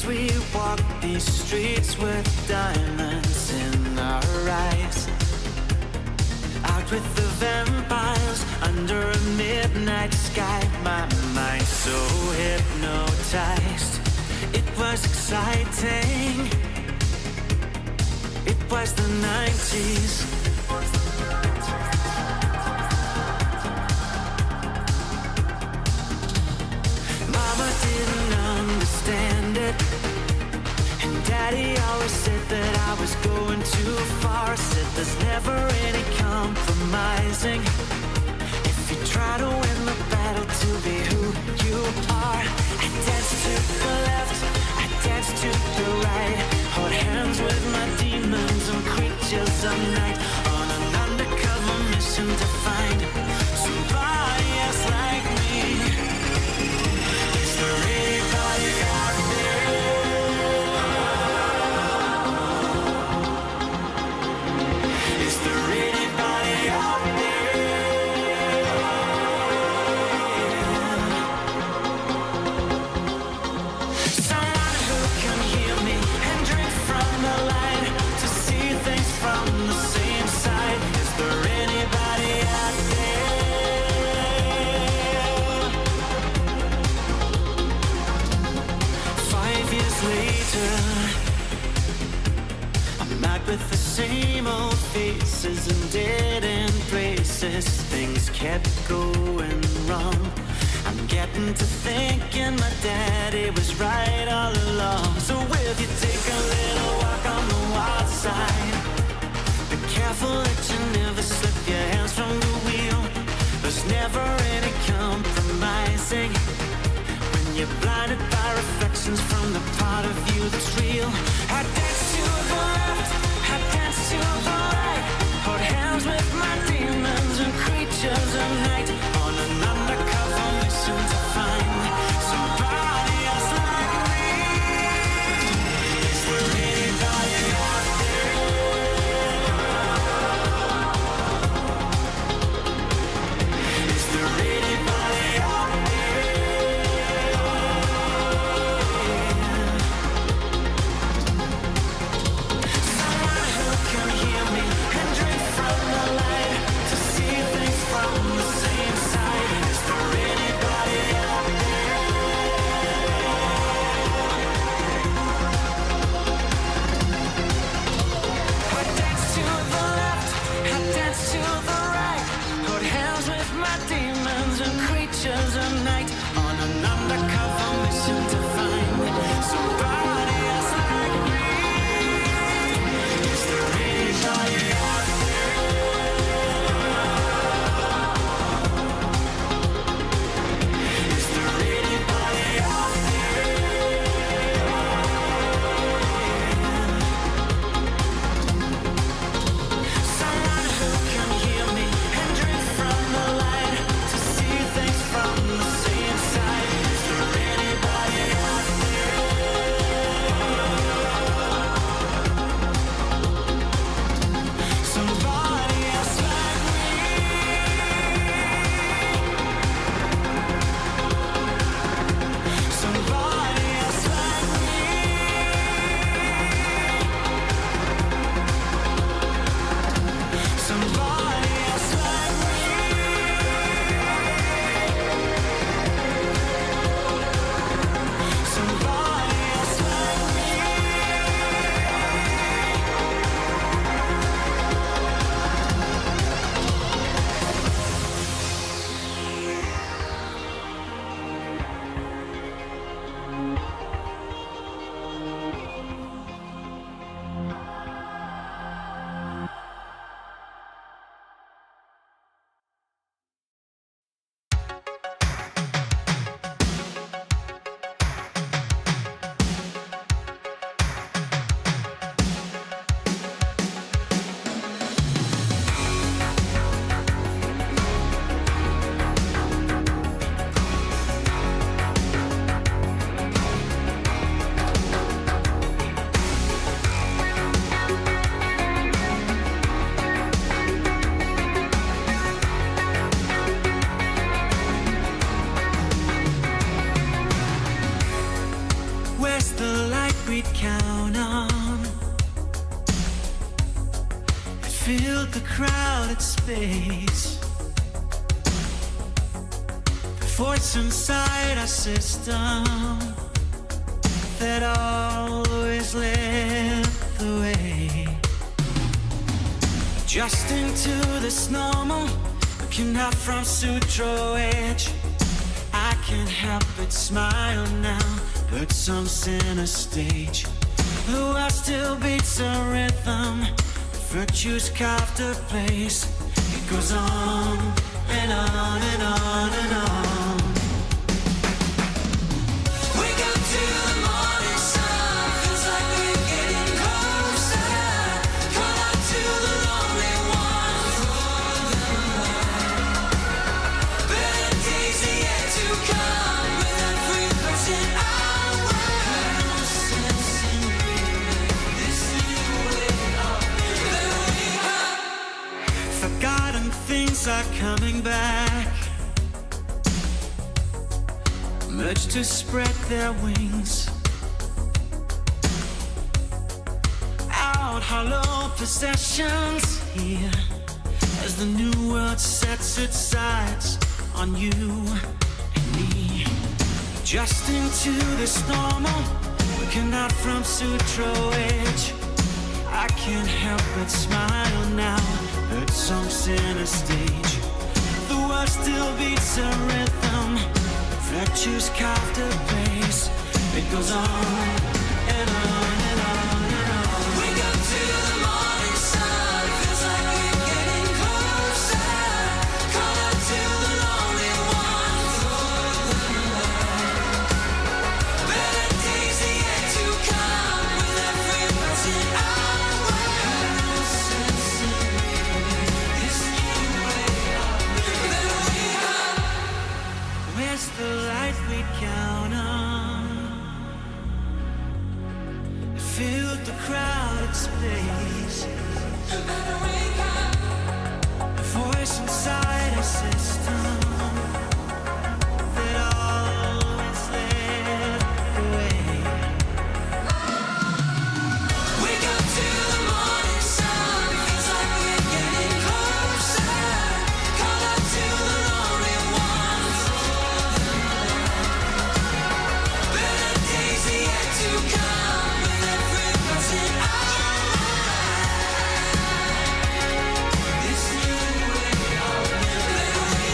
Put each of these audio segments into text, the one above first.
we walk these streets with diamonds in our eyes. Out with the vampires under a midnight sky. My mind so hypnotized. It was exciting. It was the 90s. Mama didn't understand it, and Daddy always said that I was going too far. Said there's never any compromising. If you try to win the battle to be who you are. I dance to the left, I dance to the right. Hold hands with my demons and creatures of night. On an undercover mission to find somebody else like me. Is there anybody out there? Is there anybody out there? Someone who can hear me and drink from the light to see things from the same side. Is there anybody out there? 5 years later, I'm out with the same old faces and dead end places. Things kept going wrong. I'm getting to thinking my daddy was right all along. So will you take a little walk on the wild side? Be careful that you never slip your hands from the wheel. There's never any compromising when you're blinded by reflections from the part of you that's real. I dance to the left, I dance to the right. Hold hands with my demons and creatures of night. On an undercover mission to find somebody else like me. Is there anybody out there? Is there anybody out there? Someone who can hear me and drink from the light to see things from the same we'd count on. It filled the crowded space. The voice inside our system that always led the way. Adjusting to this normal, looking out from Sutro Edge. I can't help but smile now, but some center stage. The world still beats a rhythm, virtue's carved a place. It goes on and on and on and on. Wake up to the morning sun, feels like we're getting closer. Call out to the lonely ones. Better days are yet to come, with every person hours. This new way of living up. Forgotten things are coming back, merge to spread their wings. Out hollow possessions here, as the new world sets its sights on you and me. Adjusting to this normal, looking out from Sutro Edge. I can't help but smile now, heard songs center stage. The world still beats a rhythm, virtue's carved a place. It goes on and on and on and on. Wake up to the morning sun, feels like we're getting closer. Call out to the lonely ones. Better days are yet to come, with every present hour. This new way of living up. Where's the light we count on? It filled the crowded space. You better wake up. The voice inside our system that always led the way. Wake up to the morning sun, feels like we're getting closer. Call out to the lonely ones. Better days are yet to come, with every present hour. This new way of living.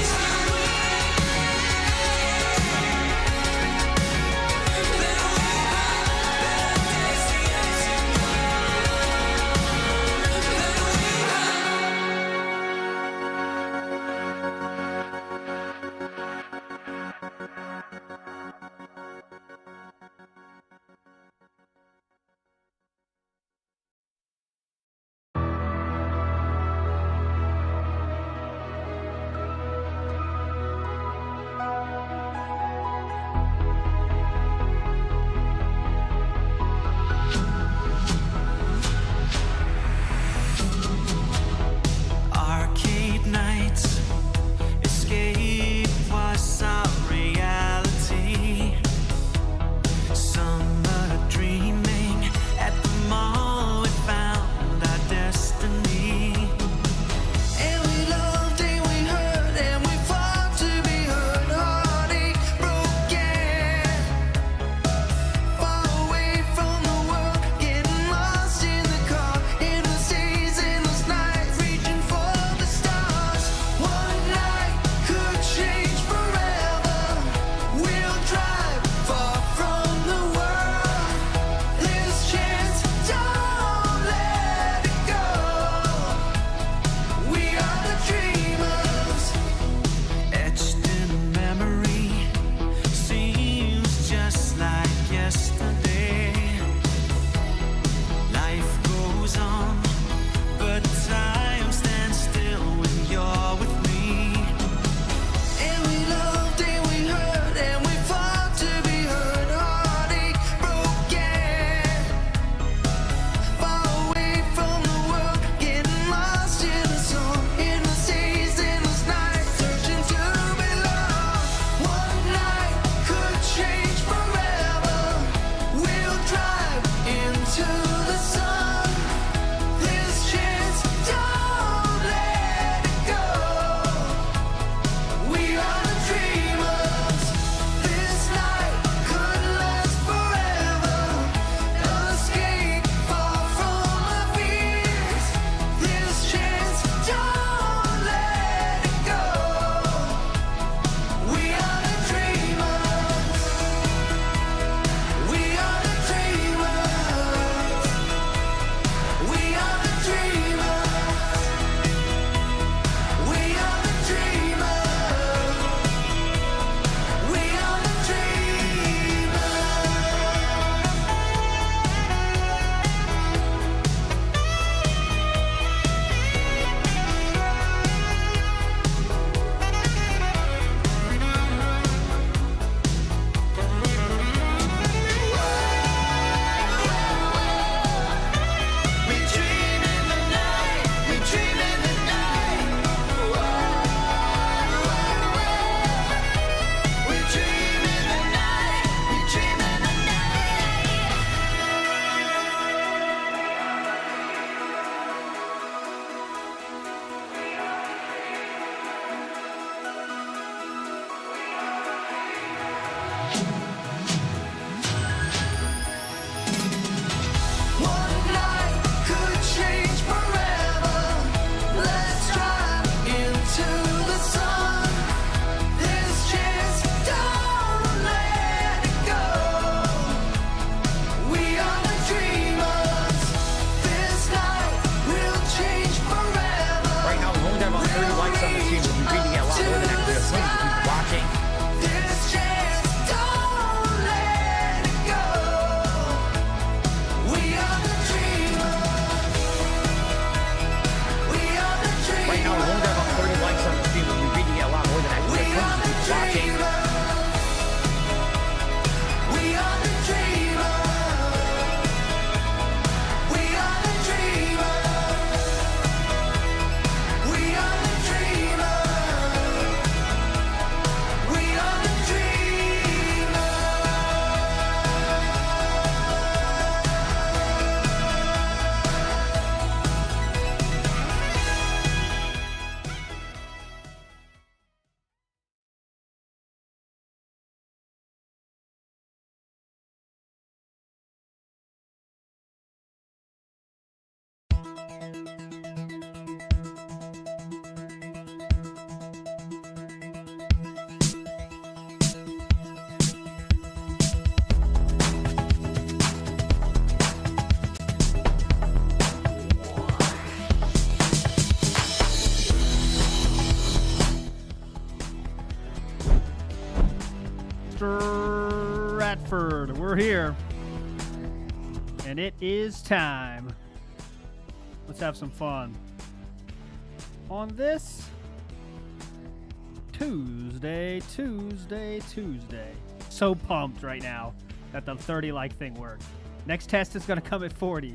we're here. And it is time. Let's have some fun. On this Tuesday. So pumped right now that the 30 like thing worked. Next test is going to come at 40.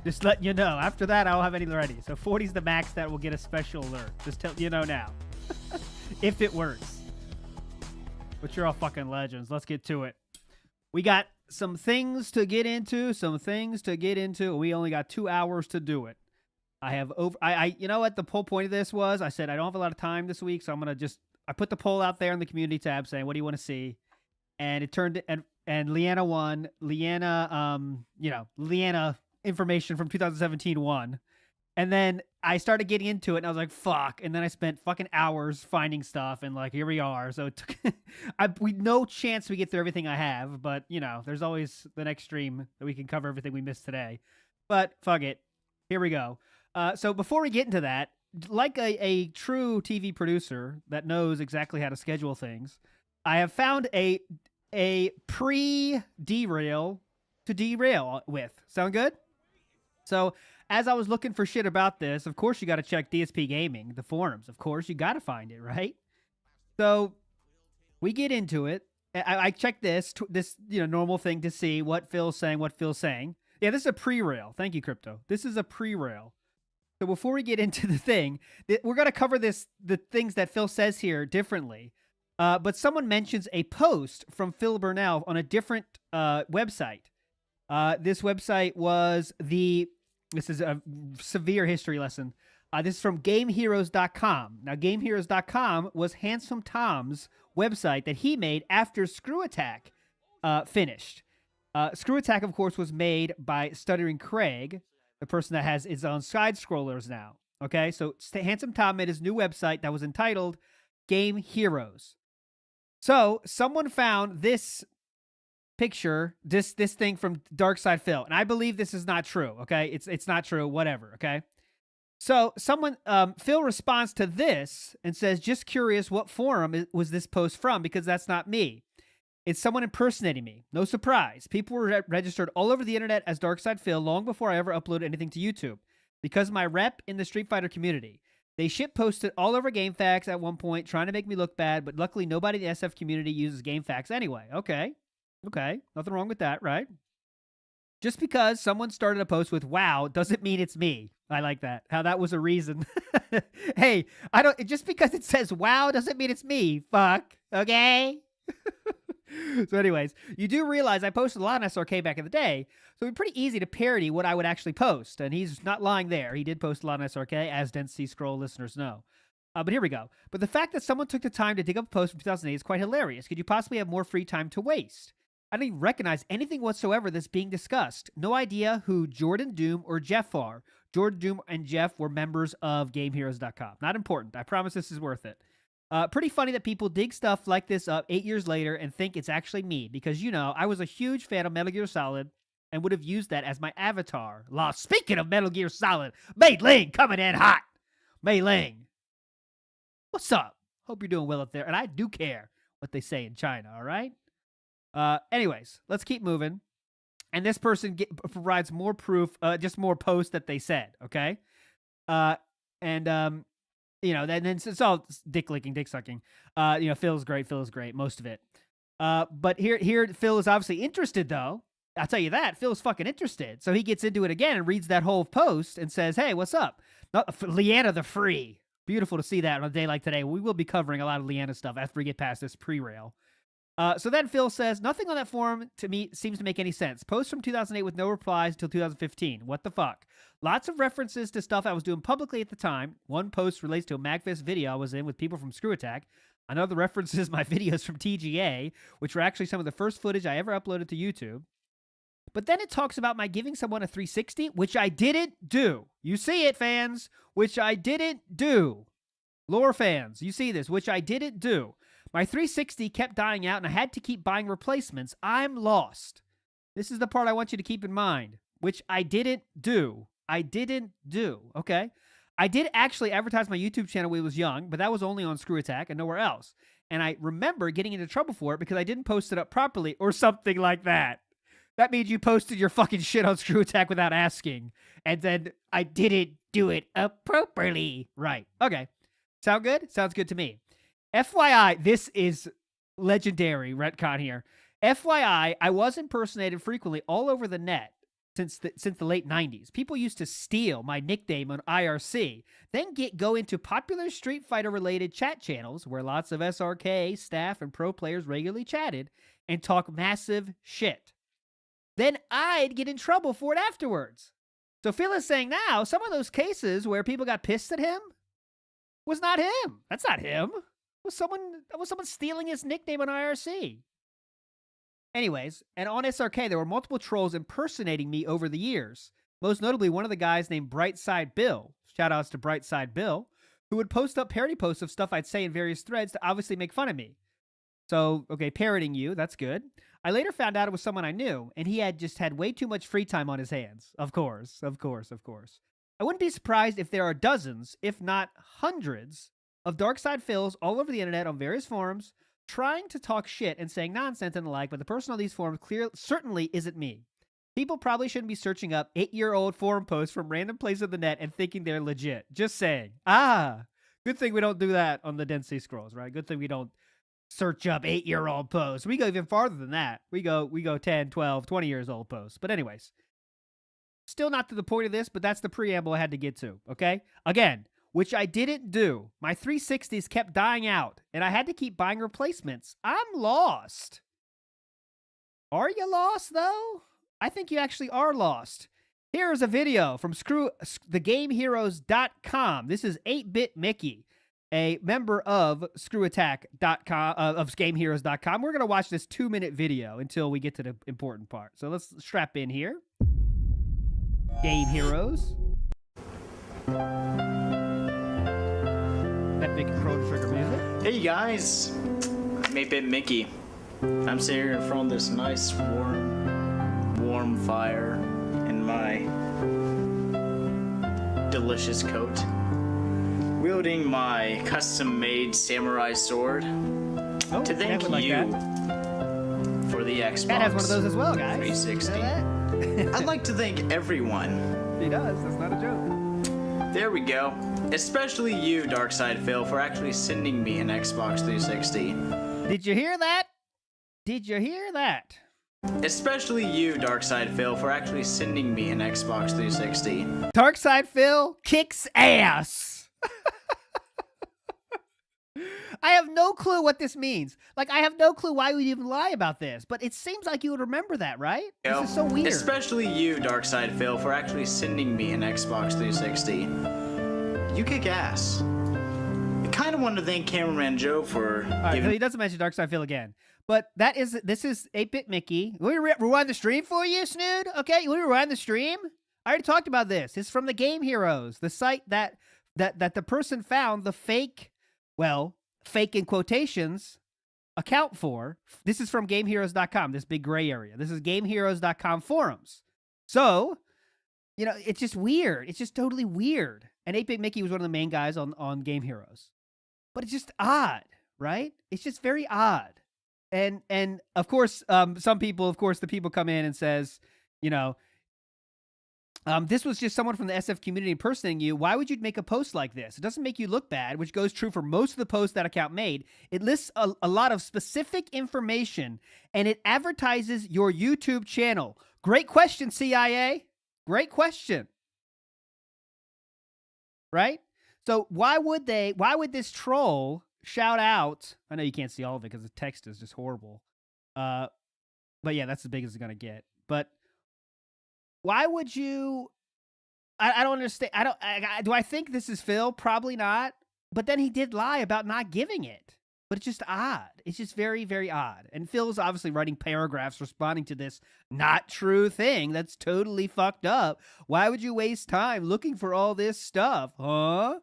Just letting you know. After that, I don't have any ready. So 40 is the max that will get a special alert. Just tell you know now. If it works. But you're all fucking legends. Let's get to it. We got some things to get into. We only got 2 hours to do it. You know what the whole point of this was? I said I don't have a lot of time this week, so I'm gonna I put the poll out there in the community tab saying, what do you want to see? And it turned, and Leanna won. Leanna, Leanna information from 2017 won. And then I started getting into it, and I was like, fuck. And then I spent fucking hours finding stuff, and like, here we are. So it took, no chance we get through everything I have, but there's always the next stream that we can cover everything we missed today. But fuck it. Here we go. So before we get into that, like a true TV producer that knows exactly how to schedule things, I have found a pre-derail to derail with. Sound good? So as I was looking for shit about this, of course you got to check DSP Gaming, the forums. Of course, you got to find it, right? So we get into it. I checked this normal thing to see what Phil's saying. Yeah, this is a pre-rail. Thank you, Crypto. This is a pre-rail. So before we get into the thing, we're going to cover the things that Phil says here differently. But someone mentions a post from Phil Burnell on a different website. This website was this is a severe history lesson. This is from GameHeroes.com. Now, GameHeroes.com was Handsome Tom's website that he made after Screw Attack finished. Screw Attack, of course, was made by Stuttering Craig, the person that has his own side scrollers now. Okay, so Handsome Tom made his new website that was entitled Game Heroes. So someone found this picture, this thing from Darkside Phil, and I believe this is not true. Okay, it's not true. Whatever. Okay. So Phil responds to this and says, "Just curious, what forum was this post from? Because that's not me. It's someone impersonating me. No surprise. People were registered all over the internet as Darkside Phil long before I ever uploaded anything to YouTube. Because of my rep in the Street Fighter community. They shit-posted all over GameFAQs at one point, trying to make me look bad, but luckily nobody in the SF community uses GameFAQs anyway." Okay. Nothing wrong with that, right? Just because someone started a post with "wow" doesn't mean it's me. I like that. How that was a reason. Hey, just because it says "wow" doesn't mean it's me. Fuck. Okay? So anyways, you do realize I posted a lot on SRK back in the day, so it'd be pretty easy to parody what I would actually post, and he's not lying there. He did post a lot on SRK, as Density Scroll listeners know. But here we go. But the fact that someone took the time to dig up a post from 2008 is quite hilarious. Could you possibly have more free time to waste? I don't even recognize anything whatsoever that's being discussed. No idea who Jordan Doom or Jeff are. Jordan Doom and Jeff were members of GameHeroes.com. Not important. I promise this is worth it. Pretty funny that people dig stuff like this up 8 years later and think it's actually me, because, I was a huge fan of Metal Gear Solid and would have used that as my avatar. Speaking of Metal Gear Solid, Mei Ling coming in hot. Mei Ling, what's up? Hope you're doing well up there. And I do care what they say in China, all right? Anyways, let's keep moving. And this person provides more proof, just more posts that they said, okay? Then it's all dick licking, dick sucking. Phil's great, most of it. But here Phil is obviously interested, though. I'll tell you that. Phil's fucking interested. So he gets into it again and reads that whole post and says, "Hey, what's up? Leanna the Free." Beautiful to see that on a day like today. We will be covering a lot of Leanna stuff after we get past this pre-rail. So then Phil says, "Nothing on that forum to me seems to make any sense. Post from 2008 with no replies until 2015. What the fuck? Lots of references to stuff I was doing publicly at the time. One post relates to a Magfest video I was in with people from Screw Attack. Another references my videos from TGA, which were actually some of the first footage I ever uploaded to YouTube. But then it talks about my giving someone a 360, which I didn't do. You see it, fans, which I didn't do. Lore fans, you see this, which I didn't do. My 360 kept dying out, and I had to keep buying replacements. I'm lost. This is the part I want you to keep in mind, which I didn't do. Okay? I did actually advertise my YouTube channel when I was young, but that was only on Screw Attack and nowhere else. and I remember getting into trouble for it because I didn't post it up properly or something like that. That means you posted your fucking shit on Screw Attack without asking, and then I didn't do it appropriately. Right. Okay. Sound good? Sounds good to me. FYI, this is legendary retcon here. FYI, I was impersonated frequently all over the net since the late 90s. People used to steal my nickname on IRC, then go into popular Street Fighter-related chat channels where lots of SRK, staff, and pro players regularly chatted and talk massive shit. Then I'd get in trouble for it afterwards. So Phil is saying now, some of those cases where people got pissed at him was not him. That's not him. That was someone stealing his nickname on IRC. Anyways, and on SRK, there were multiple trolls impersonating me over the years. Most notably, one of the guys named Brightside Bill, shout-outs to Brightside Bill, who would post up parody posts of stuff I'd say in various threads to obviously make fun of me. So, okay, parroting you, that's good. I later found out it was someone I knew, and he had just had way too much free time on his hands. Of course. I wouldn't be surprised if there are dozens, if not hundreds, of Darkside Phils all over the internet on various forums, trying to talk shit and saying nonsense and the like, but the person on these forums certainly isn't me. People probably shouldn't be searching up 8-year-old forum posts from random places of the net and thinking they're legit. Just saying. Good thing we don't do that on the Dead Sea Scrolls, right? Good thing we don't search up 8-year-old posts. We go even farther than that. We go 10, 12, 20 years old posts. But anyways, still not to the point of this, but that's the preamble I had to get to, okay? Again, which I didn't do. My 360s kept dying out, and I had to keep buying replacements. I'm lost. Are you lost, though? I think you actually are lost. Here is a video from thegameheroes.com. This is 8-Bit Mickey, a member of ScrewAttack.com, of GameHeroes.com. We're going to watch this 2-minute video until we get to the important part. So let's strap in here. Game Heroes. That big control trigger music. Hey guys, I'm 8-Bit Mickey. I'm sitting here in front of this nice warm fire in my delicious coat, wielding my custom-made samurai sword to thank you for the Xbox. That has one of those as well, guys. 360. You know that? I'd like to thank everyone. He does. That's not a joke. There we go. Especially you, Darkside Phil, for actually sending me an Xbox 360. Did you hear that? Did you hear that? Especially you, Darkside Phil, for actually sending me an Xbox 360. Darkside Phil kicks ass. I have no clue what this means. Like, I have no clue why we'd even lie about this, but it seems like you would remember that, right? This is so weird. Especially you, Darkside Phil, for actually sending me an Xbox 360. You kick ass. I kind of wanted to thank Cameraman Joe for giving... So he doesn't mention Darkside Phil again. But this is 8-Bit Mickey. Will we rewind the stream for you, Snood? Okay, will we rewind the stream? I already talked about this. It's from the Game Heroes, the site that the person found the fake in quotations, account for. This is from GameHeroes.com, this big gray area. This is GameHeroes.com forums. So, you know, it's just weird. It's just totally weird. And 8-Bit Mickey was one of the main guys on Game Heroes. But it's just odd, right? It's just very odd. And of course, some people, the people come in and says, you know, this was just someone from the SF community impersonating you. Why would you make a post like this? It doesn't make you look bad, which goes true for most of the posts that account made. It lists a lot of specific information, and it advertises your YouTube channel. Great question, CIA. Great question. Right? So why would this troll shout out? I know you can't see all of it because the text is just horrible. But yeah, that's as big as it's gonna get. But why would you? I don't understand. Do I think this is Phil? Probably not. But then he did lie about not giving it. But it's just odd. It's just very, very odd. And Phil's obviously writing paragraphs responding to this not true thing that's totally fucked up. Why would you waste time looking for all this stuff, huh?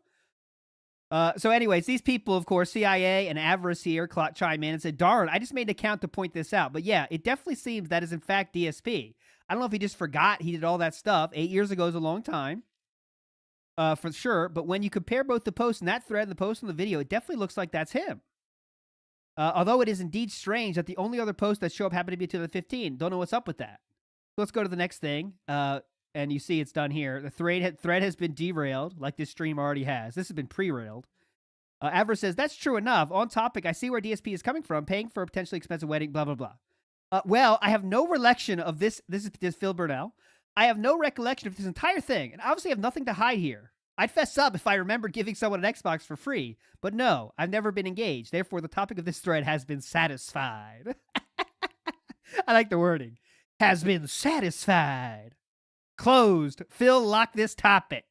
So anyways, these people, of course, CIA and Avarice here, chime in and said, darn, I just made an account to point this out. But yeah, it definitely seems that is in fact DSP. I don't know if he just forgot he did all that stuff. 8 years ago is a long time, for sure. But when you compare both the post in that thread and the post in the video, it definitely looks like that's him. Although it is indeed strange that the only other posts that show up happen to be 2015. Don't know what's up with that. So let's go to the next thing. And you see it's done here. The thread has been derailed, like this stream already has. This has been pre-railed. Avra says, that's true enough. On topic, I see where DSP is coming from, paying for a potentially expensive wedding, blah, blah, blah. Well, I have no recollection of this. This is Phil Burnell. I have no recollection of this entire thing, and obviously have nothing to hide here. I'd fess up if I remembered giving someone an Xbox for free, but no, I've never been engaged. Therefore, the topic of this thread has been satisfied. I like the wording. Has been satisfied. Closed. Phil locked this topic.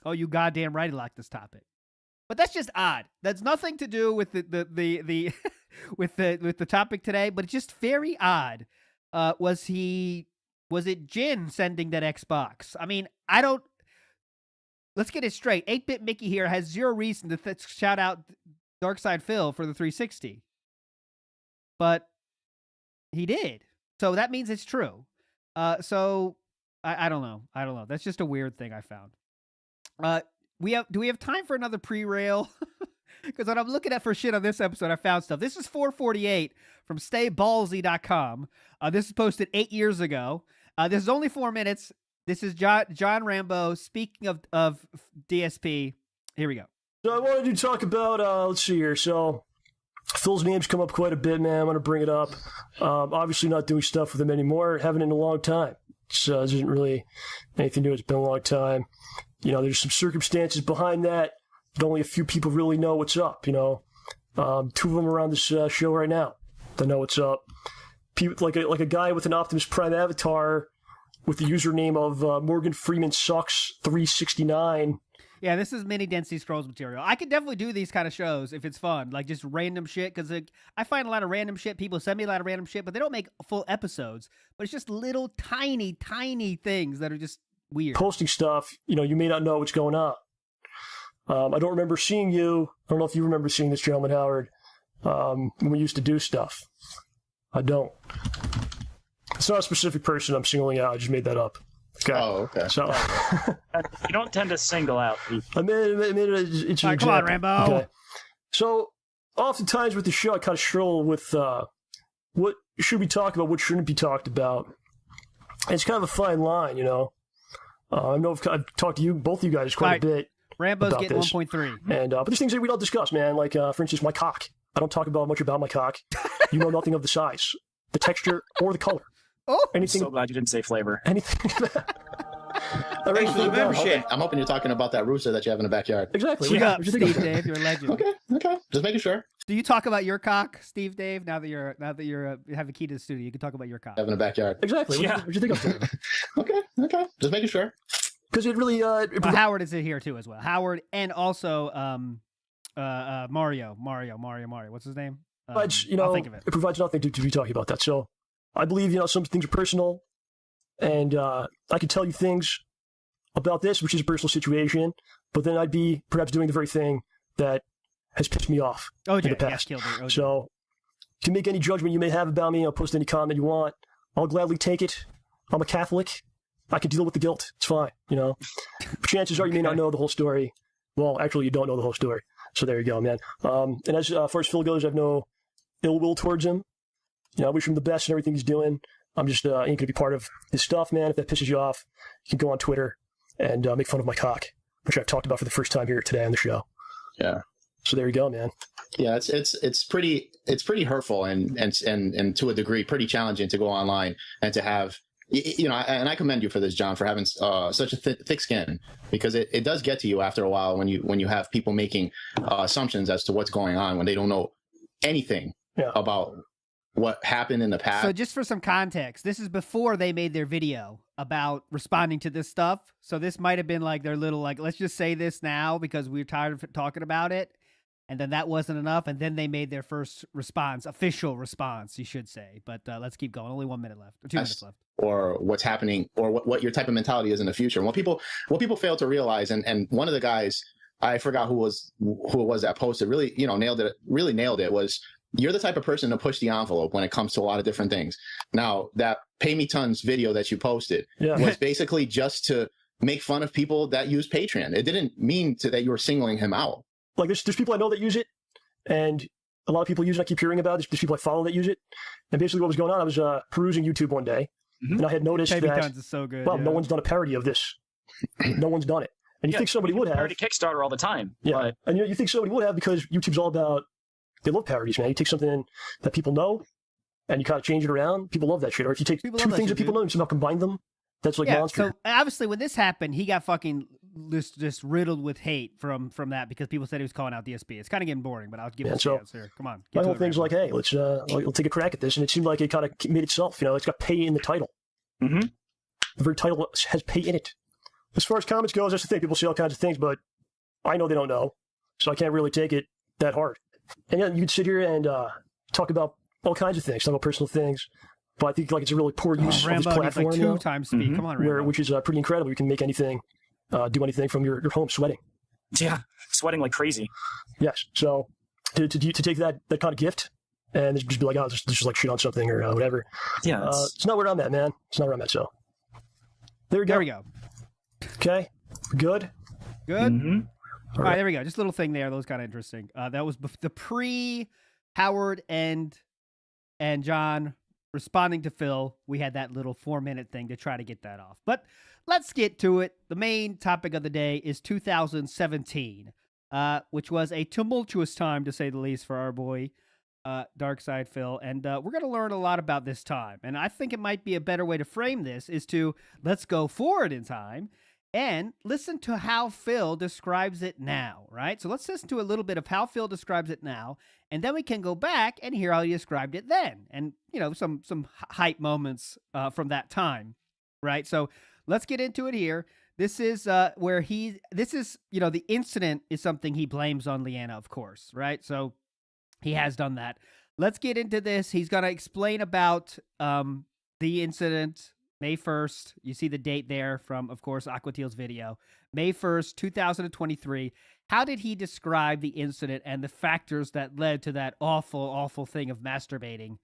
Oh, you goddamn right he locked this topic. But that's just odd. That's nothing to do with the with the topic today, but it's just very odd. Was it Jin sending that Xbox? I mean, let's get it straight. 8-Bit Mickey here has zero reason to shout out Darkside Phil for the 360. But he did. So that means it's true. So I don't know. I don't know. That's just a weird thing I found. Do we have time for another pre-rail? Because when I'm looking for shit on this episode, I found stuff. This is 448 from StayBallsy.com. This is posted 8 years ago. This is only 4 minutes. This is John Rambo speaking of DSP. Here we go. So I wanted to talk about, let's see here. So Phil's name's come up quite a bit, man. I'm going to bring it up. Obviously not doing stuff with him anymore. Haven't in a long time. So this isn't really anything new. It's been a long time. You know, there's some circumstances behind that, but only a few people really know what's up, you know. 2 of them are on this show right now that know what's up. People, like a guy with an Optimus Prime avatar with the username of Morgan Freeman Sucks 369. Yeah, this is mini density scrolls material. I could definitely do these kind of shows if it's fun, like just random shit, because I find a lot of random shit. People send me a lot of random shit, but they don't make full episodes. But it's just little tiny things that are just weird. Posting stuff, you know, you may not know what's going on. I don't remember seeing you. I don't know if you remember seeing this gentleman, Howard, when we used to do stuff. I don't. It's not a specific person I'm singling out. I just made that up. Okay. Oh, okay. So you don't tend to single out people. I made it. All right, come on, Rambo. Okay. So oftentimes with the show, I kind of struggle with what should we talk about, what shouldn't be talked about. And it's kind of a fine line, you know. I know I've talked to you, both of you guys, quite a bit. Rambo's getting 1.3. And but there's things that we don't discuss, man. Like for instance, my cock. I don't talk much about my cock. You know nothing of the size, the texture, or the color. Oh, anything. I'm so glad you didn't say flavor. Anything. Thanks for the membership. I'm hoping you're talking about that rooster that you have in the backyard. Exactly. What'd you think Steve Dave? You're a legend. Okay. Just making sure. Do you talk about your cock, Steve Dave? Now that you're have a key to the studio, you can talk about your cock. Have in the backyard. Exactly. What'd you think of it? Okay. Just making sure. Because it really. Howard is here too as well. Howard and also Mario. What's his name? I'll think of it. It provides nothing to be talking about that. So I believe, you know, some things are personal, and I can tell you things about this, which is a personal situation, but then I'd be perhaps doing the very thing that has pissed me off in the past. So you can make any judgment you may have about me. I'll post any comment you want. I'll gladly take it. I'm a Catholic. I can deal with the guilt. It's fine, you know. Chances are you may not know the whole story. Well, actually, you don't know the whole story. So there you go, man. And as far as Phil goes, I have no ill will towards him. You know, I wish him the best in everything he's doing. I'm just ain't going to be part of his stuff, man. If that pisses you off, you can go on Twitter and make fun of my cock, which I've talked about for the first time here today on the show. Yeah. So there you go, man. Yeah, it's pretty hurtful and to a degree pretty challenging to go online and to have, you know, and I commend you for this, John, for having such a thick skin, because it does get to you after a while when you have people making assumptions as to what's going on when they don't know anything about what happened in the past. So just for some context, this is before they made their video about responding to this stuff. So this might have been like their little, like, let's just say this now because we're tired of talking about it. And then that wasn't enough. And then they made their first response, official response, you should say. But let's keep going. Only 1 minute left, or 2 minutes left. Or what's happening, or what your type of mentality is in the future. And what people fail to realize, and one of the guys, I forgot who it was that posted, really, you know, nailed it, was you're the type of person to push the envelope when it comes to a lot of different things. Now, that Pay Me Tons video that you posted was basically just to make fun of people that use Patreon. It didn't mean that you were singling him out. Like there's people I know that use it, and a lot of people use it. I keep hearing about it. There's people I follow that use it. And basically what was going on, I was perusing YouTube one day, and I had noticed Baby that, Tons is so good. well, yeah. no one's done a parody of this. No one's done it. And you think somebody would have. Parody Kickstarter all the time. Yeah, But and you think somebody would have because YouTube's all about, they love parodies, man. You take something that people know, and you kind of change it around. People love that shit. Or if you take People two love that things shit, that people dude. know and somehow combine them, that's like Yeah, monster. so obviously when this happened, he got fucking just riddled with hate from that because people said he was calling out DSP. It's kind of getting boring, but I'll give Yeah, it a so chance here. Come on. My get to whole it, thing's Rambo. like, hey, let's take a crack at this. And it seemed like it kind of made itself. You know, it's got pay in the title. Mhm. The very title has pay in it. As far as comments goes, that's the thing. People say all kinds of things, but I know they don't know. So I can't really take it that hard. And yeah, you could sit here and talk about all kinds of things, talk about personal things. But I think like it's a really poor use of this Rambo needs platform, like you know, 2 times speed. Come on, Rambo. which is pretty incredible. You can make anything, do anything from your home sweating. yeah, sweating like crazy. Yes. So to take that kind of gift and just be like, oh, this is like shit on something or whatever. Yeah, It's not where I'm at, man. It's not where I'm at. So there we go. There we go. Okay. Good. Good. Mhm. All right, there we go. Just a little thing there. That was kind of interesting. That was the pre-Howard and John responding to Phil. We had that little 4-minute thing to try to get that off. But let's get to it. The main topic of the day is 2017, which was a tumultuous time, to say the least, for our boy, Darkside Phil. And we're going to learn a lot about this time. And I think it might be a better way to frame this is to let's go forward in time and listen to how Phil describes it now, right? So let's listen to a little bit of how Phil describes it now, and then we can go back and hear how he described it then, and you know some hype moments from that time, right? So let's get into it here. This is where the incident is something he blames on Leanna, of course, right? So he has done that. Let's get into this. He's gonna explain about the incident. May 1st, you see the date there from, of course, Aquatil's video. May 1st, 2023. How did he describe the incident and the factors that led to that awful, awful thing of masturbating?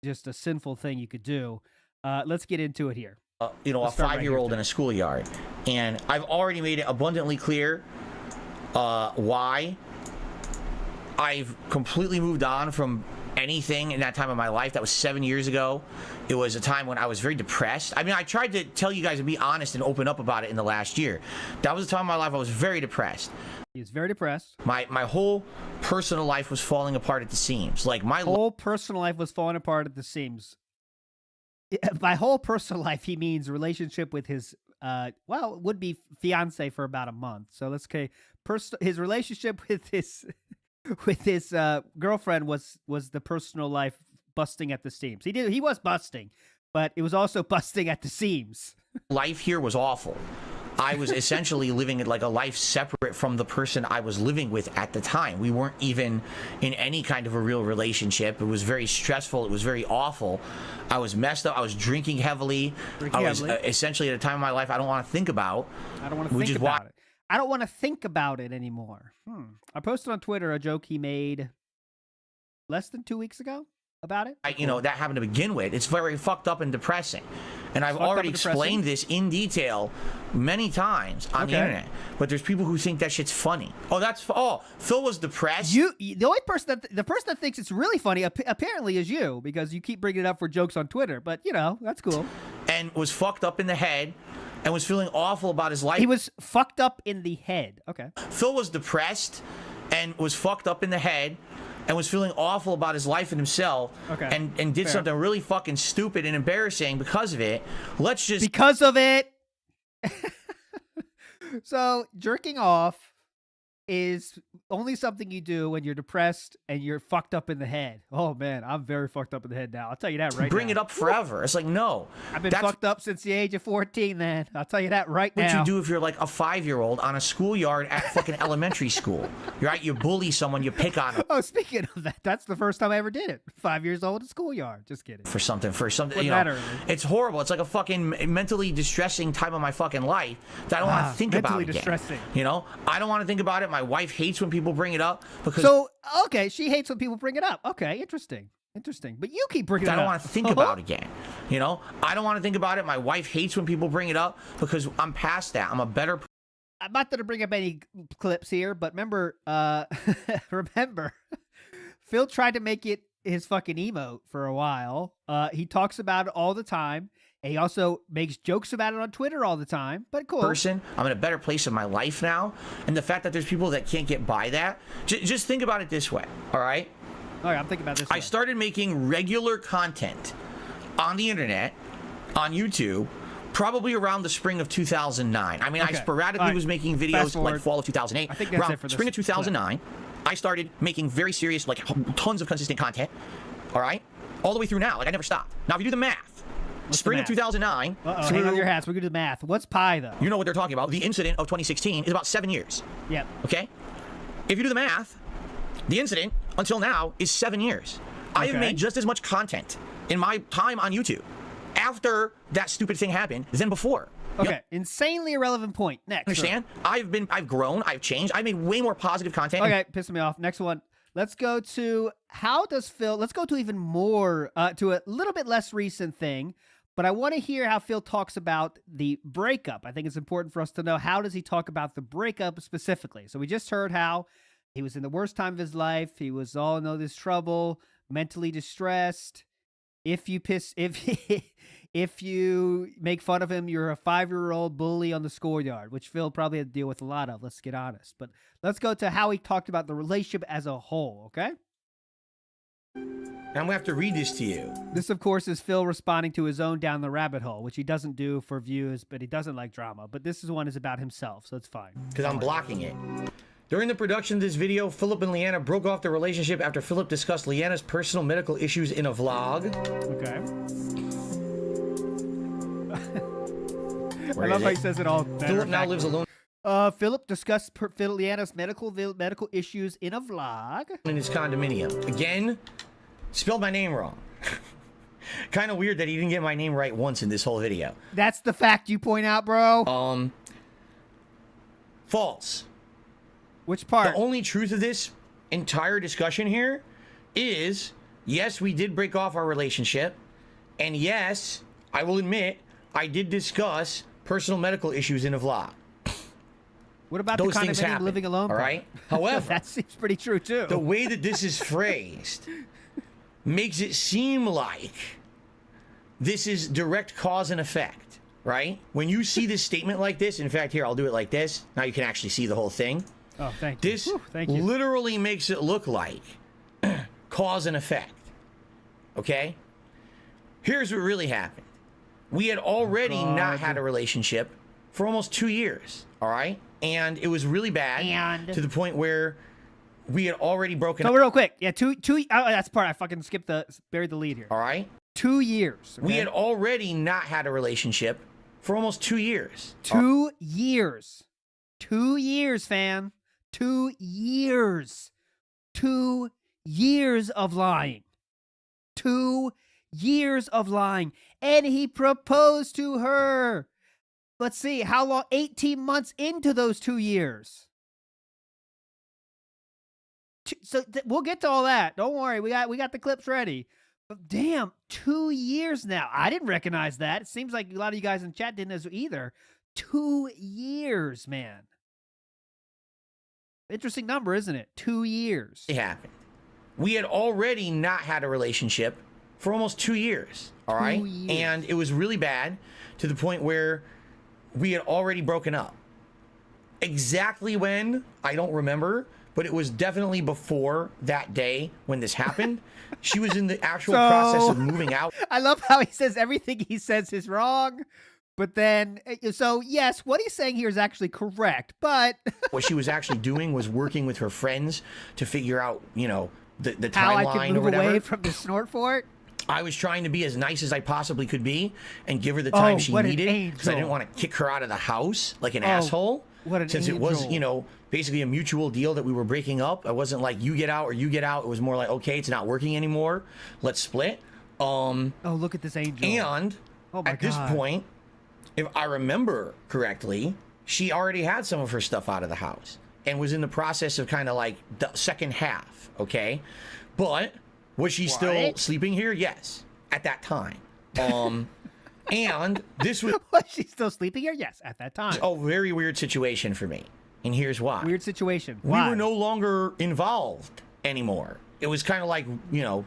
Just a sinful thing you could do. Let's get into it here. A Let's start right 5-year-old here, in a schoolyard. And I've already made it abundantly clear why I've completely moved on from anything in that time of my life. That was 7 years ago. It was a time when I was very depressed. I mean, I tried to tell you guys and be honest and open up about it in the last year. That was a time of my life I was very depressed. He was very depressed. My whole personal life was falling apart at the seams. Like my Whole personal life was falling apart at the seams. By whole personal life, he means relationship with his, would be fiance for about a month. So let's say his relationship with his girlfriend was the personal life busting at the seams. He was busting, but it was also busting at the seams. life here was awful. I was essentially living like a life separate from the person I was living with at the time. We weren't even in any kind of a real relationship. It was very stressful. It was very awful. I was messed up. I was drinking heavily. I was essentially at a time in my life I don't want to think about. I don't want to think about it. I don't want to think about it anymore. I posted on Twitter a joke he made less than 2 weeks ago about it. That happened to begin with. It's very fucked up and depressing. And I've already explained this in detail many times on the internet. But there's people who think that shit's funny. Phil was depressed. The only person that thinks it's really funny apparently is you, because you keep bringing it up for jokes on Twitter. But that's cool. And was fucked up in the head. And was feeling awful about his life. He was fucked up in the head. Okay. Phil was depressed and was fucked up in the head and was feeling awful about his life and himself. Okay. And did something really fucking stupid and embarrassing because of it. Because of it. So jerking off is only something you do when you're depressed and you're fucked up in the head. Oh man, I'm very fucked up in the head now. I'll tell you that right now. Bring it up forever. It's like, no. I've been fucked up since the age of 14, man. I'll tell you that right now. What you do if you're like a 5-year-old on a schoolyard at fucking elementary school. You're right, you bully someone, you pick on them. Oh, speaking of that, that's the first time I ever did it. 5 years old at schoolyard. Just kidding. For something. It's horrible. It's like a fucking mentally distressing time of my fucking life that I don't want to think about again. Mentally distressing. I don't want to think about it. My wife hates when people bring it up because. So okay, she hates when people bring it up. Okay, interesting. But you keep bringing it up. I don't want to think about it again. I don't want to think about it. My wife hates when people bring it up because I'm past that. I'm a better I'm not going to bring up any clips here, but remember, remember, Phil tried to make it his fucking emote for a while. He talks about it all the time. And he also makes jokes about it on Twitter all the time, but cool. I'm in a better place in my life now. And the fact that there's people that can't get by that, just think about it this way, all right? All right, I'm thinking about this. I started making regular content on the internet, on YouTube, probably around the spring of 2009. I mean, I sporadically was making videos like fall of 2008. I think that's around it for spring this of 2009, I started making very serious, like tons of consistent content, all right? All the way through now, like I never stopped. Now, if you do the math, spring of 2009. Hang on your hats. We're going to do the math. What's pi, though? You know what they're talking about. The incident of 2016 is about 7 years. Yep. Okay? If you do the math, the incident until now is 7 years. I have made just as much content in my time on YouTube after that stupid thing happened than before. Okay. Yep. Insanely irrelevant point. Next. Understand? I've grown. I've changed. I made way more positive content. Okay. Pissing me off. Next one. Let's go to let's go to even more, to a little bit less recent thing. But I want to hear how Phil talks about the breakup. I think it's important for us to know, how does he talk about the breakup specifically? So we just heard how he was in the worst time of his life. He was all in all this trouble, mentally distressed. If you make fun of him, you're a 5-year-old bully on the schoolyard, which Phil probably had to deal with a lot of. Let's get honest. But let's go to how he talked about the relationship as a whole, okay? I'm going to have to read this to you. This, of course, is Phil responding to his own Down the Rabbit Hole, which he doesn't do for views, but he doesn't like drama. But this one is about himself, so it's fine. Because I'm blocking it. During the production of this video, Philip and Leanna broke off their relationship after Philip discussed Leanna's personal medical issues in a vlog. Okay. I love how he says it all. Philip now lives alone. Philip discussed Leanna's medical issues in a vlog. In his condominium. Again, spelled my name wrong. Kind of weird that he didn't get my name right once in this whole video. That's the fact you point out, bro. False. Which part? The only truth of this entire discussion here is, yes, we did break off our relationship. And yes, I will admit, I did discuss personal medical issues in a vlog. What about those the things condominium happen, living alone? All right. However, that seems pretty true too. The way that this is phrased makes it seem like this is direct cause and effect, right? When you see this statement like this, in fact, here, I'll do it like this. Now you can actually see the whole thing. Oh, thank you. This thank you. literally makes it look like cause and effect. Okay? Here's what really happened. We had already not had a relationship for almost 2 years, all right? And it was really bad to the point where we had already broken up. So real quick, yeah, two. That's the part I fucking buried the lead here. All right? 2 years. Okay? We had already not had a relationship for almost 2 years. 2 years. 2 years, fam. 2 years. 2 years of lying. 2 years of lying. And he proposed to her. Let's see, how long? 18 months into those 2 years. So we'll get to all that. Don't worry, we got the clips ready. But damn, 2 years now. I didn't recognize that. It seems like a lot of you guys in chat didn't as either. 2 years, man. Interesting number, isn't it? 2 years. It happened. We had already not had a relationship for almost 2 years. All right? 2 years. And it was really bad to the point where we had already broken up. Exactly when, I don't remember, but it was definitely before that day when this happened. She was in the actual process of moving out. I love how he says everything he says is wrong. But then, so yes, what he's saying here is actually correct, but what she was actually doing was working with her friends to figure out, you know, the timeline how I can move or whatever. away from the snort fort. I was trying to be as nice as I possibly could be and give her the time she needed because I didn't want to kick her out of the house like an asshole. What an Since angel. it was, you know, basically a mutual deal that we were breaking up. I wasn't like, you get out or you get out. It was more like, okay, it's not working anymore. Let's split. Oh, look at this angel. And at this point, if I remember correctly, she already had some of her stuff out of the house and was in the process of kind of like the second half, okay? But was she still sleeping here? Yes, at that time. And this was Was she still sleeping here? Yes, at that time. a very weird situation for me. And here's why. Weird situation. We Why? were no longer involved anymore. It was kind of like,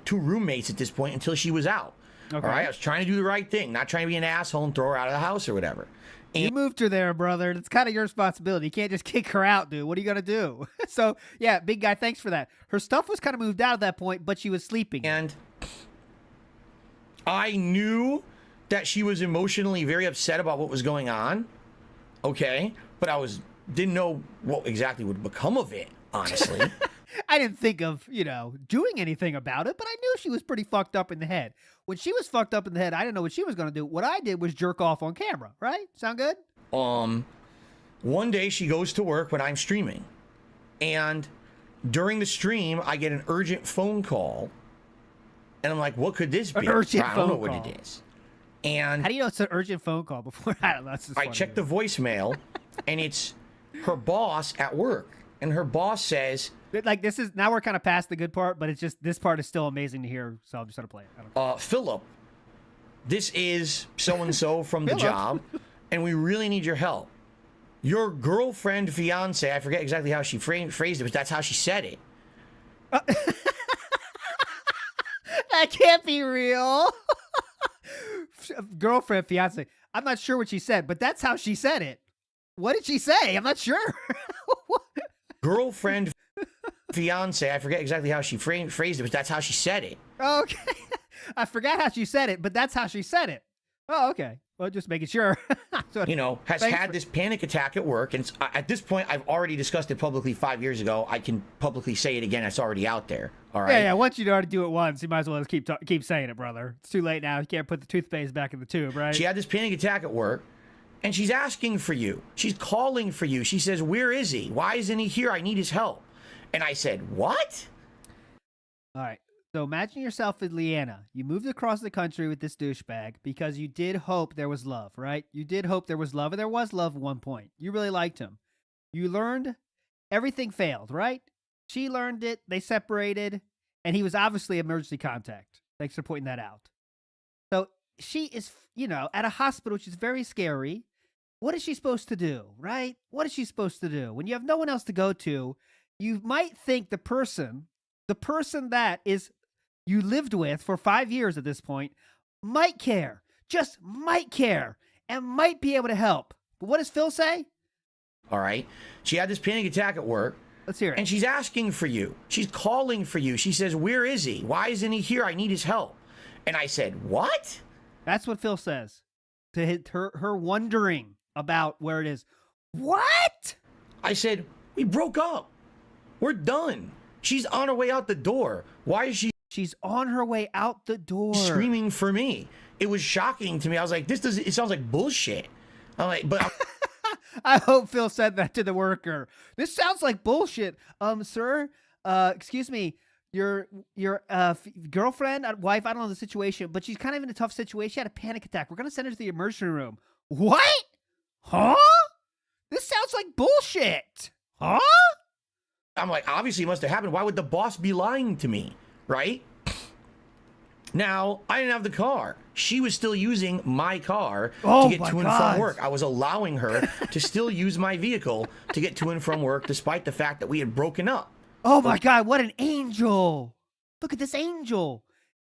two roommates at this point until she was out. Okay. All right. I was trying to do the right thing, not trying to be an asshole and throw her out of the house or whatever. You moved her there, brother. It's kind of your responsibility. You can't just kick her out, dude. What are you going to do? So, yeah, big guy, thanks for that. Her stuff was kind of moved out at that point, but she was sleeping. And I knew that she was emotionally very upset about what was going on. Okay. But didn't know what exactly would become of it, honestly. I didn't think of, doing anything about it, but I knew she was pretty fucked up in the head. When she was fucked up in the head, I didn't know what she was going to do. What I did was jerk off on camera, right? Sound good? One day she goes to work when I'm streaming. And during the stream, I get an urgent phone call. And I'm like, what could this be? An urgent I don't know phone what call. it is. And How do you know it's an urgent phone call before? I don't know. I checked the voicemail, and it's her boss at work. And her boss says, Like, now we're kind of past the good part, but it's just, this part is still amazing to hear, so I'm just going to play it. I don't know. Philip, this is so-and-so from the Philip. job, and we really need your help. Your girlfriend, fiance, I forget exactly how she phrased it, but that's how she said it. That can't be real. Girlfriend, fiance. I'm not sure what she said, but that's how she said it. What did she say? I'm not sure. Girlfriend, fiance, I forget exactly how she phrased it, but that's how she said it. Okay. I forgot how she said it, but that's how she said it. Oh, okay. Well, just making sure. So, Has thanks had this panic attack at work, and at this point, I've already discussed it publicly 5 years ago. I can publicly say it again. It's already out there. All right. Yeah. Once you already do it once, you might as well just keep saying it, brother. It's too late now. You can't put the toothpaste back in the tube, right? She had this panic attack at work, and she's asking for you. She's calling for you. She says, "Where is he? Why isn't he here? I need his help." And I said, "What?" All right. So imagine yourself with Leanna. You moved across the country with this douchebag because you did hope there was love, right? You did hope there was love, and there was love at one point. You really liked him. You learned everything failed, right? She learned it. They separated, and he was obviously emergency contact. Thanks for pointing that out. So she is, at a hospital, which is very scary. What is she supposed to do, right? What is she supposed to do? When you have no one else to go to, you might think the person that is you lived with for 5 years at this point might care, just might care, and might be able to help. But what does Phil say? All right. She had this panic attack at work. Let's hear it. And she's asking for you. She's calling for you. She says, "Where is he? Why isn't he here? I need his help." And I said, "What?" That's what Phil says to her wondering about where it is. What? I said, "We broke up. We're done. She's on her way out the door. Why is she She's on her way out the door. screaming for me?" It was shocking to me. I was like, it sounds like bullshit. I'm like, but I hope Phil said that to the worker. This sounds like bullshit. Sir, excuse me, your girlfriend, wife, I don't know the situation, but she's kind of in a tough situation. She had a panic attack. We're going to send her to the emergency room. What? Huh? This sounds like bullshit. Huh? I'm like, obviously it must have happened. Why would the boss be lying to me? Right? Now, I didn't have the car. She was still using my car to get to and from work. I was allowing her to still use my vehicle to get to and from work, despite the fact that we had broken up. Oh my God, what an angel. Look at this angel.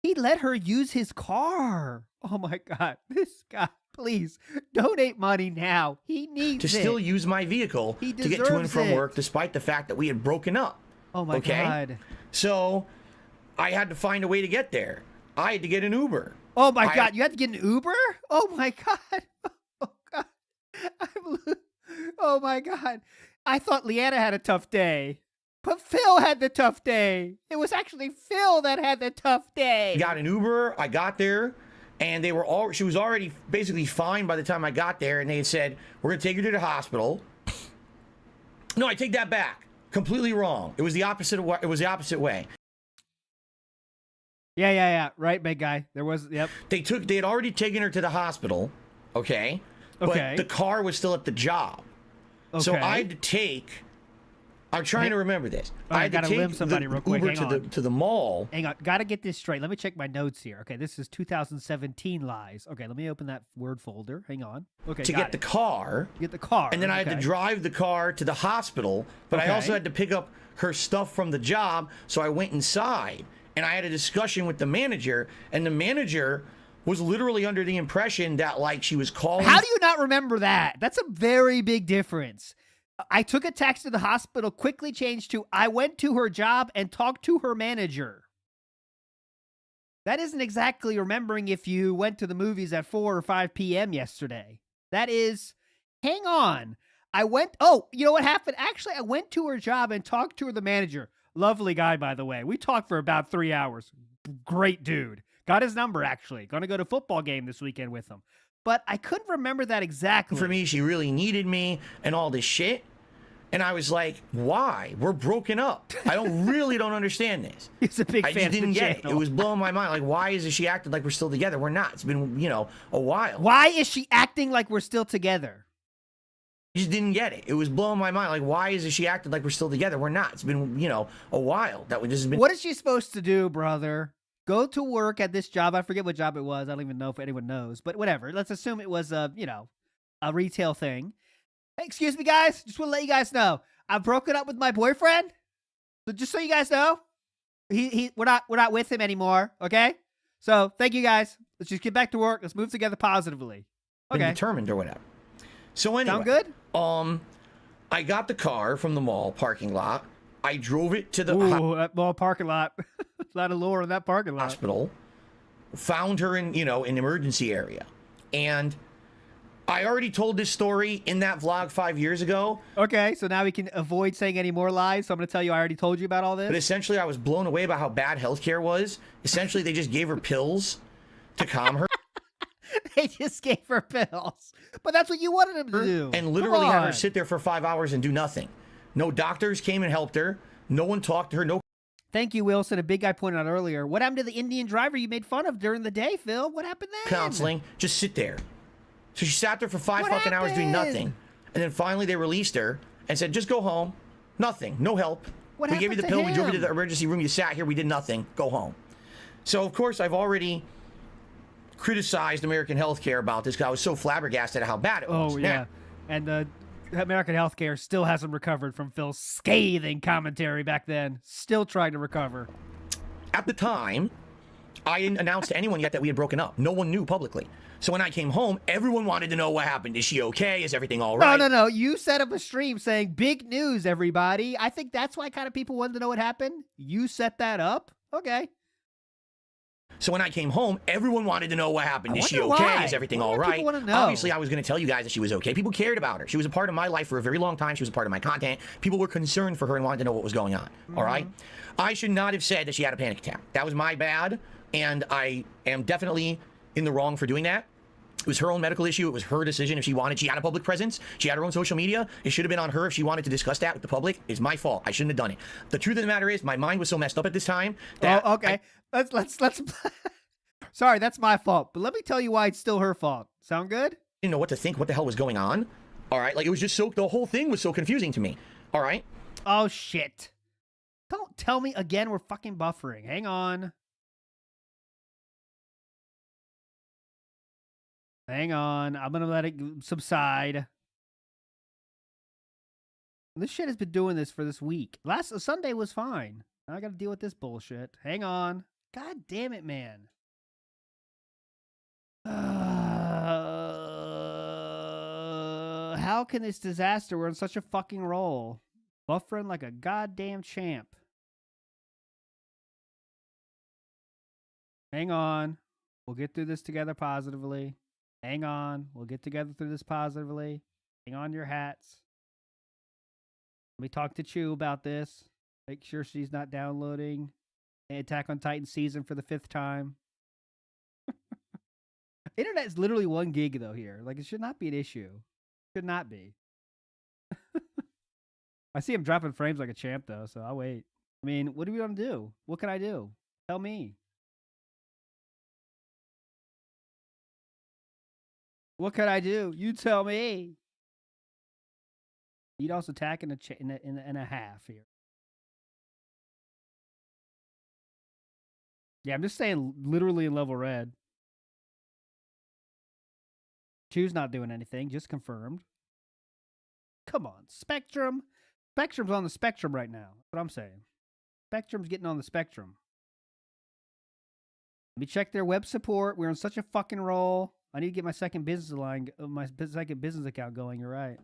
He let her use his car. Oh my God, this guy, please donate money now. He needs to still use my vehicle to get to and from work, despite the fact that we had broken up. Oh my God. So I had to find a way to get there. I had to get an Uber. Oh my God, you had to get an Uber? Oh my God. Oh God. Oh my God. I thought Leanna had a tough day, but Phil had the tough day. It was actually Phil that had the tough day. Got an Uber. I got there, and she was already basically fine by the time I got there, and they had said, "We're going to take her to the hospital." No, I take that back. Completely wrong. It was the opposite way. Yeah. Right, big guy. There was, yep. They had already taken her to the hospital, okay? But the car was still at the job. Okay. So I I'm trying to remember this. Oh, I had to gotta take limb somebody the real quick. Uber Hang on. to the mall. Hang on. Gotta get this straight. Let me check my notes here. Okay, this is 2017 lies. Okay, let me open that Word folder. Hang on. Okay, to get the car. Get the car. And then I had to drive the car to the hospital, but I also had to pick up her stuff from the job, so I went inside. And I had a discussion with the manager, and the manager was literally under the impression that, like, she was calling. How do you not remember that? That's a very big difference. I took a taxi to the hospital, quickly changed to I went to her job and talked to her manager. That isn't exactly remembering if you went to the movies at 4 or 5 p.m. yesterday. That is, hang on. Oh, you know what happened? Actually, I went to her job and talked to her, the manager. Lovely guy, by the way. We talked for about 3 hours. Great dude. Got his number, actually. Going to go to a football game this weekend with him. But I couldn't remember that exactly. For me, she really needed me and all this shit. And I was like, why? We're broken up. I really don't understand this. He's a big fan I just didn't of the get it. channel. It was blowing my mind. Like, why is she acting like we're still together? We're not. It's been, a while. Why is she acting like we're still together? I just didn't get it. It was blowing my mind. Like, why is she acting like we're still together? We're not. It's been, a while that we just been. What is she supposed to do, brother? Go to work at this job. I forget what job it was. I don't even know if anyone knows, but whatever. Let's assume it was a retail thing. Hey, excuse me, guys. Just want to let you guys know I've broken up with my boyfriend. So just so you guys know, we're not with him anymore. Okay. So thank you guys. Let's just get back to work. Let's move together positively. Okay. Determined or whatever. So anyway, sound good? I got the car from the mall parking lot. I drove it to the that mall parking lot. A lot of lore in that parking lot. Hospital. Found her in an emergency area, and I already told this story in that vlog 5 years ago. Okay, so now we can avoid saying any more lies. So I'm going to tell you I already told you about all this. But essentially, I was blown away by how bad healthcare was. Essentially, they just gave her pills to calm her. They just gave her pills. But that's what you wanted them to do. And literally had her sit there for 5 hours and do nothing. No doctors came and helped her. No one talked to her. No. Thank you, Wilson. A big guy pointed out earlier. What happened to the Indian driver you made fun of during the day, Phil? What happened then? Counseling. Just sit there. So she sat there for 5 fucking hours doing nothing. And then finally they released her and said, just go home. Nothing. No help. We gave you the pill. We drove you to the emergency room. You sat here. We did nothing. Go home. So, of course, I've already criticized American healthcare about this because I was so flabbergasted at how bad it was. Oh, yeah. And American healthcare still hasn't recovered from Phil's scathing commentary back then. Still trying to recover. At the time, I didn't announce to anyone yet that we had broken up. No one knew publicly. So when I came home, everyone wanted to know what happened. Is she okay? Is everything all right? No. You set up a stream saying, big news, everybody. I think that's why kind of people wanted to know what happened. You set that up? Okay. So when I came home, everyone wanted to know what happened. Is she okay? Why? Is everything all Why right? people wanna know? Obviously, I was going to tell you guys that she was okay. People cared about her. She was a part of my life for a very long time. She was a part of my content. People were concerned for her and wanted to know what was going on. All right? I should not have said that she had a panic attack. That was my bad, and I am definitely in the wrong for doing that. It was her own medical issue. It was her decision. If she wanted, she had a public presence. She had her own social media. It should have been on her if she wanted to discuss that with the public. It's my fault. I shouldn't have done it. The truth of the matter is, my mind was so messed up at this time that okay. Let's Sorry, that's my fault. But let me tell you why it's still her fault. Sound good? I didn't know what to think, what the hell was going on. All right, like it was just the whole thing was so confusing to me. All right. Oh shit! Don't tell me again. We're fucking buffering. Hang on. Hang on. I'm gonna let it subside. This shit has been doing this for this week. Last Sunday was fine. Now I gotta deal with this bullshit. Hang on. God damn it, man. How can this disaster? We're in such a fucking roll. Buffering like a goddamn champ. Hang on. We'll get through this together positively. Hang on. We'll get together through this positively. Hang on your hats. Let me talk to Chew about this. Make sure she's not downloading Attack on Titan season for the 5th time. Internet is literally 1 gig though here. Like it should not be an issue. Should not be. I see him dropping frames like a champ though, so I'll wait. I mean, what do we want to do? What can I do? Tell me. What can I do? You tell me. You'd also attack in a half here. Yeah, I'm just saying literally in level red. Two's not doing anything, just confirmed. Come on, Spectrum. Spectrum's on the spectrum right now. That's what I'm saying. Spectrum's getting on the spectrum. Let me check their web support. We're on such a fucking roll. I need to get my second business second business account going. You're right.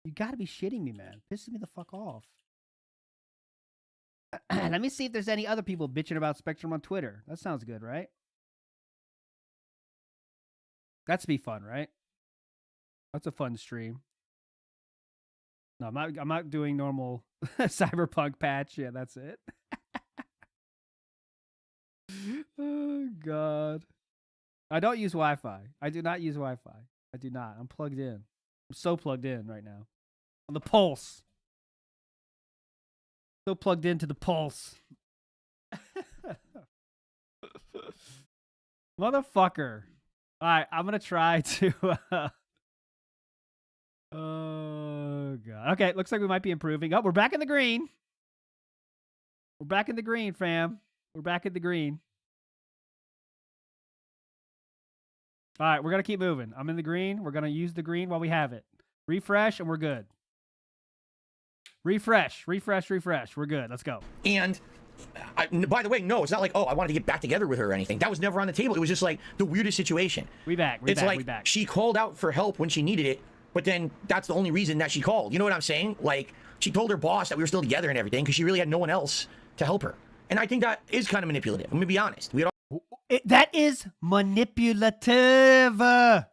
You gotta be shitting me, man. Pisses me the fuck off. Let me see if there's any other people bitching about Spectrum on Twitter. That sounds good, right? That's be fun, right? That's a fun stream. No, I'm not doing normal Cyberpunk patch. Yeah, that's it. Oh God. I don't use Wi-Fi. I do not use Wi-Fi. I do not. I'm plugged in. I'm so plugged in right now. On the pulse. So plugged into the pulse. Motherfucker. Alright, I'm gonna try to oh God. Okay, looks like we might be improving. Oh, we're back in the green. We're back in the green, fam. We're back in the green. Alright, we're gonna keep moving. I'm in the green. We're gonna use the green while we have it. Refresh and we're good. Refresh. We're good. Let's go. And by the way, no, it's not like, oh, I wanted to get back together with her or anything. That was never on the table. It was just like the weirdest situation. We back. It's like she called out for help when she needed it, but then that's the only reason that she called. You know what I'm saying? Like, she told her boss that we were still together and everything because she really had no one else to help her. And I think that is kind of manipulative. I'm going to be honest. That is manipulative. That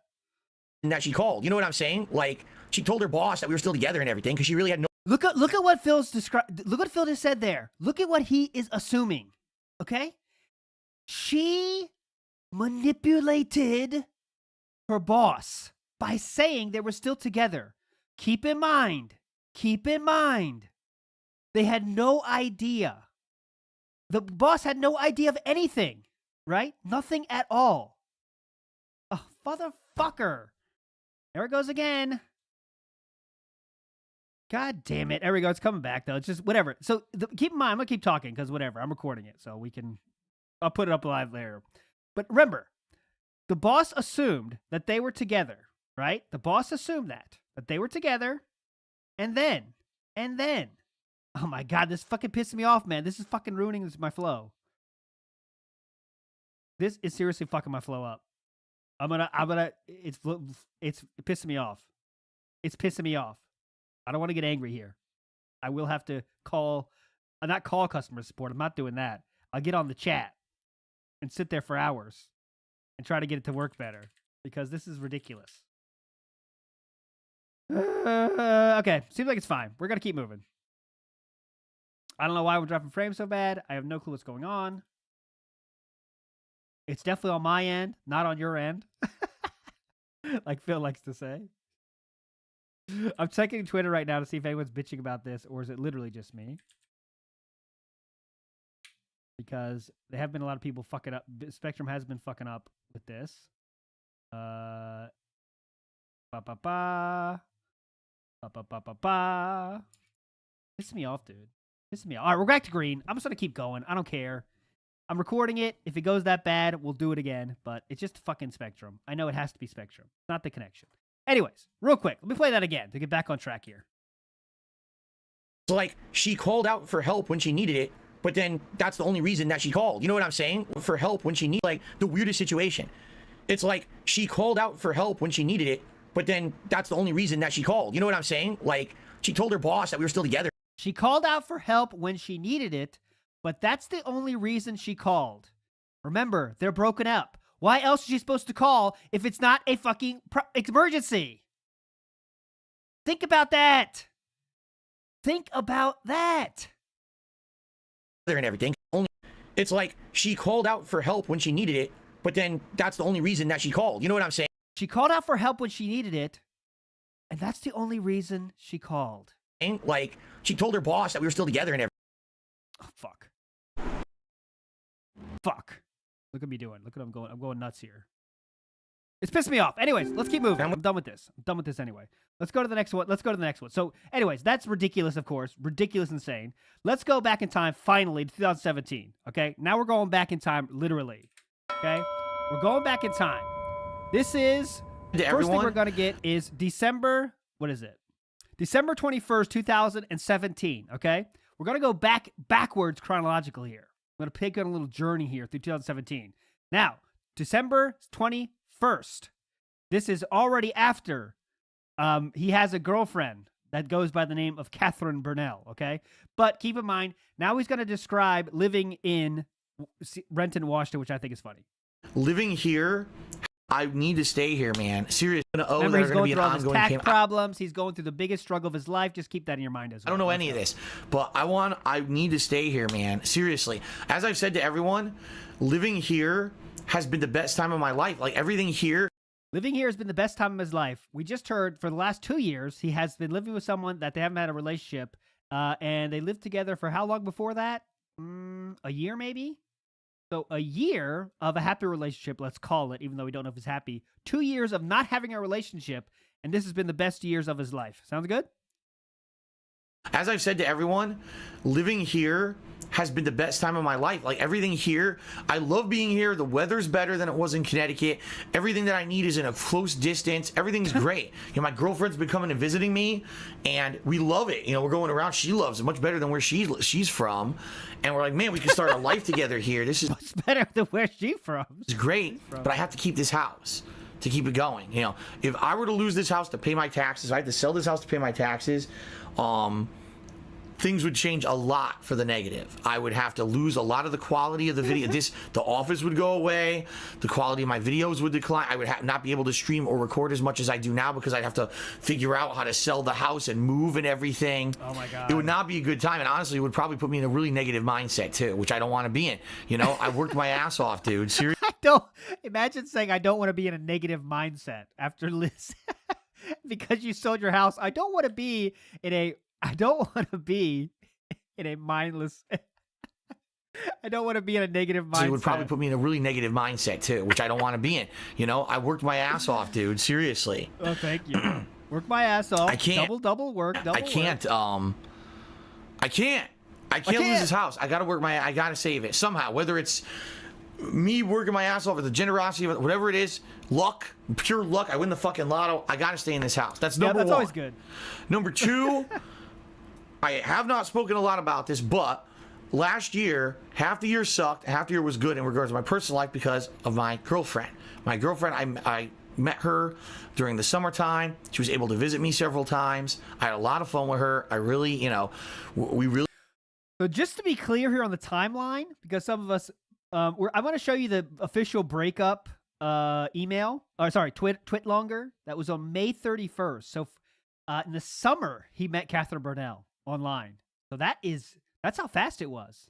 she called. You know what I'm saying? Like, she told her boss that we were still together and everything because she really had no... Look at what Phil's described. Look what Phil just said there. Look at what he is assuming. Okay? She manipulated her boss by saying they were still together. Keep in mind, they had no idea. The boss had no idea of anything, right? Nothing at all. Oh, motherfucker. There it goes again. God damn it. There we go. It's coming back, though. It's just whatever. So keep in mind, I'm going to keep talking because whatever. I'm recording it, so I'll put it up live later. But remember, the boss assumed that they were together, right? The boss assumed that they were together. And then, oh my God, this fucking pissing me off, man. This is fucking ruining my flow. This is seriously fucking my flow up. It's pissing me off. It's pissing me off. I don't want to get angry here. I will have to not call customer support. I'm not doing that. I'll get on the chat and sit there for hours and try to get it to work better because this is ridiculous. Okay, seems like it's fine. We're going to keep moving. I don't know why we're dropping frames so bad. I have no clue what's going on. It's definitely on my end, not on your end. Like Phil likes to say. I'm checking Twitter right now to see if anyone's bitching about this, or is it literally just me? Because there have been a lot of people fucking up. Spectrum has been fucking up with this. Pissing me off, dude. Pissing me off. All right, we're back to green. I'm just going to keep going. I don't care. I'm recording it. If it goes that bad, we'll do it again. But it's just fucking Spectrum. I know it has to be Spectrum, not the connection. Anyways, real quick, let me play that again to get back on track here. So, like, she called out for help when she needed it, but then that's the only reason that she called. You know what I'm saying? For help when she needed, like, the weirdest situation. It's like she called out for help when she needed it, but then that's the only reason that she called. You know what I'm saying? Like, she told her boss that we were still together. She called out for help when she needed it, but that's the only reason she called. Remember, they're broken up. Why else is she supposed to call if it's not a fucking emergency? Think about that. Think about that. And everything. It's like she called out for help when she needed it, but then that's the only reason that she called. You know what I'm saying? She called out for help when she needed it, and that's the only reason she called. Like, she told her boss that we were still together and everything. Oh, fuck. Fuck. Look at me doing. Look at I'm going nuts here. It's pissed me off. Anyways, let's keep moving. I'm done with this. Anyway. Let's go to the next one. So, anyways, that's ridiculous, of course. Ridiculous, insane. Let's go back in time, finally, to 2017. Okay? Now we're going back in time, literally. Okay? We're going back in time. This is... The first thing we're going to get is December... What is it? December 21st, 2017. Okay? We're going to go backwards chronologically here. I'm going to take on a little journey here through 2017. Now, December 21st. This is already after he has a girlfriend that goes by the name of Catherine Burnell, okay? But keep in mind, now he's going to describe living in Renton, Washington, which I think is funny. Living here, I need to stay here, man. Seriously. Remember, he's going through all his tax problems. He's going through the biggest struggle of his life. Just keep that in your mind as well. I don't know any of this, but I need to stay here, man. Seriously. As I've said to everyone, living here has been the best time of my life. Like, everything here. Living here has been the best time of his life. We just heard for the last 2 years, he has been living with someone that they haven't had a relationship, and they lived together for how long before that? A year, maybe? So a year of a happy relationship, let's call it, even though we don't know if he's happy. 2 years of not having a relationship, and this has been the best years of his life. Sounds good? As I've said to everyone, living here has been the best time of my life. Like, everything here, I love being here. The weather's better than it was in Connecticut. Everything that I need is in a close distance. Everything's great. My girlfriend's been coming and visiting me, and we love it. We're going around. She loves it much better than where she's from. And we're like, man, we can start a life together here. This is much better than where she's from. It's great, but I have to keep this house to keep it going. If I were to lose this house to pay my taxes, if I had to sell this house to pay my taxes, things would change a lot for the negative. I would have to lose a lot of the quality of the video. The office would go away. The quality of my videos would decline. I would not be able to stream or record as much as I do now because I'd have to figure out how to sell the house and move and everything. Oh my God. It would not be a good time. And honestly, it would probably put me in a really negative mindset too, which I don't want to be in. I worked my ass off, dude. Seriously. Imagine saying I don't want to be in a negative mindset after Liz because you sold your house. I don't want to be in a mindless. I don't want to be in a negative mindset. It would probably put me in a really negative mindset too, which I don't want to be in. I worked my ass off, dude. Seriously. Oh, thank you. Work my ass off. I can't. Double work. I can't. I can't lose this house. I gotta save it somehow. Whether it's me working my ass off or the generosity of it, whatever it is, luck, pure luck. I win the fucking lotto. I gotta stay in this house. That's number one. That's always good. Number two. I have not spoken a lot about this, but last year, half the year sucked, half the year was good in regards to my personal life because of my girlfriend. My girlfriend, I met her during the summertime. She was able to visit me several times. I had a lot of fun with her. I really, we really... So just to be clear here on the timeline, because some of us, I want to show you the official breakup twit longer. That was on May 31st. So in the summer, he met Catherine Burnell online. So that's how fast it was.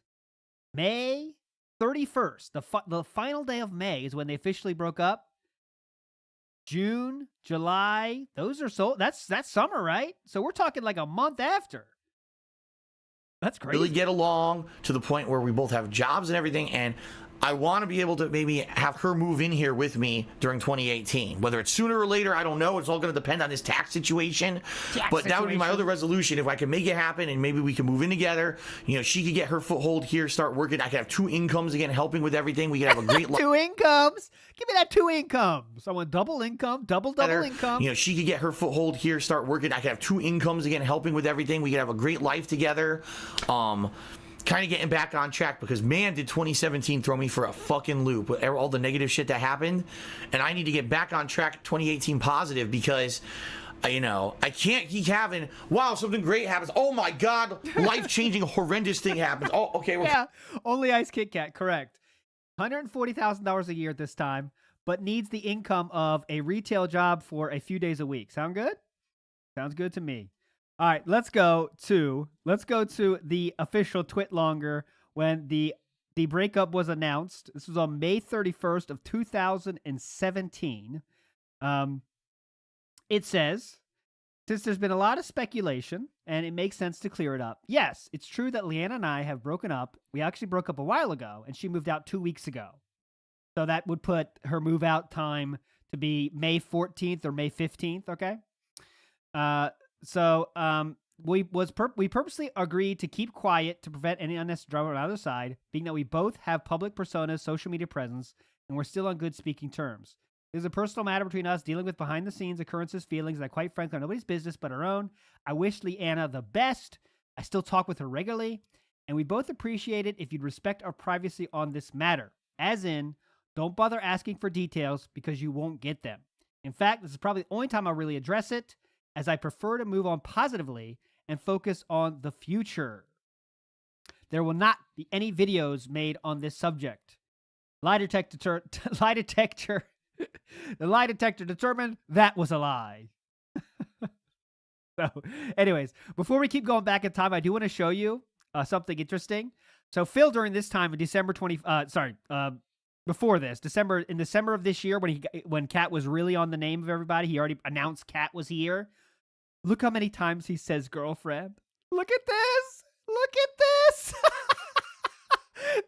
May 31st, the final day of May is when they officially broke up. June, July, that's summer, right? So we're talking like a month after. That's crazy. Really get along to the point where we both have jobs and everything, and I want to be able to maybe have her move in here with me during 2018. Whether it's sooner or later, I don't know. It's all going to depend on this tax situation. That would be my other resolution. If I can make it happen and maybe we can move in together, she could get her foothold here, start working. I could have 2 incomes again, helping with everything. We could have a great life. 2 incomes? Give me that 2 incomes. I want double income, double income. She could get her foothold here, start working. I could have 2 incomes again, helping with everything. We could have a great life together. Kind of getting back on track because, man, did 2017 throw me for a fucking loop with all the negative shit that happened. And I need to get back on track 2018 positive because, I can't keep having, wow, something great happens. Oh, my God, life-changing, horrendous thing happens. Oh, okay. Well, yeah, only Ice Kit Kat, correct. $140,000 a year at this time, but needs the income of a retail job for a few days a week. Sound good? Sounds good to me. All right, let's go to the official twit longer when the breakup was announced. This was on May 31st of 2017. It says, since there's been a lot of speculation and it makes sense to clear it up. Yes, it's true that Leanna and I have broken up. We actually broke up a while ago and she moved out 2 weeks ago. So that would put her move out time to be May 14th or May 15th, okay? We purposely agreed to keep quiet to prevent any unnecessary drama on either side, being that we both have public personas, social media presence, and we're still on good speaking terms. There's a personal matter between us dealing with behind-the-scenes occurrences, feelings that, quite frankly, are nobody's business but our own. I wish Leanna the best. I still talk with her regularly, and we both appreciate it if you'd respect our privacy on this matter. As in, don't bother asking for details because you won't get them. In fact, this is probably the only time I'll really address it, as I prefer to move on positively and focus on the future. There will not be any videos made on this subject. The lie detector determined that was a lie. So, anyways, before we keep going back in time, I do want to show you something interesting. So, Phil, during this time in before this, in December of this year, when Khet was really on the name of everybody, he already announced Khet was here. Look how many times he says girlfriend. Look at this. Look at this.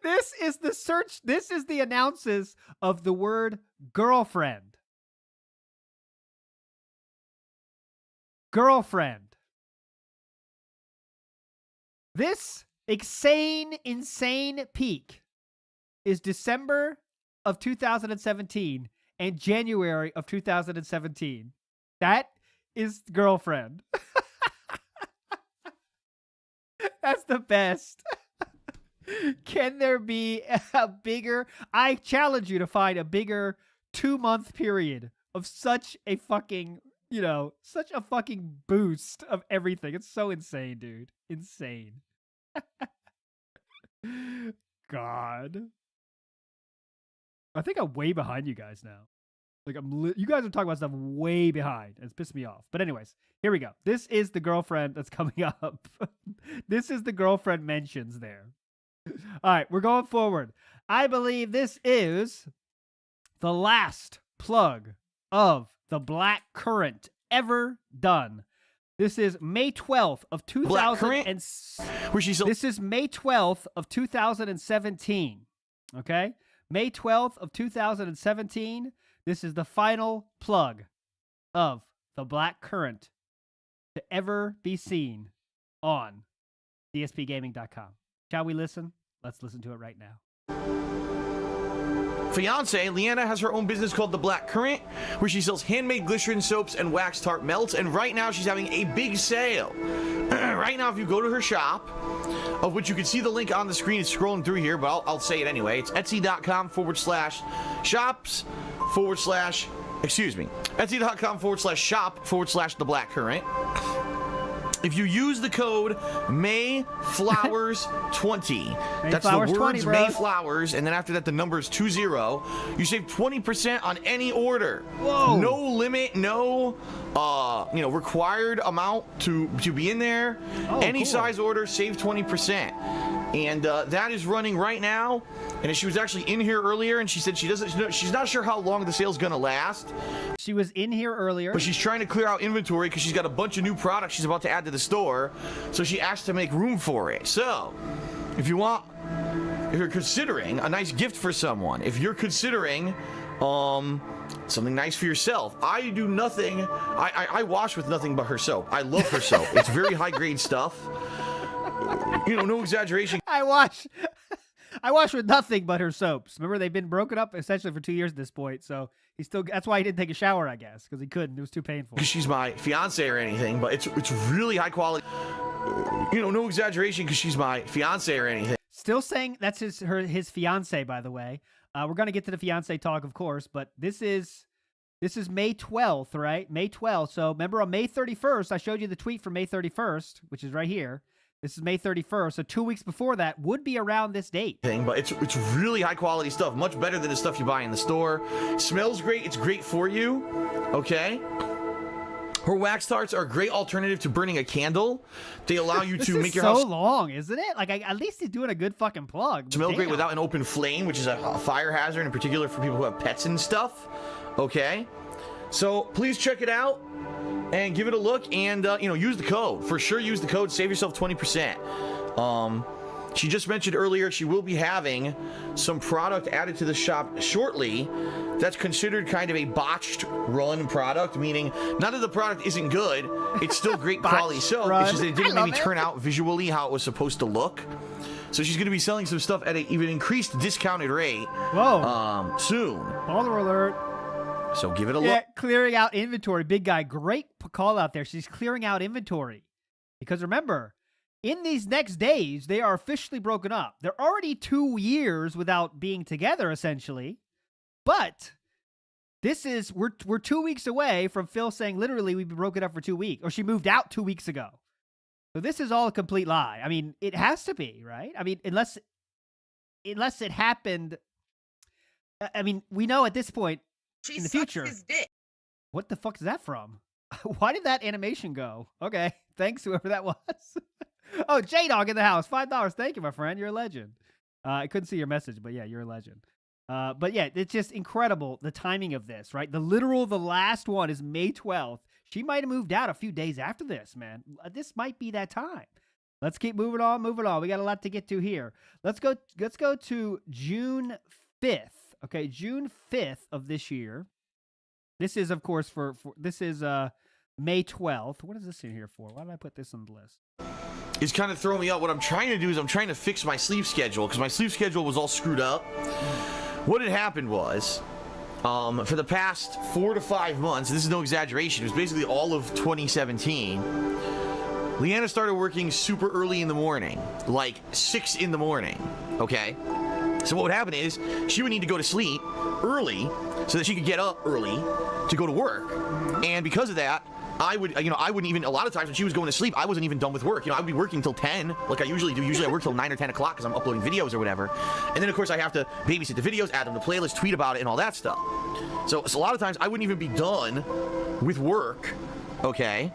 This is the search. This is the announces of the word girlfriend. Girlfriend. This insane peak is December of 2017 and January of 2017. That is girlfriend. That's the best. Can there be a bigger? I challenge you to find a bigger 2-month period of such a fucking, such a fucking boost of everything. It's so insane, dude. Insane. God. I think I'm way behind you guys now. Like you guys are talking about stuff way behind. It's pissed me off. But anyways, here we go. This is the girlfriend that's coming up. This is the girlfriend mentions there. All right, we're going forward. I believe this is the last plug of the Black Current ever done. This is May 12th of 2000 This is May 12th of 2017. Okay? May 12th of 2017. This is the final plug of the Black Current to ever be seen on DSPgaming.com. Shall we listen? Let's listen to it right now. Fiance, Leanna, has her own business called The Black Current, where she sells handmade glycerin soaps and wax tart melts, and right now she's having a big sale. Right now, if you go to her shop, of which you can see the link on the screen, it's scrolling through here, but I'll say it anyway. It's etsy.com/shops/ etsy.com/shop/ The Black Current. If you use the code MAYFLOWERS20, that's the words 20, Mayflowers, and then after that the number is 20, you save 20% on any order. Whoa. No limit, no required amount to be in there. Any cool. size order, save 20%. And that is running right now. And she was actually in here earlier, and she said she's not sure how long the sale's gonna last. She was in here earlier, but she's trying to clear out inventory because she's got a bunch of new products she's about to add to the store. So she asked to make room for it. So, if you're considering a nice gift for someone, if you're considering something nice for yourself, I do nothing. I wash with nothing but her soap. I love her soap. It's very high grade stuff. No exaggeration. I wash with nothing but her soaps. Remember, they've been broken up essentially for 2 years at this point, so that's why he didn't take a shower, I guess, because he couldn't. It was too painful. Because she's my fiance or anything, but it's really high quality. No exaggeration because she's my fiance or anything. Still saying that's his fiance, by the way. We're gonna get to the fiance talk, of course, but this is May 12th, right? May 12th. So remember on May 31st, I showed you the tweet for May 31st, which is right here. This is May 31st, so 2 weeks before that would be around this date. But it's really high quality stuff, much better than the stuff you buy in the store. Smells great, it's great for you, okay? Her wax tarts are a great alternative to burning a candle. They allow you to make your house... so long, isn't it? Like, at least he's doing a good fucking plug. Smell great without an open flame, which is a fire hazard, in particular for people who have pets and stuff, okay? So please check it out. And give it a look, and use the code. For sure, use the code. Save yourself 20%. she just mentioned earlier she will be having some product added to the shop shortly that's considered kind of a botched run product, meaning none of the product isn't good. It's still great quality soap. It's just that it didn't maybe turn out visually how it was supposed to look. So she's going to be selling some stuff at an even increased discounted rate. Whoa. Soon. Baller alert. So give it a look. Yeah, clearing out inventory. Big guy, great call out there. She's clearing out inventory. Because remember, in these next days, they are officially broken up. They're already 2 years without being together, essentially. But this is, we're 2 weeks away from Phil saying literally we've been broken up for 2 weeks. Or she moved out 2 weeks ago. So this is all a complete lie. I mean, it has to be, right? I mean, unless it happened. I mean, we know at this point in the future. What the fuck is that from? Why did that animation go? Okay, thanks whoever that was. Oh, J-Dog in the house, $5. Thank you, my friend. You're a legend. I couldn't see your message, but yeah, you're a legend. But yeah, it's just incredible the timing of this, right? The last one is May 12th. She might have moved out a few days after this, man. This might be that time. Let's keep moving on. We got a lot to get to here. Let's go to June 5th. Okay, June 5th of this year. This is, of course, this is May 12th. What is this in here for? Why did I put this on the list? It's kind of throwing me out. What I'm trying to do is I'm trying to fix my sleep schedule because my sleep schedule was all screwed up. What had happened was, for the past 4 to 5 months, this is no exaggeration, it was basically all of 2017, Leanna started working super early in the morning, like 6 in the morning, okay? So what would happen is she would need to go to sleep early so that she could get up early to go to work. And because of that, I wouldn't even, a lot of times when she was going to sleep, I wasn't even done with work. I would be working till 10, like I usually do. Usually I work till 9 or 10 o'clock because I'm uploading videos or whatever. And then, of course, I have to babysit the videos, add them to playlists, tweet about it, and all that stuff. So a lot of times I wouldn't even be done with work, okay,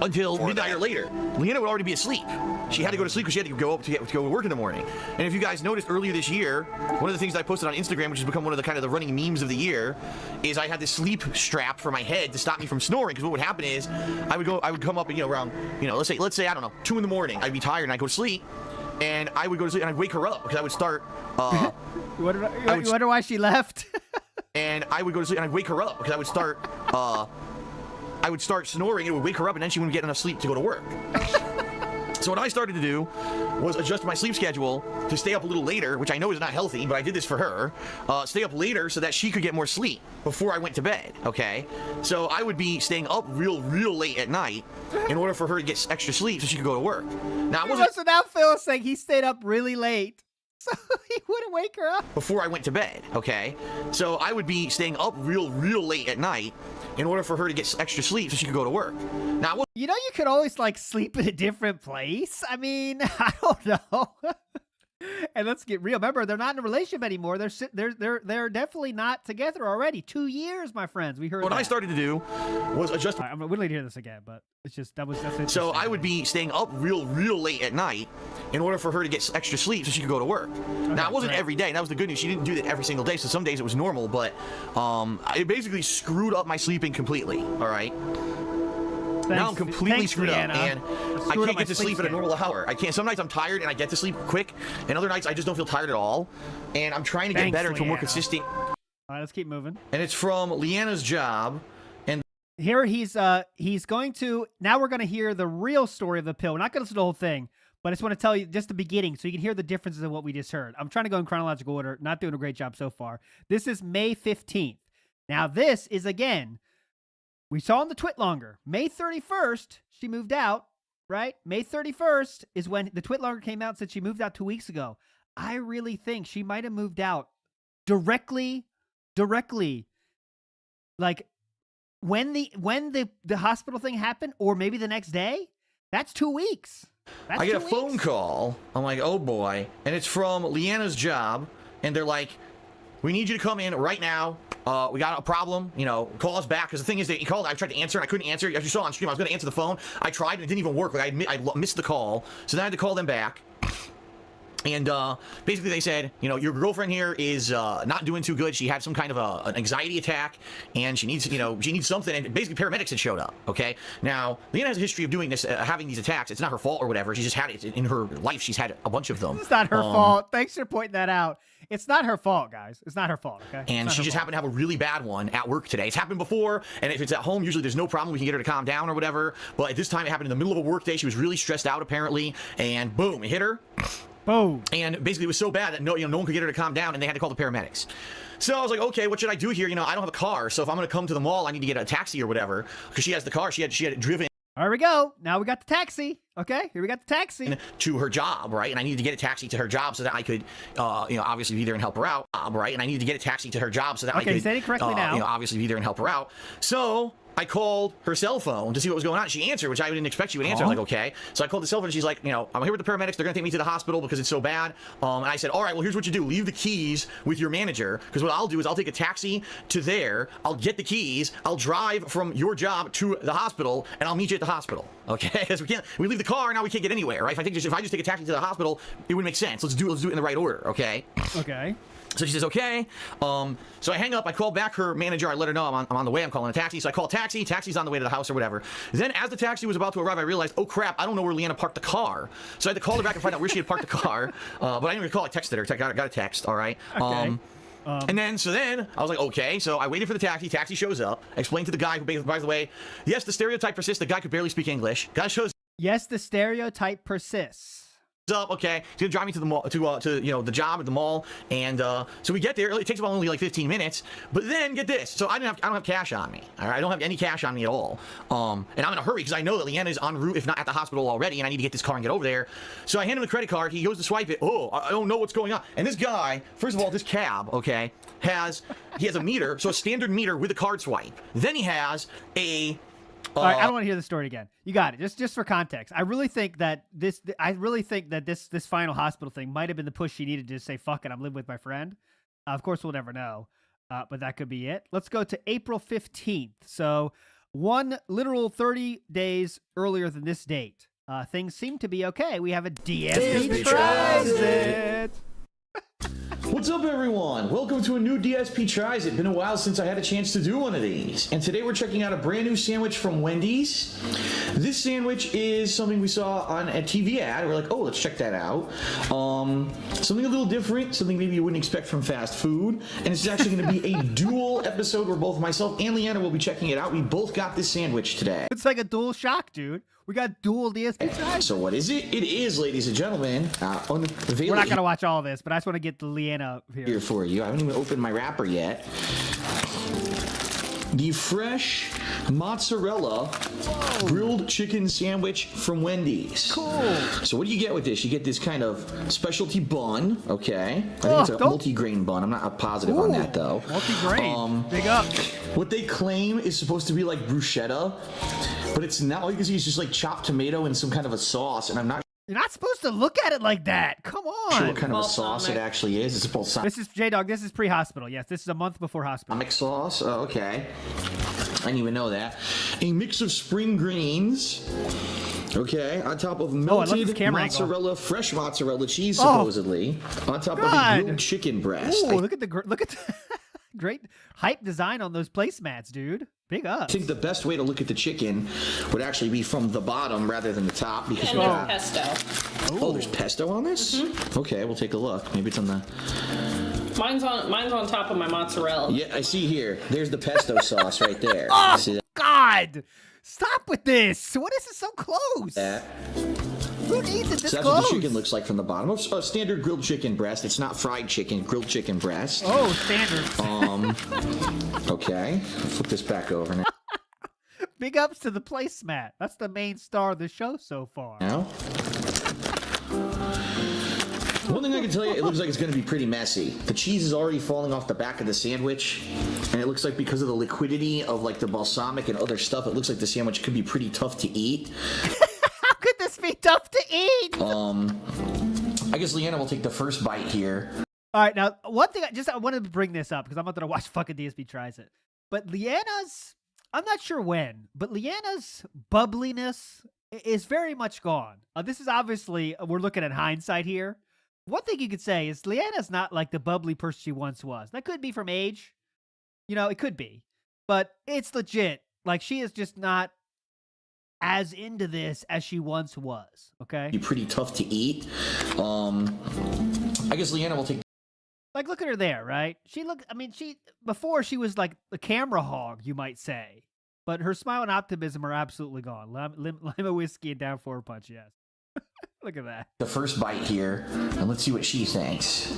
until midnight or later. Leanna would already be asleep. She had to go to sleep because she had to go up to go to work in the morning. And if you guys noticed earlier this year, one of the things that I posted on Instagram, which has become one of the kind of the running memes of the year, is I had this sleep strap for my head to stop me from snoring. Because what would happen is I would come up and around, let's say I don't know, 2 in the morning. I'd be tired and I'd go to sleep, and I would go to sleep and I'd wake her up because I would start. You wonder why she left? And I would go to sleep and I'd wake her up because I would start. I would start snoring, it would wake her up, and then she wouldn't get enough sleep to go to work. So what I started to do was adjust my sleep schedule to stay up a little later, which I know is not healthy, but I did this for her. Stay up later so that she could get more sleep before I went to bed, okay? So I would be staying up real late at night in order for her to get extra sleep so she could go to work. Now, So now Phil is saying he stayed up really late so he wouldn't wake her up. Before I went to bed, okay? So I would be staying up real late at night in order for her to get extra sleep so she could go to work. Now, you could always sleep in a different place. I mean, I don't know. And let's get real. Remember, they're not in a relationship anymore. They're definitely not together already. 2 years, my friends. We heard. What I started to do was adjust. I'm willing to hear this again, but it's just that's so I would be staying up real late at night in order for her to get extra sleep so she could go to work. Okay, now, it wasn't every day. And that was the good news. She didn't do that every single day. So some days it was normal, but it basically screwed up my sleeping completely. All right. Now I'm completely screwed up, and I can't get to sleep at a normal hour. I can't. Some nights I'm tired and I get to sleep quick, and other nights I just don't feel tired at all. And I'm trying to get better to a more consistent. All right, let's keep moving. And it's from Leanna's job, and here he's going to. Now we're going to hear the real story of the pill. We're not going to listen to the whole thing, but I just want to tell you just the beginning so you can hear the differences of what we just heard. I'm trying to go in chronological order. Not doing a great job so far. This is May 15th. Now this is again. We saw in the twit longer. May 31st, she moved out, right? May 31st is when the twit longer came out and said she moved out 2 weeks ago. I really think she might have moved out directly, like when the hospital thing happened, or maybe the next day. That's 2 weeks. I get a phone call. I'm like, oh boy. And it's from Leanna's job, and they're like, we need you to come in right now. We got a problem, call us back. Because the thing is that he called, I tried to answer, and I couldn't answer. As you saw on stream, I was going to answer the phone. I tried, and it didn't even work. I missed the call. So then I had to call them back. And basically they said, you know, your girlfriend here is not doing too good. She had some kind of an anxiety attack, and she needs, you know, she needs something. And basically paramedics had showed up. Okay. Now Leanna has a history of doing this, having these attacks. It's not her fault or whatever. She just had it in her life. She's had a bunch of them. It's not her fault. Thanks for pointing that out. It's not her fault, guys. It's not her fault. Okay. And she just happened to have a really bad one at work today. It's happened before, and if it's at home, usually there's no problem. We can get her to calm down or whatever. But at this time, it happened in the middle of a work day. She was really stressed out apparently, and boom, it hit her. Boom. And basically, it was so bad that no one could get her to calm down, and they had to call the paramedics. So I was like, okay, what should I do here? You know, I don't have a car, so if I'm going to come to the mall, I need to get a taxi or whatever, because she has the car. She had it driven. There we go. Now we got the taxi. Okay, here we got the taxi. To her job, right? And I needed to get a taxi to her job so that I could, you know, obviously be there and help her out, right? And I needed to get a taxi to her job so that I could, say it correctly now. You know, obviously be there and help her out. So I called her cell phone to see what was going on. She answered, which I didn't expect she would answer. I was like, okay. So I called the cell phone, and she's like, you know, I'm here with the paramedics. They're going to take me to the hospital because it's so bad. And I said, all right, well, here's what you do. Leave the keys with your manager, because what I'll do is I'll take a taxi to there. I'll get the keys. I'll drive from your job to the hospital, and I'll meet you at the hospital. Okay? Because we leave the car, now we can't get anywhere, right? If I just take a taxi to the hospital, it would make sense. Let's do it in the right order, okay? Okay. So she says, okay. So I hang up. I call back her manager. I let her know I'm on the way. I'm calling a taxi. So I call taxi. Taxi's on the way to the house or whatever. Then as the taxi was about to arrive, I realized, oh, crap, I don't know where Leanna parked the car. So I had to call her back and find out where she had parked the car. But I didn't even call. I texted her. Got a text, all right? Okay. And then I was like, okay. So I waited for the taxi. Taxi shows up. I explained to the guy who, by the way, yes, the stereotype persists. The guy could barely speak English. Guy shows Yes, the stereotype persists. up. Okay, he's gonna drive me to the mall, to you know, the job at the mall, and so we get there. It takes about only like 15 minutes, but then get this. So I don't have cash on me. All right, I don't have any cash on me at all. And I'm in a hurry because I know that Leanna is en route, if not at the hospital already, and I need to get this car and get over there. So I hand him the credit card. He goes to swipe it. Oh, I don't know what's going on. And this guy, first of all, this cab, okay, has a meter, so a standard meter with a card swipe. Then he has a all right, I don't want to hear the story again. You got it. Just for context, I really think that this final hospital thing might have been the push she needed to just say, "Fuck it, I'm living with my friend." Of course, we'll never know, but that could be it. Let's go to April 15th. So, one literal 30 days earlier than this date, things seem to be okay. We have a DSP tries it. What's up, everyone? Welcome to a new DSP Tries It. Been a while since I had a chance to do one of these. And today we're checking out a brand new sandwich from Wendy's. This sandwich is something we saw on a TV ad. We're like, oh, let's check that out. Something a little different, something maybe you wouldn't expect from fast food. And it's actually going to be a dual episode where both myself and Leanna will be checking it out. We both got this sandwich today. It's like a dual shock, dude. We got dual DSP tries. So what is it? It is, ladies and gentlemen, we're not going to watch all of this, but I just want to get the Leanna here for you. I haven't even opened my wrapper yet. The fresh mozzarella grilled chicken sandwich from Wendy's. Cool. So what do you get with this? You get this kind of specialty bun, okay? I think it's a multi-grain bun. I'm not positive on that, though. Multi-grain. Big up. What they claim is supposed to be like bruschetta, but it's not. All you can see is just like chopped tomato and some kind of a sauce, and I'm not. You're not supposed to look at it like that. Come on. Sure what kind of a sauce it actually is. It's a balsamic. This is J-Dog. This is pre-hospital. Yes, this is a month before hospital. Balsamic sauce. Oh, okay. I didn't even know that. A mix of spring greens. Okay, on top of melted mozzarella, fresh mozzarella cheese, supposedly. On top of a grilled chicken breast. Ooh, look at the great hype design on those placemats, dude. Big up. I think the best way to look at the chicken would actually be from the bottom rather than the top, because and there's pesto. Oh, there's pesto on this? Mm-hmm. Okay, we'll take a look. Maybe it's on the. Mine's on top of my mozzarella. Yeah, I see here. There's the pesto sauce right there. Oh, God! Stop with this! What is it so close? Who needs it this so that's close? What the chicken looks like from the bottom. Oh, standard grilled chicken breast. It's not fried chicken. Grilled chicken breast. Oh, standard. Okay. I'll flip this back over now. Big ups to the placemat. That's the main star of the show so far. Now, one thing I can tell you, it looks like it's going to be pretty messy. The cheese is already falling off the back of the sandwich, and it looks like because of the liquidity of like the balsamic and other stuff, it looks like the sandwich could be pretty tough to eat. How could this be tough to eat? I guess Leanna will take the first bite here. All right, now one thing I wanted to bring this up because I'm not gonna watch fucking DSP Tries It, but Leanna's, I'm not sure when, but Leanna's bubbliness is very much gone. This is obviously, we're looking at hindsight here, one thing you could say is Leanna's not like the bubbly person she once was. That could be from age. You know, it could be. But it's legit. Like, she is just not as into this as she once was. Okay? Be pretty tough to eat. I guess Leanna will take. Like, look at her there, right? Before she was like a camera hog, you might say. But her smile and optimism are absolutely gone. Lima whiskey and down forward punch, yes. Look at that. The first bite here, and let's see what she thinks.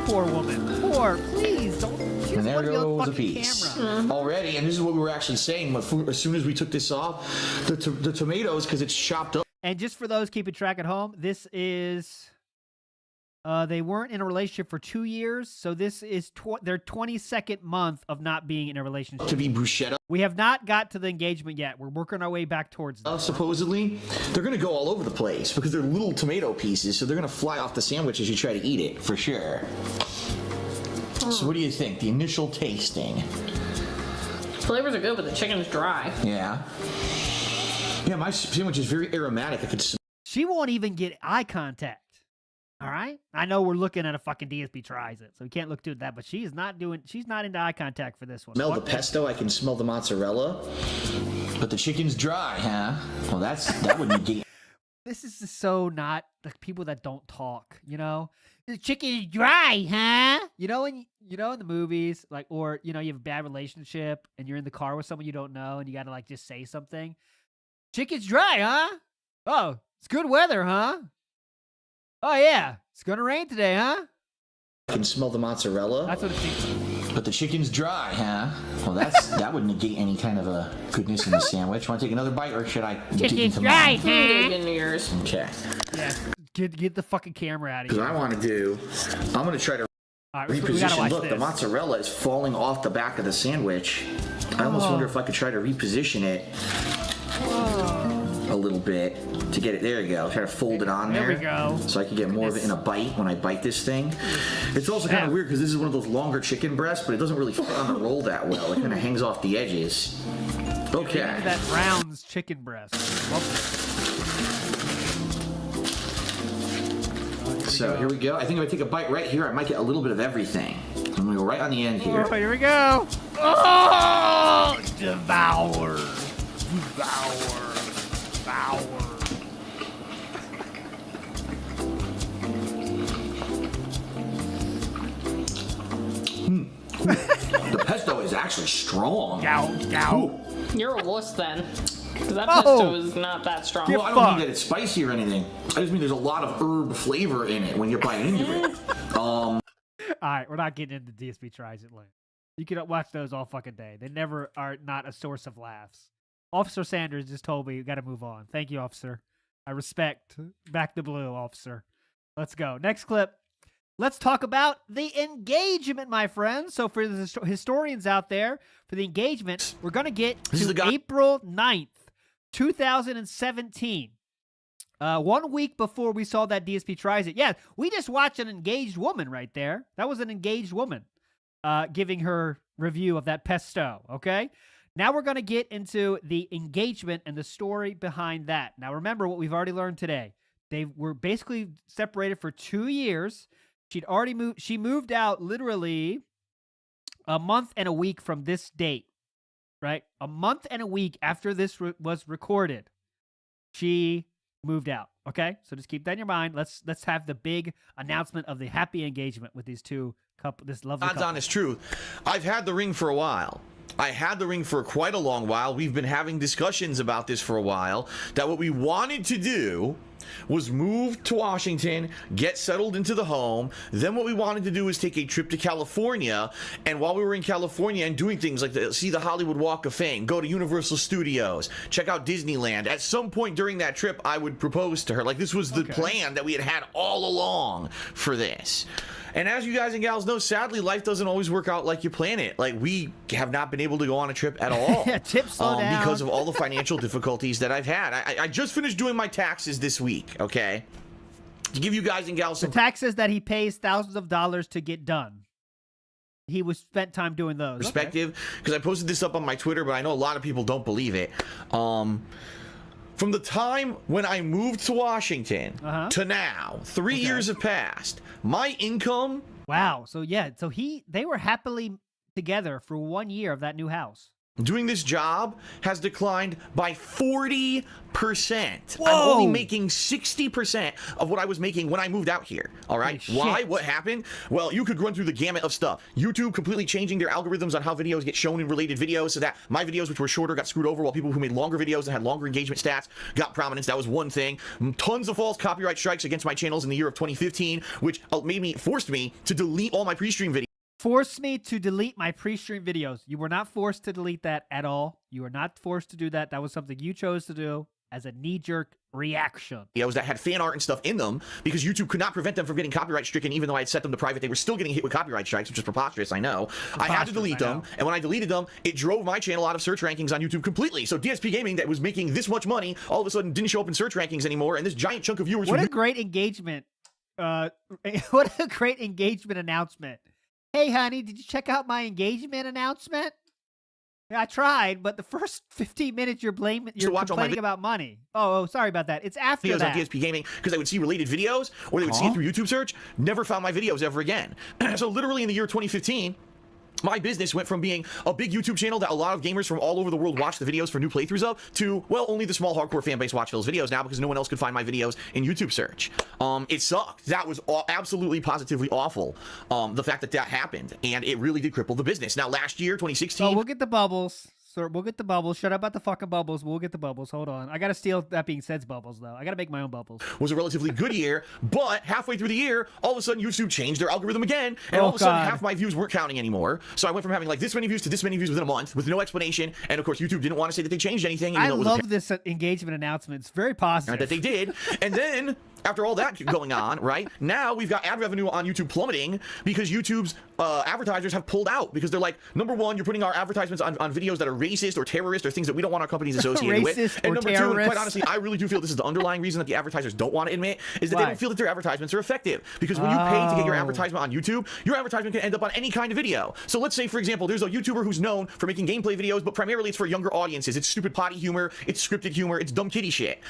Poor woman. Poor, please don't. And there goes a piece already. And this is what we were actually saying. As soon as we took this off, the tomatoes, because it's chopped up. And just for those keeping track at home, this is. They weren't in a relationship for 2 years, so this is their 22nd month of not being in a relationship. To be bruschetta. We have not got to the engagement yet. We're working our way back towards that. Supposedly, they're going to go all over the place because they're little tomato pieces, so they're going to fly off the sandwich as you try to eat it, for sure. So what do you think? The initial tasting. Flavors are good, but the chicken is dry. Yeah. Yeah, my sandwich is very aromatic. I could. She won't even get eye contact. All right? I know we're looking at a fucking DSP tries it, so we can't look to that, but she's not into eye contact for this one. Smell the pesto, I can smell the mozzarella. But the chicken's dry, huh? Well, that would negate. This is just so not the people that don't talk, you know? The chicken is dry, huh? You know, in the movies, like, or, you know, you have a bad relationship and you're in the car with someone you don't know and you gotta like just say something. Chicken's dry, huh? Oh, it's good weather, huh? Oh, yeah. It's going to rain today, huh? I can smell the mozzarella. That's what it seems. But the chicken's dry, huh? Well, that would negate any kind of a goodness in the sandwich. Want to take another bite, or should I? Chicken's dry, huh? In yours. Okay. Yeah. Get the fucking camera out of here. Because I want to do. I'm going to try to reposition. Look, the mozzarella is falling off the back of the sandwich. I almost wonder if I could try to reposition it a little bit to get it. There you go. Try to fold it on there. There we go. So I can get more of it in a bite when I bite this thing. It's also kind of weird because this is one of those longer chicken breasts, but it doesn't really fit on the roll that well. It kind of hangs off the edges. Okay. That Brown's chicken breast. So here we go. I think if I take a bite right here, I might get a little bit of everything. I'm going to go right on the end here. Oh, here we go. Oh! Devour. Devour. The pesto is actually strong. Gout. You're a wuss then. Because that pesto is not that strong. Well, I don't mean that it's spicy or anything. I just mean there's a lot of herb flavor in it when you're biting into it. All right, we're not getting into DSP tries it later. You can watch those all fucking day. They never are not a source of laughs. Officer Sanders just told me you got to move on. Thank you, officer. I respect. Back to blue, officer. Let's go. Next clip. Let's talk about the engagement, my friends. So for the historians out there, for the engagement, we're going to get to April 9th, 2017. 1 week before we saw that DSP tries it. Yeah, we just watched an engaged woman right there. That was an engaged woman giving her review of that pesto, okay? Now we're going to get into the engagement and the story behind that. Now remember what we've already learned today. They were basically separated for 2 years. She'd already moved. She moved out literally a month and a week from this date, right? A month and a week after this was recorded, she moved out. Okay, so just keep that in your mind. Let's have the big announcement of the happy engagement with these two couple. This lovely couple. God's honest truth. I've had the ring for a while. I had the ring for quite a long while. We've been having discussions about this for a while, that what we wanted to do was move to Washington, get settled into the home. Then what we wanted to do was take a trip to California. And while we were in California and doing things like see the Hollywood Walk of Fame, go to Universal Studios, check out Disneyland, at some point during that trip, I would propose to her. Like, this was the plan that we had all along for this. And as you guys and gals know, sadly, life doesn't always work out like you plan it. Like, we have not been able to go on a trip at all. Slow down. Because of all the financial difficulties that I've had. I just finished doing my taxes this week, okay? To give you guys and gals some... The taxes that he pays thousands of dollars to get done. He was spent time doing those. Perspective, because I posted this up on my Twitter, but I know a lot of people don't believe it. from the time when I moved to Washington to now, 3 Okay. years have passed. My income, Wow. So yeah, so they were happily together for 1 year of that new house. doing this job, has declined by 40%. I'm Whoa. only making 60% of what I was making when I moved out here. All right. Holy Why? shit. What happened? Well, you could run through the gamut of stuff. YouTube completely changing their algorithms on how videos get shown in related videos so that my videos, which were shorter, got screwed over while people who made longer videos and had longer engagement stats got prominence. That was one thing. Tons of false copyright strikes against my channels in the year of 2015, which forced me to delete all my pre-stream videos. Forced me to delete my pre-stream videos. You were not forced to delete that at all. You were not forced to do that. That was something you chose to do as a knee-jerk reaction. Videos that had fan art and stuff in them because YouTube could not prevent them from getting copyright stricken. Even though I had set them to private, they were still getting hit with copyright strikes, which is preposterous, I know. I had to delete them, and when I deleted them, it drove my channel out of search rankings on YouTube completely. So DSP Gaming, that was making this much money, all of a sudden didn't show up in search rankings anymore, and this giant chunk of viewers... What a great engagement. What a great engagement announcement. Hey, honey, did you check out my engagement announcement? Yeah, I tried, but the first 15 minutes you're complaining about money. Oh, sorry about that. It's after videos that. on DSP Gaming because I would see related videos or they would see it through YouTube search, never found my videos ever again. So literally in the year 2015, my business went from being a big YouTube channel that a lot of gamers from all over the world watch the videos for new playthroughs of to, well, only the small hardcore fan base watch Phil's videos now because no one else could find my videos in YouTube search. It sucked. That was absolutely positively awful. The fact that happened, and it really did cripple the business. Now, last year, 2016... Oh, we'll get the bubbles. Sir, we'll get the bubbles. Shut up about the fucking bubbles. We'll get the bubbles. Hold on. I got to steal That Being Said's bubbles, though. I got to make my own bubbles. Was a relatively good year, but halfway through the year, all of a sudden YouTube changed their algorithm again, and all of a sudden half my views weren't counting anymore. So I went from having like this many views to this many views within a month with no explanation, and of course YouTube didn't want to say that they changed anything. I love this engagement announcement. It's very positive. That they did, and then after all that going on, right, now we've got ad revenue on YouTube plummeting because YouTube's advertisers have pulled out because they're like, number one, you're putting our advertisements on videos that are racist or terrorist or things that we don't want our companies associated with. And number two, and quite honestly, I really do feel this is the underlying reason that the advertisers don't want to admit is that they don't feel that their advertisements are effective. Because when you pay to get your advertisement on YouTube, your advertisement can end up on any kind of video. So let's say, for example, there's a YouTuber who's known for making gameplay videos, but primarily it's for younger audiences. It's stupid potty humor, it's scripted humor, it's dumb kitty shit.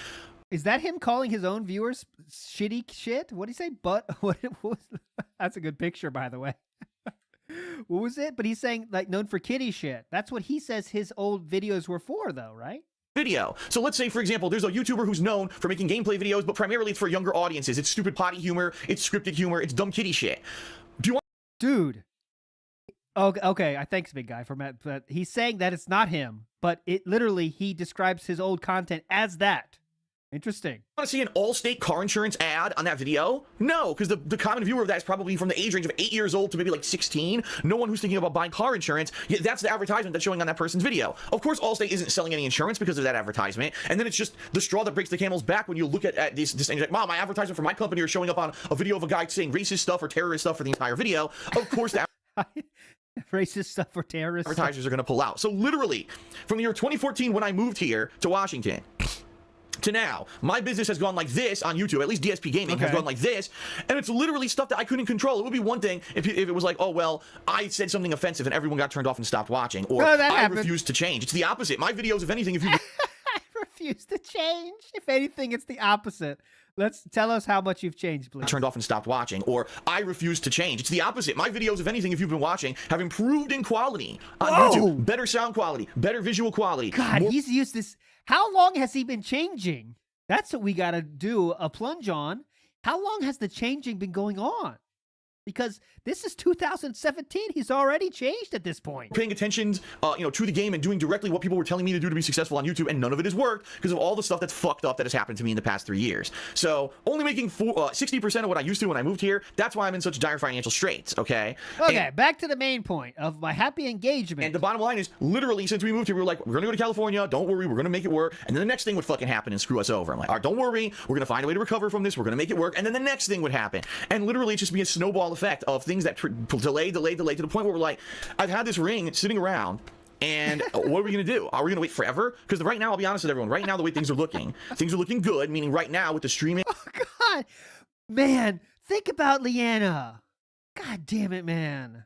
Is that him calling his own viewers shitty shit? What did he say? But what was that's a good picture, by the way. What was it? But he's saying like known for kitty shit. That's what he says his old videos were for, though, right? Video. So let's say, for example, there's a YouTuber who's known for making gameplay videos, but primarily it's for younger audiences. It's stupid potty humor, it's scripted humor, it's dumb kitty shit. Do you want? Dude. Okay. Thanks, big guy, for that. But he's saying that it's not him, but it literally he describes his old content as that. Interesting. Want to see an Allstate car insurance ad on that video? No, because the common viewer of that is probably from the age range of 8 years old to maybe like 16. No one who's thinking about buying car insurance, yet that's the advertisement that's showing on that person's video. Of course, Allstate isn't selling any insurance because of that advertisement, and then it's just the straw that breaks the camel's back when you look at this and you're like, Mom, my advertisement for my company are showing up on a video of a guy saying racist stuff or terrorist stuff for the entire video. Of course, that racist stuff or terrorist advertisers are going to pull out. So literally, from the year 2014 when I moved here to Washington, to now, my business has gone like this on YouTube, at least DSP Gaming has gone like this, and it's literally stuff that I couldn't control. It would be one thing if it was like, oh, well, I said something offensive and everyone got turned off and stopped watching, or I refused to change. It's the opposite. My videos, if anything, if you... I refuse to change. If anything, it's the opposite. Let's tell us how much you've changed, please. Turned off and stopped watching, or I refuse to change. It's the opposite. My videos, if anything, if you've been watching, have improved in quality on YouTube. Better sound quality, better visual quality. God, he's used this. How long has he been changing? That's what we got to do a plunge on. How long has the changing been going on? Because this is 2017. He's already changed at this point. Paying attention, to the game and doing directly what people were telling me to do to be successful on YouTube, and none of it has worked because of all the stuff that's fucked up that has happened to me in the past 3 years. So only making 60% of what I used to when I moved here. That's why I'm in such dire financial straits. Okay. Okay. Back to the main point of my happy engagement. And the bottom line is, literally, since we moved here, we were like, we're gonna go to California. Don't worry, we're gonna make it work. And then the next thing would fucking happen and screw us over. I'm like, all right, don't worry, we're gonna find a way to recover from this. We're gonna make it work. And then the next thing would happen, and literally, it's just be a snowball effect of things that delay to the point where we're like, I've had this ring sitting around, and what are we going to do? Are we going to wait forever? Because right now, I'll be honest with everyone, right now, the way things are looking good, meaning right now with the streaming. Oh, God. Man, think about Leanna. God damn it, man.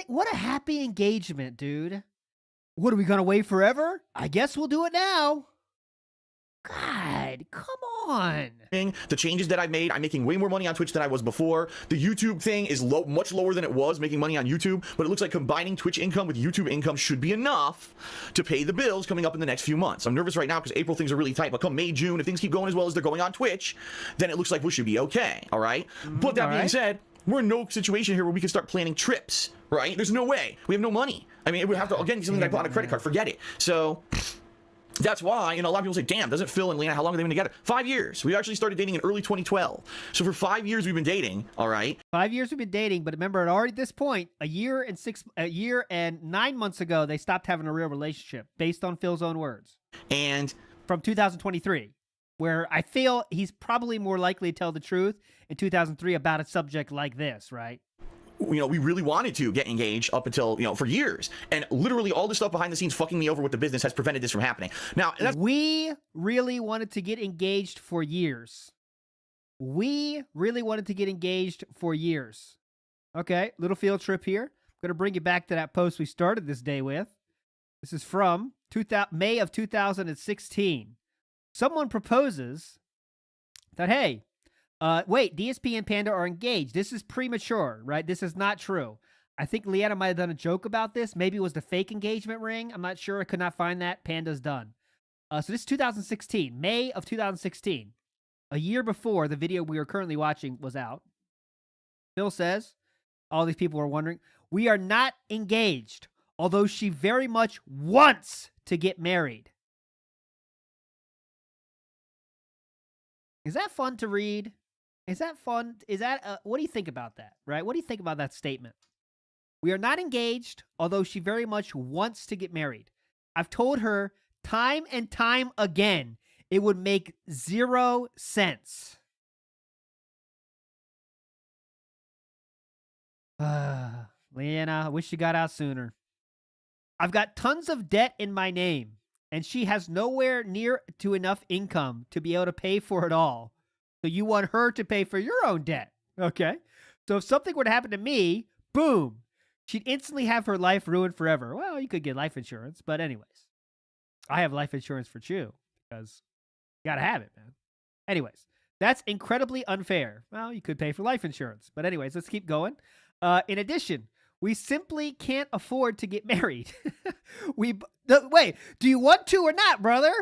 What a happy engagement, dude. What, are we going to wait forever? I guess we'll do it now. God, come on. The changes that I've made, I'm making way more money on Twitch than I was before. The YouTube thing is much lower than it was making money on YouTube, but it looks like combining Twitch income with YouTube income should be enough to pay the bills coming up in the next few months. I'm nervous right now because April things are really tight, but come May, June, if things keep going as well as they're going on Twitch, then it looks like we should be okay, all right? But that being said, we're in no situation here where we can start planning trips, right? There's no way. We have no money. I mean, it would have to, again, something that I put on a credit card, forget it. So that's why, a lot of people say, damn, doesn't Phil and Leanna, how long have they been together? 5 years. We actually started dating in early 2012. So for 5 years we've been dating, all right? 5 years we've been dating, but remember, at already this point, a year and 9 months ago, they stopped having a real relationship, based on Phil's own words. And from 2023, where I feel he's probably more likely to tell the truth in 2003 about a subject like this, right? We really wanted to get engaged up until, for years. And literally all the stuff behind the scenes fucking me over with the business has prevented this from happening. Now, we really wanted to get engaged for years. Okay, little field trip here. I'm going to bring you back to that post we started this day with. This is from May of 2016. Someone proposes that, hey, wait, DSP and Panda are engaged. This is premature, right? This is not true. I think Leanna might have done a joke about this. Maybe it was the fake engagement ring. I'm not sure. I could not find that. Panda's done. So this is 2016, May of 2016. A year before the video we are currently watching was out. Phil says, all these people are wondering, we are not engaged, although she very much wants to get married. Is that fun to read? Is that fun? What do you think about that, right? What do you think about that statement? We are not engaged, although she very much wants to get married. I've told her time and time again, it would make 0 sense. Leanna, I wish you got out sooner. I've got tons of debt in my name, and she has nowhere near to enough income to be able to pay for it all. So you want her to pay for your own debt. Okay. So if something were to happen to me, boom, she'd instantly have her life ruined forever. Well, you could get life insurance, but anyways, I have life insurance for Chew because you got to have it, man. Anyways, that's incredibly unfair. Well, you could pay for life insurance, but anyways, let's keep going. In addition, we simply can't afford to get married. Wait, do you want to or not, brother?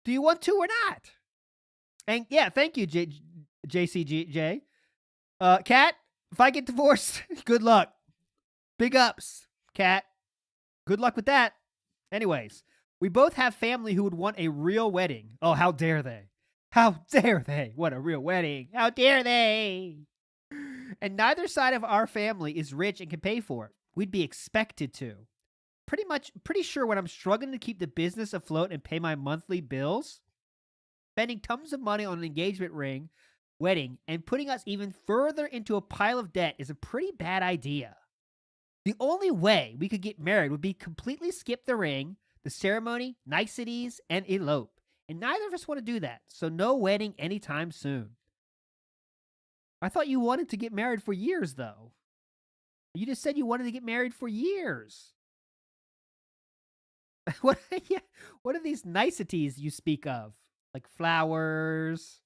Do you want to or not? And yeah, thank you, JCJ. Kat, if I get divorced, good luck. Big ups, Kat. Good luck with that. Anyways, we both have family who would want a real wedding. Oh, how dare they? How dare they? What a real wedding. How dare they? And neither side of our family is rich and can pay for it. We'd be expected to. Pretty sure when I'm struggling to keep the business afloat and pay my monthly bills, spending tons of money on an engagement ring, wedding, and putting us even further into a pile of debt is a pretty bad idea. The only way we could get married would be completely skip the ring, the ceremony, niceties, and elope. And neither of us want to do that, so no wedding anytime soon. I thought you wanted to get married for years, though. You just said you wanted to get married for years. What are these niceties you speak of? Like flowers,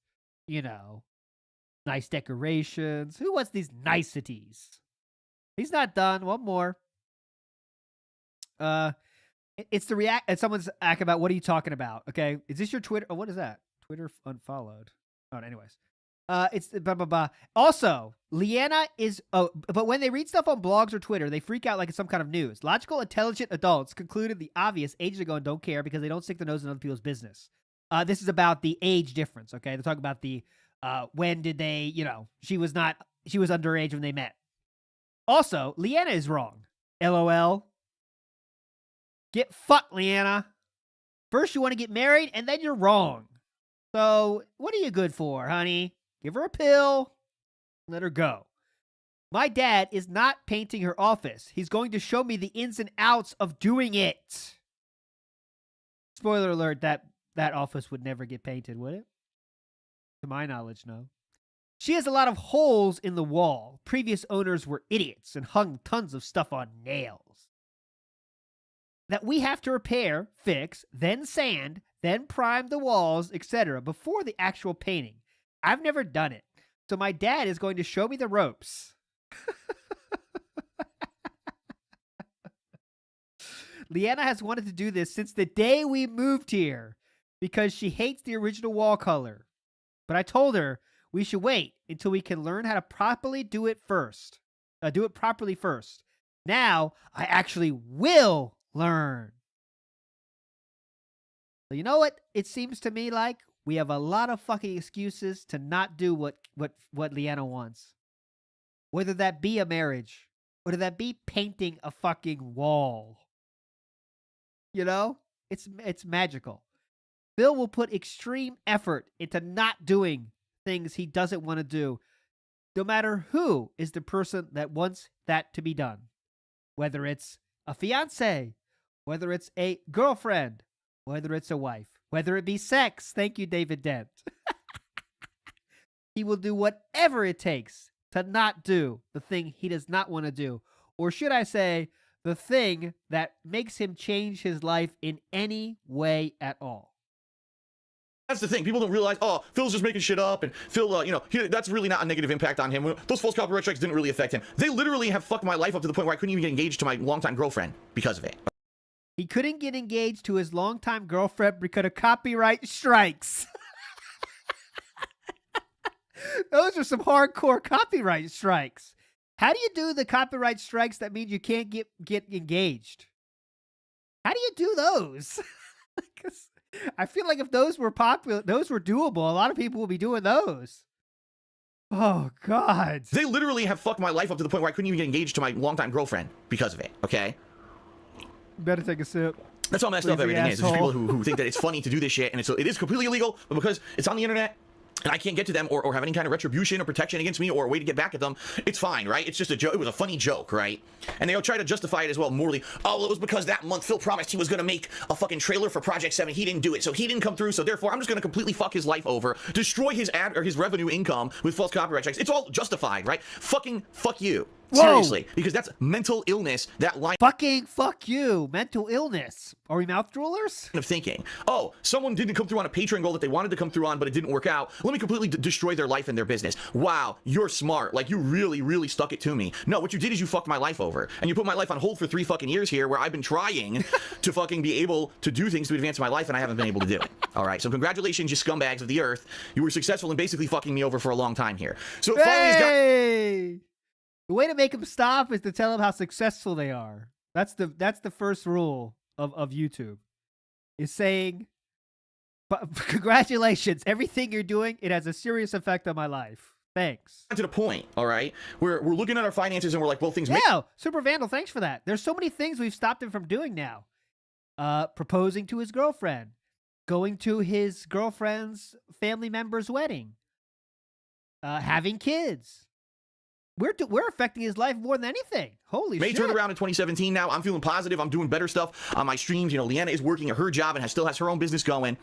nice decorations. Who wants these niceties? He's not done. One more. It's the react. And someone's asking about, what are you talking about? Okay. Is this your Twitter? Oh, what is that? Twitter unfollowed. Oh, anyways. It's blah, blah, blah. Also, Leanna is, but when they read stuff on blogs or Twitter, they freak out like it's some kind of news. Logical, intelligent adults concluded the obvious ages ago and don't care because they don't stick their nose in other people's business. This is about the age difference, okay? They're talking about the, when did they, she was underage when they met. Also, Leanna is wrong. LOL. Get fucked, Leanna. First you want to get married, and then you're wrong. So, what are you good for, honey? Give her a pill. Let her go. My dad is not painting her office. He's going to show me the ins and outs of doing it. Spoiler alert, that office would never get painted, would it? To my knowledge, no. She has a lot of holes in the wall. Previous owners were idiots and hung tons of stuff on nails that we have to repair, fix, then sand, then prime the walls, etc. before the actual painting. I've never done it, so my dad is going to show me the ropes. Leanna has wanted to do this since the day we moved here because she hates the original wall color. But I told her we should wait until we can learn how to properly do it first. Do it properly first. Now I actually will learn. So you know what? It seems to me like we have a lot of fucking excuses to not do what Leanna wants. Whether that be a marriage, whether that be painting a fucking wall. You know, it's magical. Phil will put extreme effort into not doing things he doesn't want to do, no matter who is the person that wants that to be done. Whether it's a fiance, whether it's a girlfriend, whether it's a wife, whether it be sex. Thank you, David Dent. He will do whatever it takes to not do the thing he does not want to do. Or should I say, the thing that makes him change his life in any way at all. That's the thing. People don't realize, oh, Phil's just making shit up, and Phil, that's really not a negative impact on him. Those false copyright strikes didn't really affect him. They literally have fucked my life up to the point where I couldn't even get engaged to my longtime girlfriend because of it. He couldn't get engaged to his longtime girlfriend because of copyright strikes. Those are some hardcore copyright strikes. How do you do the copyright strikes that mean you can't get engaged? How do you do those? I feel like if those were popular, those were doable. A lot of people will be doing those. Oh, God. They literally have fucked my life up to the point where I couldn't even get engaged to my longtime girlfriend because of it, okay? Better take a sip. That's how messed up Lazy everything is. There's asshole. people who think that it's funny to do this shit, and it is completely illegal, but because it's on the internet, and I can't get to them or have any kind of retribution or protection against me or a way to get back at them, it's fine, right? It's just a joke. It was a funny joke, right? And they'll try to justify it as well morally. Oh, well, it was because that month Phil promised he was going to make a fucking trailer for Project 7. He didn't do it, so he didn't come through, so therefore I'm just going to completely fuck his life over, destroy his ad or his revenue income with false copyright strikes. It's all justified, right? Fucking fuck you. Whoa. Seriously, because that's mental illness, that line Fucking fuck you. Mental illness. Are we mouth droolers? of thinking. Oh, someone didn't come through on a Patreon goal that they wanted to come through on, but it didn't work out. Let me completely destroy their life and their business. Wow, you're smart. Like, you really, really stuck it to me. No, what you did is you fucked my life over. And you put my life on hold for 3 fucking years here where I've been trying to fucking be able to do things to advance my life, and I haven't been able to do it. All right, so congratulations, you scumbags of the earth. You were successful in basically fucking me over for a long time here. So follow these guys. Hey! The way to make them stop is to tell them how successful they are. That's the first rule of YouTube. Is saying, congratulations, everything you're doing, it has a serious effect on my life. Thanks. To the point, all right? We're looking at our finances and we're like, well, things Yeah, Super Vandal, thanks for that. There's so many things we've stopped him from doing now. Proposing to his girlfriend. Going to his girlfriend's family member's wedding. Having kids. We're affecting his life more than anything. Holy May shit. turn around in 2017 now. I'm feeling positive. I'm doing better stuff on my streams. Leanna is working at her job and still has her own business going.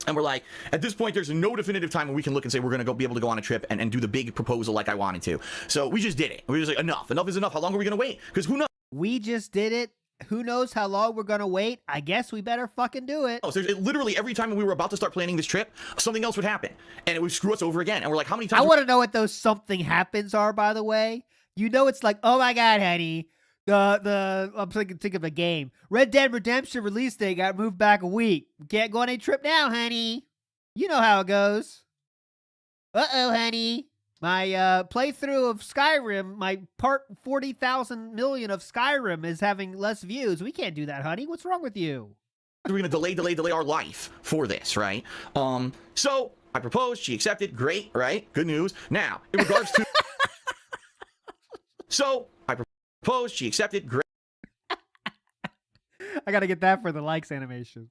And we're like, at this point, there's no definitive time when we can look and say we're going to be able to go on a trip and do the big proposal like I wanted to. So we just did it. We were just like, enough. Enough is enough. How long are we going to wait? Because who knows? We just did it. Who knows how long we're going to wait? I guess we better fucking do it. Literally every time we were about to start planning this trip, something else would happen. And it would screw us over again. And we're like, how many times? I want to know what those something happens are, by the way. It's like, oh my God, honey. I'm thinking of a game. Red Dead Redemption release date got moved back a week. Can't go on a trip now, honey. You know how it goes. Uh-oh, honey. My playthrough of Skyrim, my part 40,000 million of Skyrim is having less views. We can't do that, honey. What's wrong with you? We're going to delay our life for this, right? So I proposed. She accepted. Great, right? Good news. Now, in regards to... So I proposed. She accepted. Great. I got to get that for the likes animation.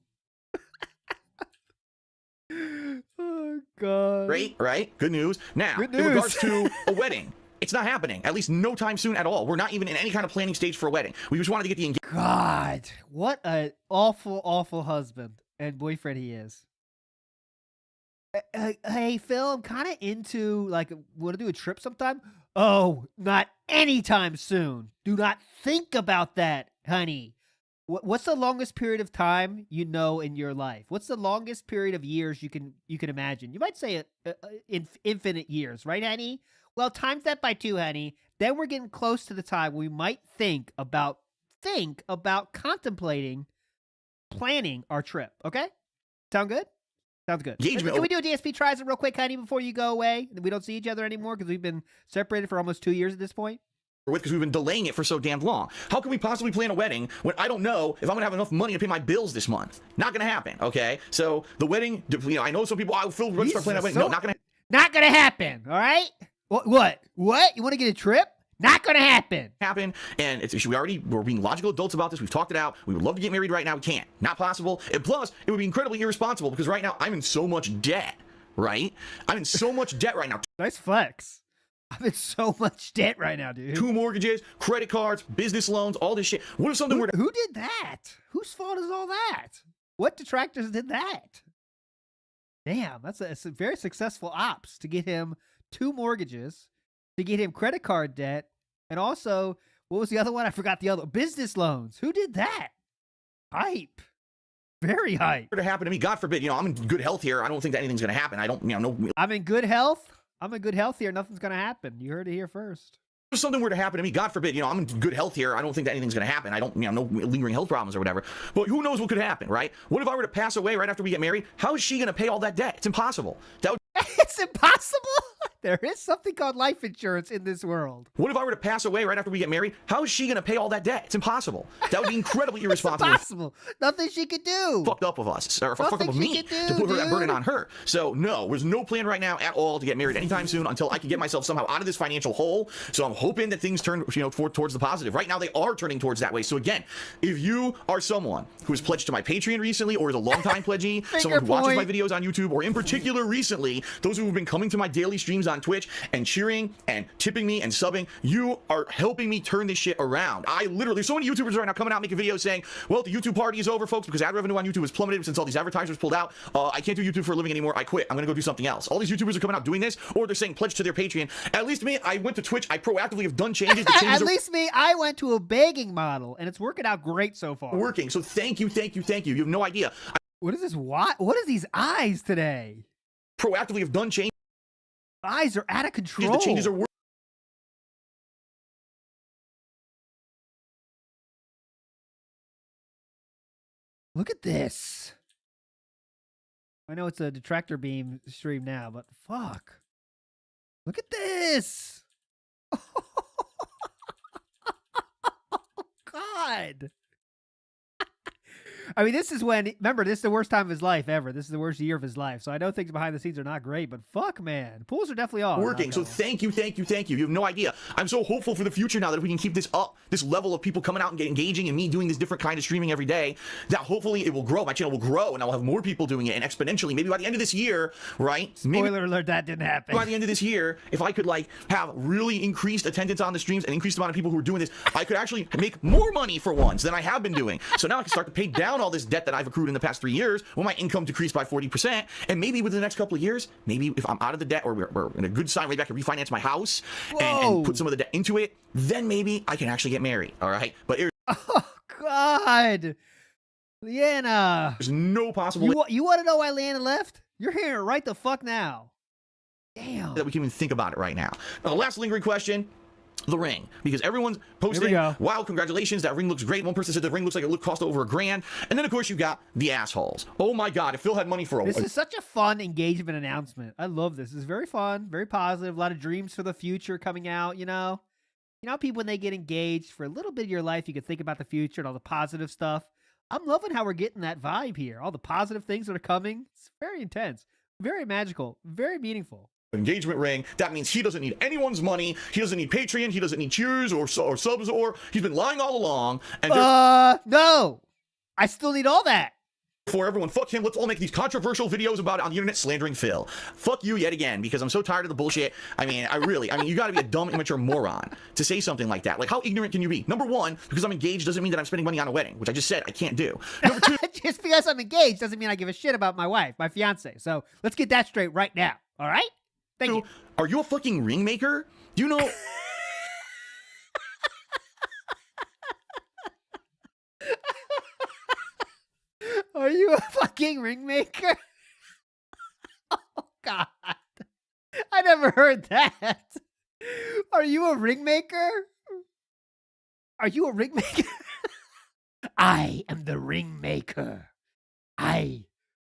Oh, God. Great, right? Good news. Now, Good in news. regards to a wedding, it's not happening. At least no time soon at all. We're not even in any kind of planning stage for a wedding. We just wanted to get the engagement. God, what an awful, awful husband and boyfriend he is. Hey, Phil, I'm kind of into, want to do a trip sometime? Oh, not anytime soon. Do not think about that, honey. What's the longest period of time you know in your life? What's the longest period of years you can imagine? You might say infinite years, right, honey? Well, times that by 2, honey. Then we're getting close to the time we might think about contemplating planning our trip. Okay, sound good? Sounds good. Can we do a DSP tries it real quick, honey, before you go away? We don't see each other anymore because we've been separated for almost 2 years at this point. Because we've been delaying it for so damn long. How can we possibly plan a wedding when I don't know if I'm gonna have enough money to pay my bills this month? Not gonna happen. Okay, so the wedding, I know some people. Phil, we're gonna start planning a wedding. No, not gonna happen. All right. What? You want to get a trip? Not gonna happen. And we're being logical adults about this. We've talked it out. We would love to get married right now. We can't. Not possible. And plus, it would be incredibly irresponsible because right now I'm in so much debt. Right? I'm in so much debt right now. Nice flex. I'm in so much debt right now, dude. 2 mortgages, credit cards, business loans, all this shit. What if something were to... Who did that? Whose fault is all that? What detractors did that? Damn, that's a very successful ops to get him 2 mortgages, to get him credit card debt, and also, what was the other one? I forgot the other. Business loans. Who did that? Hype. Very hype. To happen to me, God forbid, I'm in good health here. I don't think that anything's going to happen. I don't, no. I'm in good health. I'm in good health here. Nothing's going to happen. You heard it here first. If something were to happen to me, God forbid, I'm in good health here. I don't think that anything's going to happen. I don't, no lingering health problems or whatever. But who knows what could happen, right? What if I were to pass away right after we get married? How is she going to pay all that debt? It's impossible. It's impossible? There is something called life insurance in this world. What if I were to pass away right after we get married? How is she going to pay all that debt? It's impossible. That would be incredibly irresponsible. It's impossible. Nothing she could do. Fucked up of us, or fucked up of me to put that burden on her. So no, there's no plan right now at all to get married anytime soon until I can get myself somehow out of this financial hole. So I'm hoping that things turn, towards the positive. Right now they are turning towards that way. So again, if you are someone who has pledged to my Patreon recently, or is a longtime pledgee, someone who watches my videos on YouTube, or in particular recently, those who have been coming to my daily streams on Twitch and cheering and tipping me and subbing, you are helping me turn this shit around. There's so many YouTubers right now coming out making videos saying, well, the YouTube party is over, folks, because ad revenue on YouTube has plummeted since all these advertisers pulled out. I can't do YouTube for a living anymore. I quit. I'm gonna go do something else. All these YouTubers are coming out doing this, or they're saying pledge to their Patreon. At least me, I went to Twitch. I proactively have done changes. At least me, I went to a begging model, and it's working out great so far. Working. So thank you. You have no idea. What is this? What is these eyes today? Proactively have done changes. Eyes are out of control. The changes are working. Look at this. I know it's a detractor beam stream now, but fuck. Look at this. Oh, God. I mean, this is remember, this is the worst time of his life ever. This is the worst year of his life. So I know things behind the scenes are not great, but fuck, man. Pools are definitely on. Working. So thank you. You have no idea. I'm so hopeful for the future now that if we can keep this up, this level of people coming out and engaging and me doing this different kind of streaming every day, that hopefully it will grow. My channel will grow and I'll have more people doing it, and exponentially, maybe by the end of this year, right? Spoiler alert, that didn't happen. By the end of this year, if I could have really increased attendance on the streams and increased amount of people who are doing this, I could actually make more money for once than I have been doing. So now I can start to pay down all this debt that I've accrued in the past 3 years when my income decreased by 40%. And maybe within the next couple of years, maybe if I'm out of the debt, or we're in a good sign way back to refinance my house and put some of the debt into it, then maybe I can actually get married. All right. But oh, God. Leanna. There's no possible You want to know why Leanna left? You're hearing it right the fuck now. Damn. That we can even think about it right now. Now, the last lingering question. The ring, because everyone's posting, wow, congratulations, that ring looks great. One person said the ring looks like it cost over $1,000. And then, of course, you got the assholes. Oh, my God, if Phil had money for This is such a fun engagement announcement. I love this. It's very fun, very positive. A lot of dreams for the future coming out, You know, people, when they get engaged for a little bit of your life, you can think about the future and all the positive stuff. I'm loving how we're getting that vibe here. All the positive things that are coming. It's very intense, very magical, very meaningful. Engagement ring. That means he doesn't need anyone's money. He doesn't need Patreon. He doesn't need cheers or subs, or he's been lying all along. And no, I still need all that. For everyone, fuck him. Let's all make these controversial videos about it on the internet slandering Phil. Fuck you yet again, because I'm so tired of the bullshit. I mean, you got to be a dumb, immature moron to say something like that. Like, how ignorant can you be? Number one, because I'm engaged doesn't mean that I'm spending money on a wedding, which I just said I can't do. Number two, just because I'm engaged doesn't mean I give a shit about my wife, my fiance. So let's get that straight right now. All right? Thank you. Are you a fucking ring maker? Do you know? you a fucking ring maker? Oh, God. I never heard that. Are you a ring maker? Are you a ring maker? I am the ring maker.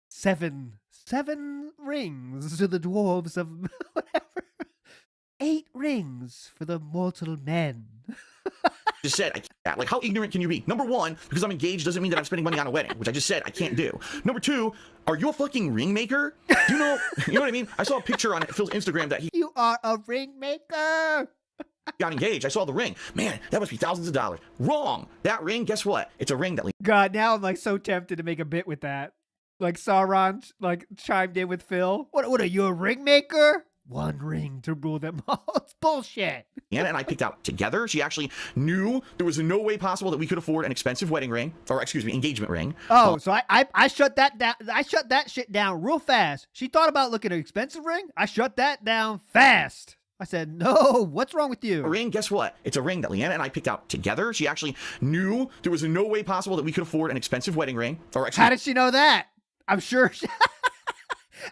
Seven rings to the dwarves of whatever. 8 rings for the mortal men. Just said I can't. Like, how ignorant can you be? Number one, because I'm engaged doesn't mean that I'm spending money on a wedding, which I just said I can't do. Number two, are you a fucking ring maker? Do you know what I mean? I saw a picture on Phil's Instagram that he You are a ring maker. got engaged. I saw the ring. Man, that must be thousands of dollars. Wrong. That ring, guess what? It's a ring that God, now I'm like so tempted to make a bit with that. Like Sauron like chimed in with Phil. What are you, a ring maker? 1 ring to rule them all. It's bullshit. Leanna and I picked out together. She actually knew there was no way possible that we could afford an expensive wedding ring, or excuse me, engagement ring. Oh, so I shut that down. I shut that shit down real fast. She thought about looking at an expensive ring. I shut that down fast. I said, no, what's wrong with you? A ring, guess what? It's a ring that Leanna and I picked out together. She actually knew there was no way possible that we could afford an expensive wedding ring, or excuse How did she know that? I'm sure.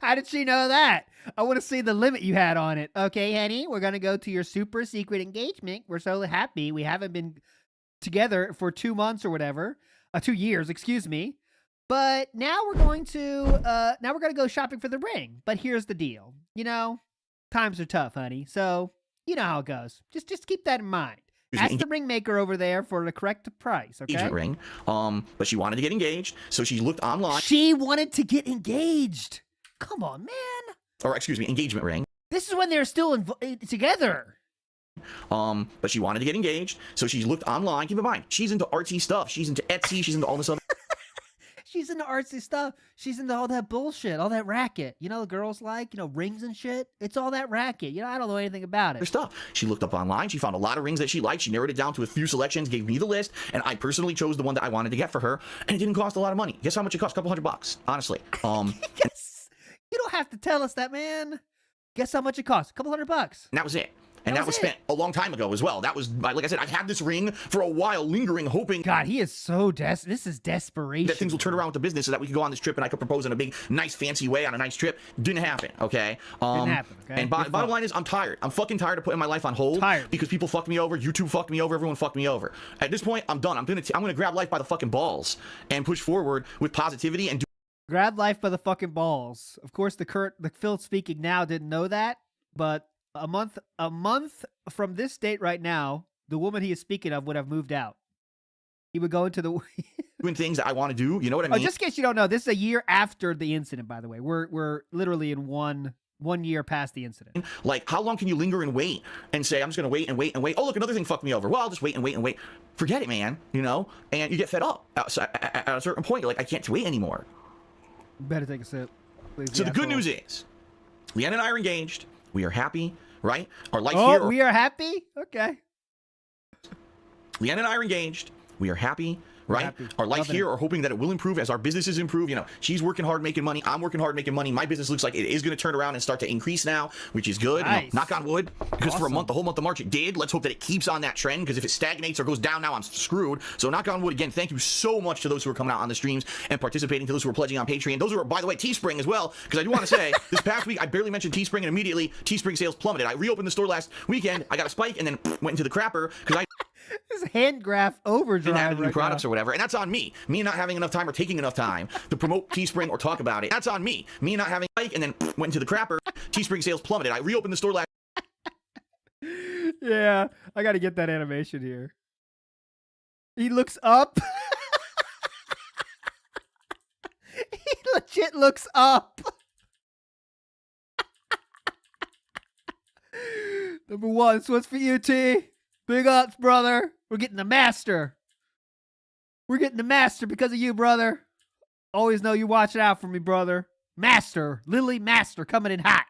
How did she know that? I want to see the limit you had on it. Okay, honey, we're going to go to your super secret engagement. We're so happy. We haven't been together for 2 months or whatever. 2 years, excuse me. But now we're going to go shopping for the ring. But here's the deal. You know, times are tough, honey. So, you know how it goes. Just keep that in mind. Ask the ring maker over there for the correct price, okay? engagement ring. But she wanted to get engaged, so she looked online. She wanted to get engaged. Come on, man. Or excuse me, engagement ring. This is when they're still together. But she wanted to get engaged, so she looked online. Keep in mind, she's into artsy stuff. She's into Etsy. She's into all this other She's into artsy stuff. She's into all that bullshit, all that racket. You know, the girls like, rings and shit. It's all that racket. I don't know anything about it. stuff. She looked up online. She found a lot of rings that she liked. She narrowed it down to a few selections, gave me the list, and I personally chose the one that I wanted to get for her. And it didn't cost a lot of money. Guess how much it cost? A couple $100, honestly. Yes. You don't have to tell us that, man. Guess how much it cost? A couple $100. And that was it. And that was spent a long time ago as well. That was, like I said, I've had this ring for a while, lingering, hoping God, he is so this is desperation. that things will turn around with the business so that we could go on this trip and I could propose in a big, nice, fancy way on a nice trip. Didn't happen, okay? Didn't happen, okay? And bottom line is, I'm tired. I'm fucking tired of putting my life on hold. Tired. Because people fucked me over, YouTube fucked me over, everyone fucked me over. At this point, I'm done. I'm gonna grab life by the fucking balls and push forward with positivity and do Grab life by the fucking balls. Of course, the Phil speaking now didn't know that, but a month from this date right now, the woman he is speaking of would have moved out. He would go into the doing things that I want to do. You know what I mean? Oh, just in case you don't know, this is a year after the incident, by the way. We're literally in one year past the incident. Like, how long can you linger and wait and say, I'm just going to wait and wait and wait? Oh, look, another thing fucked me over. Well, I'll just wait and wait and wait. Forget it, man. And you get fed up. At a certain point, you're like, I can't wait anymore. Better take a sip. Please, So the good news is, Leanna and I are engaged. We are happy, right? Our life Oh, here. we are happy? Okay. Leanna and I are engaged. We are happy, right? happy. Our life Loving here it. are hoping that it will improve as our businesses improve. She's working hard making money. I'm working hard making money. My business looks like it is going to turn around and start to increase now, which is good. Nice. Knock on wood. Because for a Awesome. month, the whole month of March, it did. Let's hope that it keeps on that trend, because if it stagnates or goes down now, I'm screwed. So knock on wood again. Thank you so much to those who are coming out on the streams and participating, to those who are pledging on Patreon. Those who are, by the way, Teespring as well, because I do want to say, this past week, I barely mentioned Teespring, and immediately Teespring sales plummeted. I reopened the store last weekend. I got a spike and then went into the crapper because I This hand graph overdrive didn't have new right products now. or whatever, and that's on me not having enough time or taking enough time to promote Teespring or talk about it. That's on me not having and then went into the crapper. Teespring sales plummeted. I reopened the store last Yeah, I got to get that animation here. He looks up. He legit looks up. Number one, this one's for you, T. Big ups, brother. We're getting the master. We're getting the master because of you, brother. Always know you watching out for me, brother. Master, Lily Master coming in hot.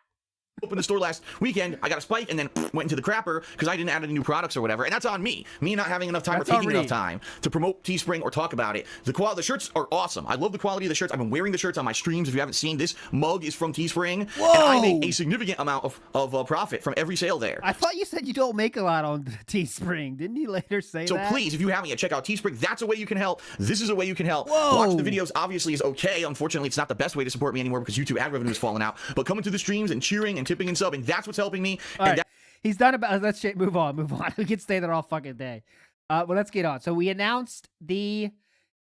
opened the store last weekend, I got a spike and then went into the crapper because I didn't add any new products or whatever. And that's on me. Me not having enough time or taking enough time to promote Teespring or talk about it. The shirts are awesome. I love the quality of the shirts. I've been wearing the shirts on my streams. If you haven't seen, this mug is from Teespring. Whoa! And I make a significant amount of profit from every sale there. I thought you said you don't make a lot on Teespring. Didn't you later say that? So please, if you haven't yet, check out Teespring. That's a way you can help. This is a way you can help. Whoa. Watch the videos obviously is okay. Unfortunately, it's not the best way to support me anymore because YouTube ad revenue is falling out. But coming to the streams and cheering and tipping and subbing, that's what's helping me. All right. He's done about. Let's move on. We can stay there all fucking day. Well, let's get on. So we announced the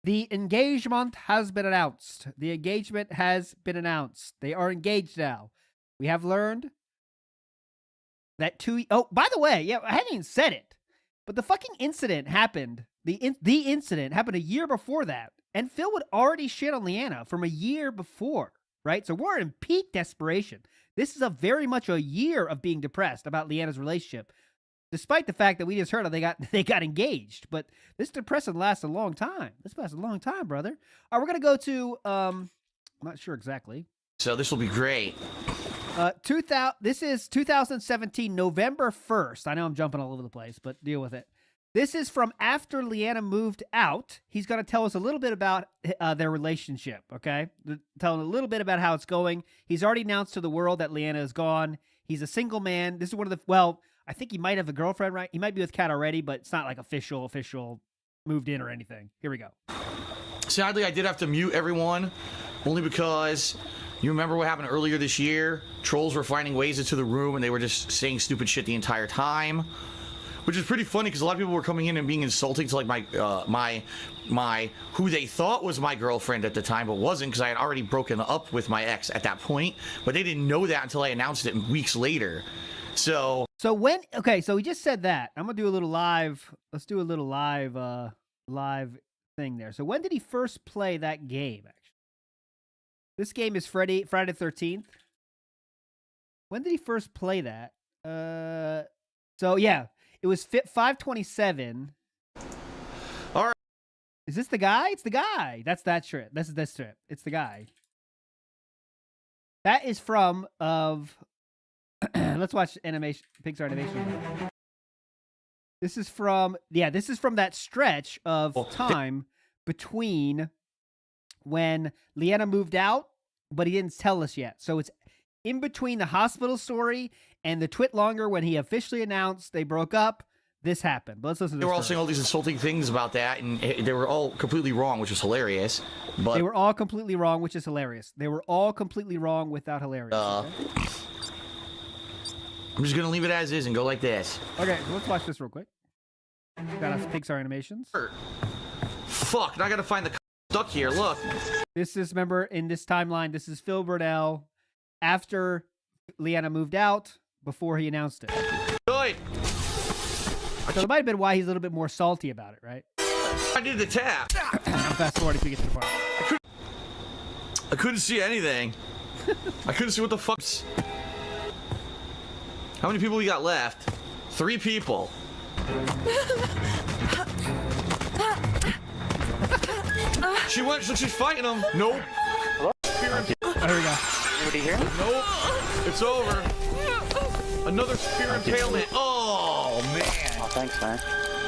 engagement has been announced. The engagement has been announced. They are engaged now. We have learned that oh, by the way, yeah, I hadn't even said it, but the fucking incident happened. The incident happened a year before that, and Phil would already shit on Leanna from a year before, right? So we're in peak desperation. This is very much a year of being depressed about Leanna's relationship, despite the fact that we just heard they got engaged. But this depression lasts a long time. This lasts a long time, brother. All right, we're gonna go to I'm not sure exactly. So this will be great. This is 2017, November 1st. I know I'm jumping all over the place, but deal with it. This is from after Leanna moved out. He's going to tell us a little bit about their relationship, okay? Telling a little bit about how it's going. He's already announced to the world that Leanna is gone. He's a single man. This is one of the, well, I think he might have a girlfriend, right? He might be with Khet already, but it's not like official moved in or anything. Here we go. Sadly, I did have to mute everyone, only because you remember what happened earlier this year? Trolls were finding ways into the room, and they were just saying stupid shit the entire time. Which is pretty funny because a lot of people were coming in and being insulting to like my who they thought was my girlfriend at the time, but wasn't, because I had already broken up with my ex at that point. But they didn't know that until I announced it weeks later. So when so we just said that. I'm gonna do a little live. Let's do a little live thing there. So when did he first play that game? Actually, this game is Friday the 13th. When did he first play that? So yeah. It was 5/27. All right. Is this the guy? It's the guy. That's that strip. This is this strip. It's the guy. That is from let's watch animation, Pixar animation. This is from that stretch of time between when Leanna moved out, but he didn't tell us yet. So it's in between the hospital story and the twit longer when he officially announced they broke up. This happened. But let's listen to this. They were all saying all these insulting things about that, and they were all completely wrong, which was hilarious. But they were all completely wrong, which is hilarious. They were all completely wrong without hilarious. Okay? I'm just gonna leave it as is and go like this. Okay, so let's watch this real quick. Got us Pixar animations. Fuck! Now I gotta find the stuck here. Look. This is, remember, in this timeline, this is Phil Burnell after Leanna moved out, before he announced it. Good. So it might have been why he's a little bit more salty about it, right? I did the tap. I'm fast forwarding to get to the part. I couldn't see anything. I couldn't see what the fuck. How many people we got left? 3 people. She went, so she's fighting him. Nope. There we go. Anybody here? Nope. It's over. Another spear impalement. Oh, man. Oh, thanks, man.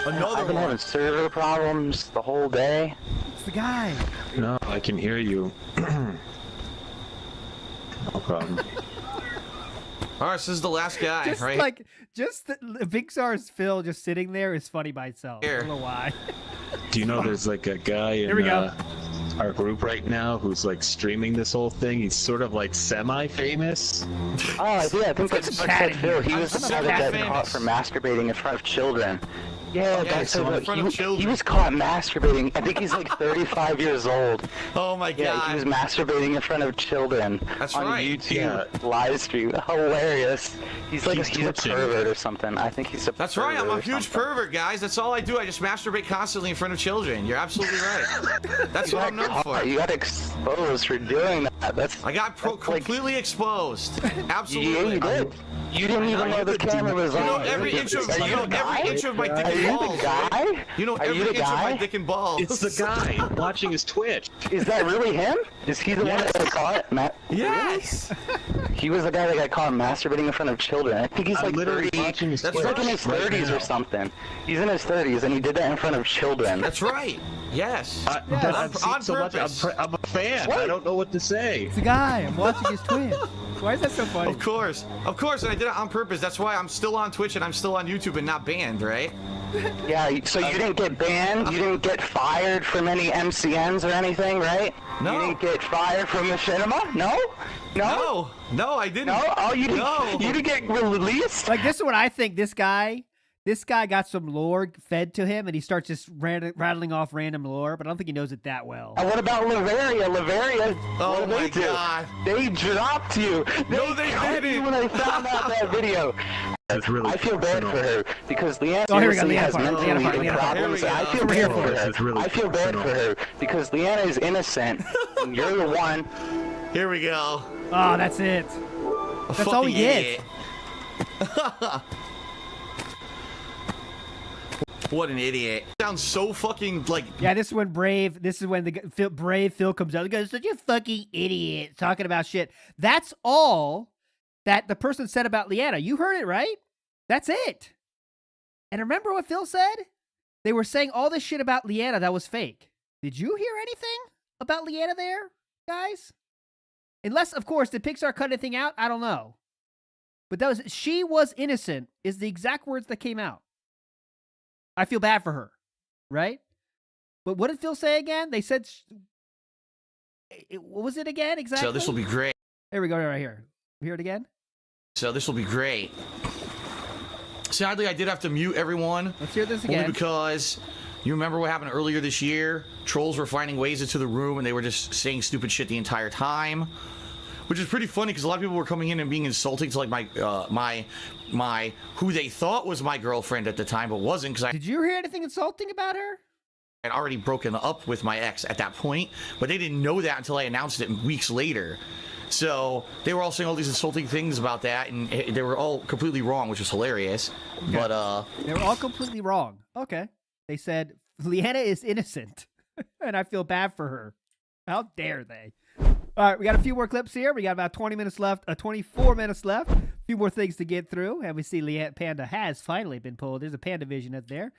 Another I've been one. having server problems the whole day. It's the guy. No, I can hear you. No problem. All right, so this is the last guy, Just right? like, just the Pixar's Phil just sitting there is funny by itself. Here. I don't know why. Do you know there's like a guy Here we in go. our group right now who's like streaming this whole thing? He's sort of like semi-famous. Oh, I did. I think that's what said Phil. He was the I'm guy not that got famous. caught for masturbating in front of children. Yeah, that's so so in front of he children. was caught masturbating. I think he's like 35 years old. Oh my Yeah, god. he was masturbating in front of children That's on right. YouTube live stream. Hilarious. He's like He's he's a twitching. pervert or something. I think he's a That's right, I'm pervert a or huge something. pervert, guys. That's all I do. I just masturbate constantly in front of children. You're absolutely right. That's You what I'm got known caught. for. You got exposed for doing that. That's I got that's like- completely exposed. Absolutely. Yeah, you did. You didn't even know the camera was on. You know every inch of Are you the guy? my dick Are and you balls. the guy? You know Are every you the inch of my guy? dick and balls. It's the guy watching his Twitch. Is that really him? Is he the one that got caught, Matt? Yes. He was the guy that got caught masturbating in front of children. I think he's I'm like literally 30. watching his That's He's Twitch like in his right 30s now. or something. He's in his 30s, and he did that in front of children. That's right. Yes. But I've seen on so much. purpose. I'm a fan. I don't know what to say. It's a guy. I'm watching his Twitch. Why is that so funny? Of course, and I did it on purpose. That's why I'm still on Twitch and I'm still on YouTube and not banned, right? Yeah, so you didn't get banned? You didn't get fired from any MCNs or anything, right? No. You didn't get fired from the cinema? No? No? No, I didn't. No? Oh, you didn't, No. you didn't get released? Like, this is what I think. This guy got some lore fed to him, and he starts just rattling off random lore, but I don't think he knows it that well. What about Laveria? Oh what did my they do? God. They dropped you. No, they cut didn't. you when I found out that video. That's really I feel bad for her because Leanna Oh, here we go, seriously Leanna has part, mental Leanna part, Leanna part. problems. Here we I go. feel bad for This is her. really I feel bad for her because Leanna is innocent and you're the one. Here we go. Oh, that's it. That's all we Fucking get. idiot. What an idiot. Sounds so fucking like. Yeah, this is when Brave Phil comes out. He goes, such a fucking idiot, talking about shit. That's all that the person said about Leanna. You heard it, right? That's it. And remember what Phil said? They were saying all this shit about Leanna that was fake. Did you hear anything about Leanna there, guys? Unless, of course, did Pixar cut anything out? I don't know. But she was innocent is the exact words that came out. I feel bad for her, right? But what did Phil say again? They said, what was it again exactly? So this will be great. Here we go, right here. Hear it again? So this will be great. Sadly, I did have to mute everyone. Let's hear this Only again. because you remember what happened earlier this year? Trolls were finding ways into the room and they were just saying stupid shit the entire time. Which is pretty funny because a lot of people were coming in and being insulting to like my who they thought was my girlfriend at the time, but wasn't, because I Did you hear anything insulting about her? had already broken up with my ex at that point, but they didn't know that until I announced it weeks later. So they were all saying all these insulting things about that, and they were all completely wrong, which was hilarious. Okay. But They were all completely wrong. Okay. They said, Leanna is innocent, and I feel bad for her. How dare they? All right, we got a few more clips here. We got about 20 minutes left, 24 minutes left. A few more things to get through. And we see Leanna Panda has finally been pulled. There's a PandaVision up there.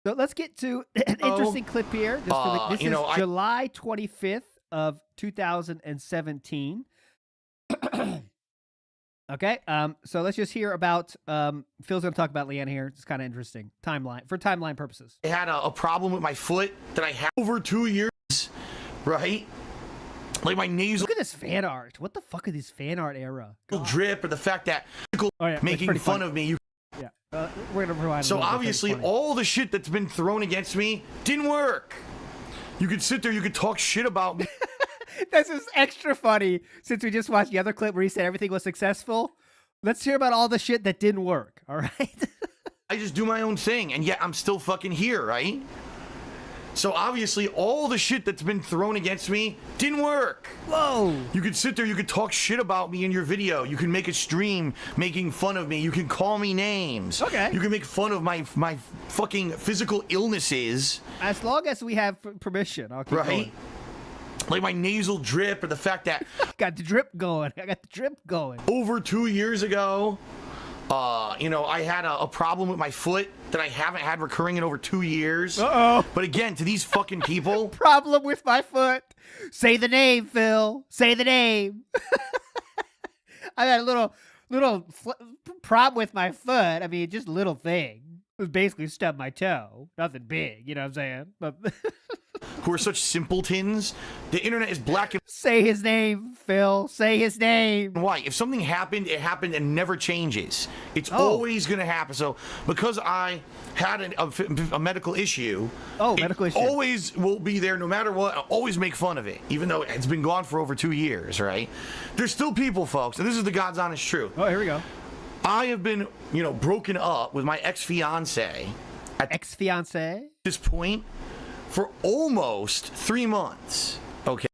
So let's get to an interesting clip here. This is July 25th of 2017. Okay, so let's just hear about, Phil's going to talk about Leanna here. It's kind of interesting. For timeline purposes. I had a problem with my foot that I had over 2 years, right? Like my nasal Look at this fan art. What the fuck is this fan art era? God. drip, or the fact that people making fun of me. Yeah, we're going to rewind. So obviously all the shit that's been thrown against me didn't work. You could sit there, you could talk shit about me. This is extra funny since we just watched the other clip where he said everything was successful. Let's hear about all the shit that didn't work, all right? I just do my own thing, and yet I'm still fucking here, right? So obviously all the shit that's been thrown against me didn't work. Whoa. You could sit there, you could talk shit about me in your video. You can make a stream making fun of me. You can call me names. Okay. You can make fun of my fucking physical illnesses. As long as we have permission, I'll keep going. Like my nasal drip, or the fact that Got the drip going. I got the drip going. over 2 years ago, I had a problem with my foot that I haven't had recurring in over 2 years. Uh-oh. But again, to these fucking people, Problem with my foot. Say the name, Phil. Say the name. I had a little problem with my foot. I mean, just a little thing. It was basically stubbed my toe. Nothing big, you know what I'm saying? But who are such simpletons, the internet is black and say his name, Phil. Say his name. white. If something happened, it happened and never changes. It's always going to happen. So because I had a medical issue, medical issue. always will be there no matter what. I'll always make fun of it, even though it's been gone for over 2 years, right? There's still people, folks, and this is the God's honest truth. Oh, here we go. I have been, broken up with my ex-fiance Ex-fiance? this point for almost 3 months. Okay.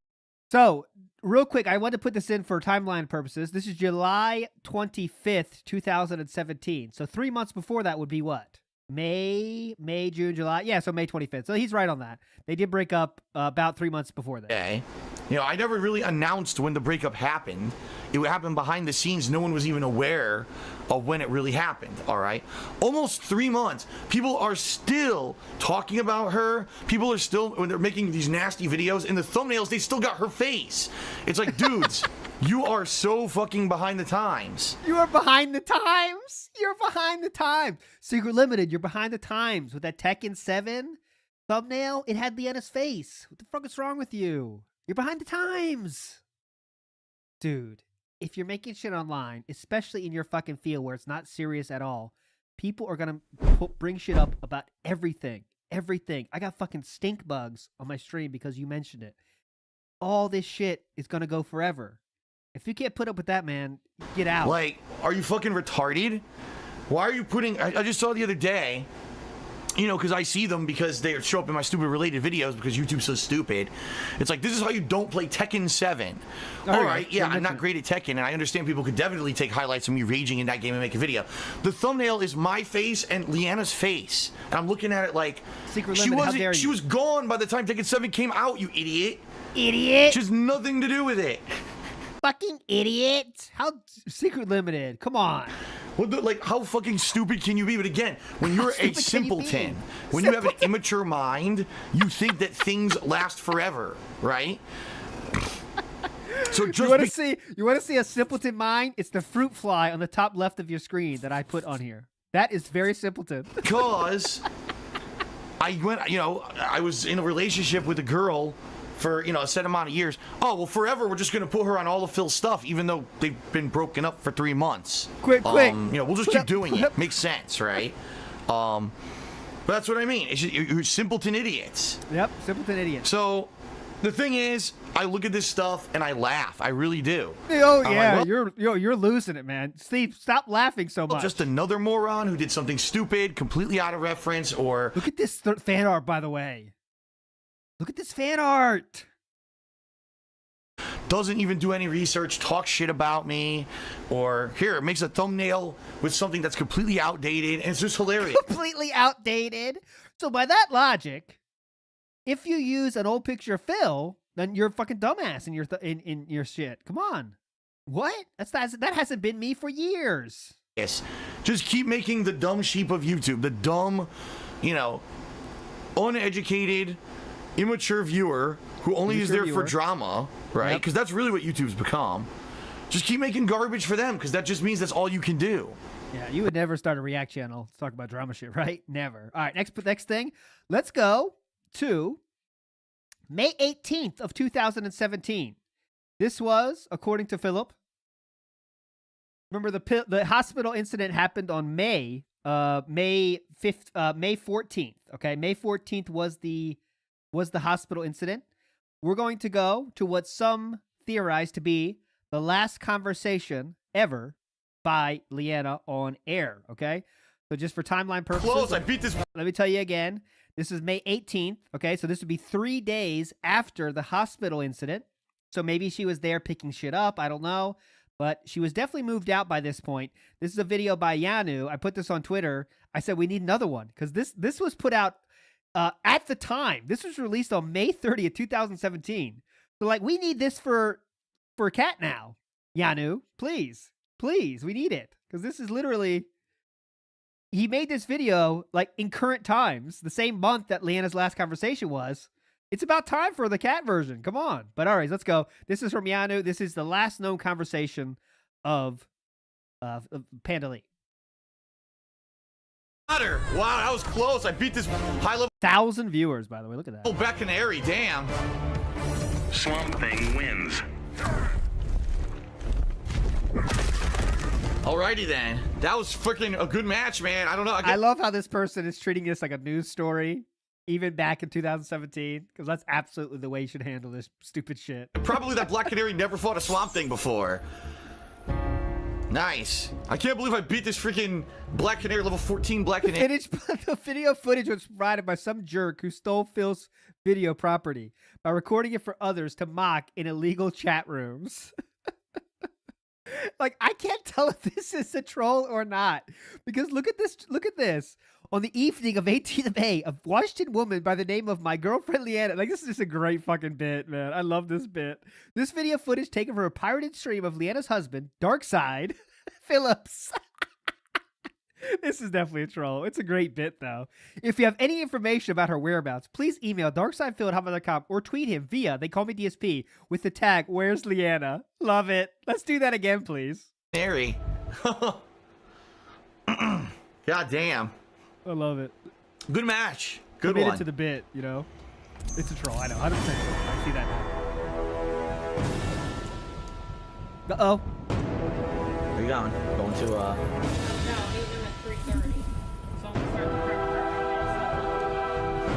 So, real quick, I want to put this in for timeline purposes. This is July 25th, 2017. So 3 months before that would be what? May, June, July. Yeah, so May 25th. So he's right on that. They did break up about 3 months before that. Okay. You know, I never really announced when the breakup happened. It happened behind the scenes. No one was even aware of when it really happened, all right? Almost 3 months. People are still talking about her. People are still, when they're making these nasty videos, in the thumbnails, they still got her face. It's like, dudes, you are so fucking behind the times. You are behind the times. You're behind the times. Secret Limited, you're behind the times. With that Tekken 7 thumbnail, it had Leanna's face. What the fuck is wrong with you? You're behind the times. Dude, if you're making shit online, especially in your fucking field where it's not serious at all, people are going to bring shit up about everything. Everything. I got fucking stink bugs on my stream because you mentioned it. All this shit is going to go forever. If you can't put up with that, man, get out. Like, are you fucking retarded? Why are you putting... I just saw the other day, you know, because I see them because they show up in my stupid related videos because YouTube's so stupid. It's like, this is how you don't play Tekken 7. All right, yeah, I'm not great at Tekken, and I understand people could definitely take highlights of me raging in that game and make a video. The thumbnail is my face and Leanna's face. And I'm looking at it like... Secret Limited, how dare you? She was gone by the time Tekken 7 came out, you idiot. Idiot. She has nothing to do with it. Fucking idiot. How Secret Limited? Come on. Well, like, how fucking stupid can you be? But again, when you're a simpleton, when you have an immature mind, you think that things last forever, right? So just you want to see a simpleton mind? It's the fruit fly on the top left of your screen that I put on here. That is very simpleton. Because I was in a relationship with a girl for, you know, a set amount of years. Oh, well, forever we're just going to put her on all of Phil's stuff, even though they've been broken up for 3 months. Quick. You know, we'll just keep doing it. Makes sense, right? But that's what I mean. It's just, you're simpleton idiots. Yep, simpleton idiots. So the thing is, I look at this stuff and I laugh. I really do. Oh yeah, like, well, you're losing it, man. Steve, stop laughing so much. Just another moron who did something stupid, completely out of reference, or... Look at this fan art, by the way. Look at this fan art. Doesn't even do any research, talks shit about me, or here, makes a thumbnail with something that's completely outdated, and it's just hilarious. Completely outdated. So by that logic, if you use an old picture of Phil, then you're a fucking dumbass in your shit. Come on. What? That hasn't been me for years. Yes. Just keep making the dumb sheep of YouTube, the dumb, you know, uneducated, immature viewer who only is there for drama, right? Because that's really what YouTube's become. Just keep making garbage for them, because that just means that's all you can do. Yeah, you would never start a React channel to talk about drama shit, right? Never. All right, next thing. Let's go to May 18th of 2017. This was, according to Philip, remember the hospital incident happened on May 14th. Okay, May 14th was the hospital incident. We're going to go to what some theorize to be the last conversation ever by Leanna on air, okay? So just for timeline purposes. Close, I beat this. Let me tell you again. This is May 18th, okay? So this would be 3 days after the hospital incident. So maybe she was there picking shit up. I don't know. But she was definitely moved out by this point. This is a video by Yanu. I put this on Twitter. I said we need another one because this was put out at the time. This was released on May 30th, 2017. So like we need this for Khet now. Yanu, please, we need it because this is literally. He made this video like in current times, the same month that Leanna's last conversation was. It's about time for the Khet version. Come on. But all right, let's go. This is from Yanu. This is the last known conversation of Panda Lee. Wow, that was close. I beat this high level. 1,000 viewers, by the way. Look at that. Oh, back in the area. Damn. Swamp Thing wins. Alrighty then. That was freaking a good match, man. I don't know. I love how this person is treating this like a news story, even back in 2017, because that's absolutely the way you should handle this stupid shit. Probably that Black Canary never fought a Swamp Thing before. Nice. I can't believe I beat this freaking Black Canary, level 14 Black Canary. The video footage was provided by some jerk who stole Phil's video property by recording it for others to mock in illegal chat rooms. Like, I can't tell if this is a troll or not. Because look at this. On the evening of 18th of May, a Washington woman by the name of my girlfriend Leanna. Like, this is just a great fucking bit, man. I love this bit. This video footage taken from a pirated stream of Leanna's husband, Darkside Phillips. This is definitely a troll. It's a great bit, though. If you have any information about her whereabouts, please email darksidephil@hotmail.com or tweet him via They Call Me DSP with the tag Where's Leanna. Love it. Let's do that again, please. Mary. God damn. I love it. Good match. Good Committed one. to the bit, you know. It's a troll. I know. 100%. I see that now. Uh-oh. Where you going? Going to, No, meet them at 3:30. So I'm gonna start the prep.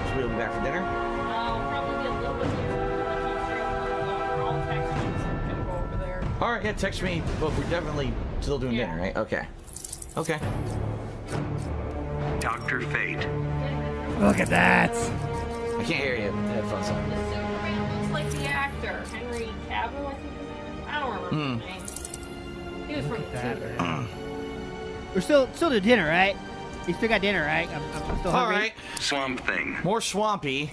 So we'll be back for dinner? I'll probably get a little bit later. I'll text you so we can go over there. All right, yeah, text me. But we're definitely still doing dinner, right? Okay. Okay. Dr. Fate. Look at that. I can't hear you. Headphones on. The Superman looks like the actor, Henry Cavill, I think his name is. I don't remember his name. He was from the Tudor. We're still doing dinner, right? You still got dinner, right? I'm still All hungry. right. Swamp Thing. More swampy.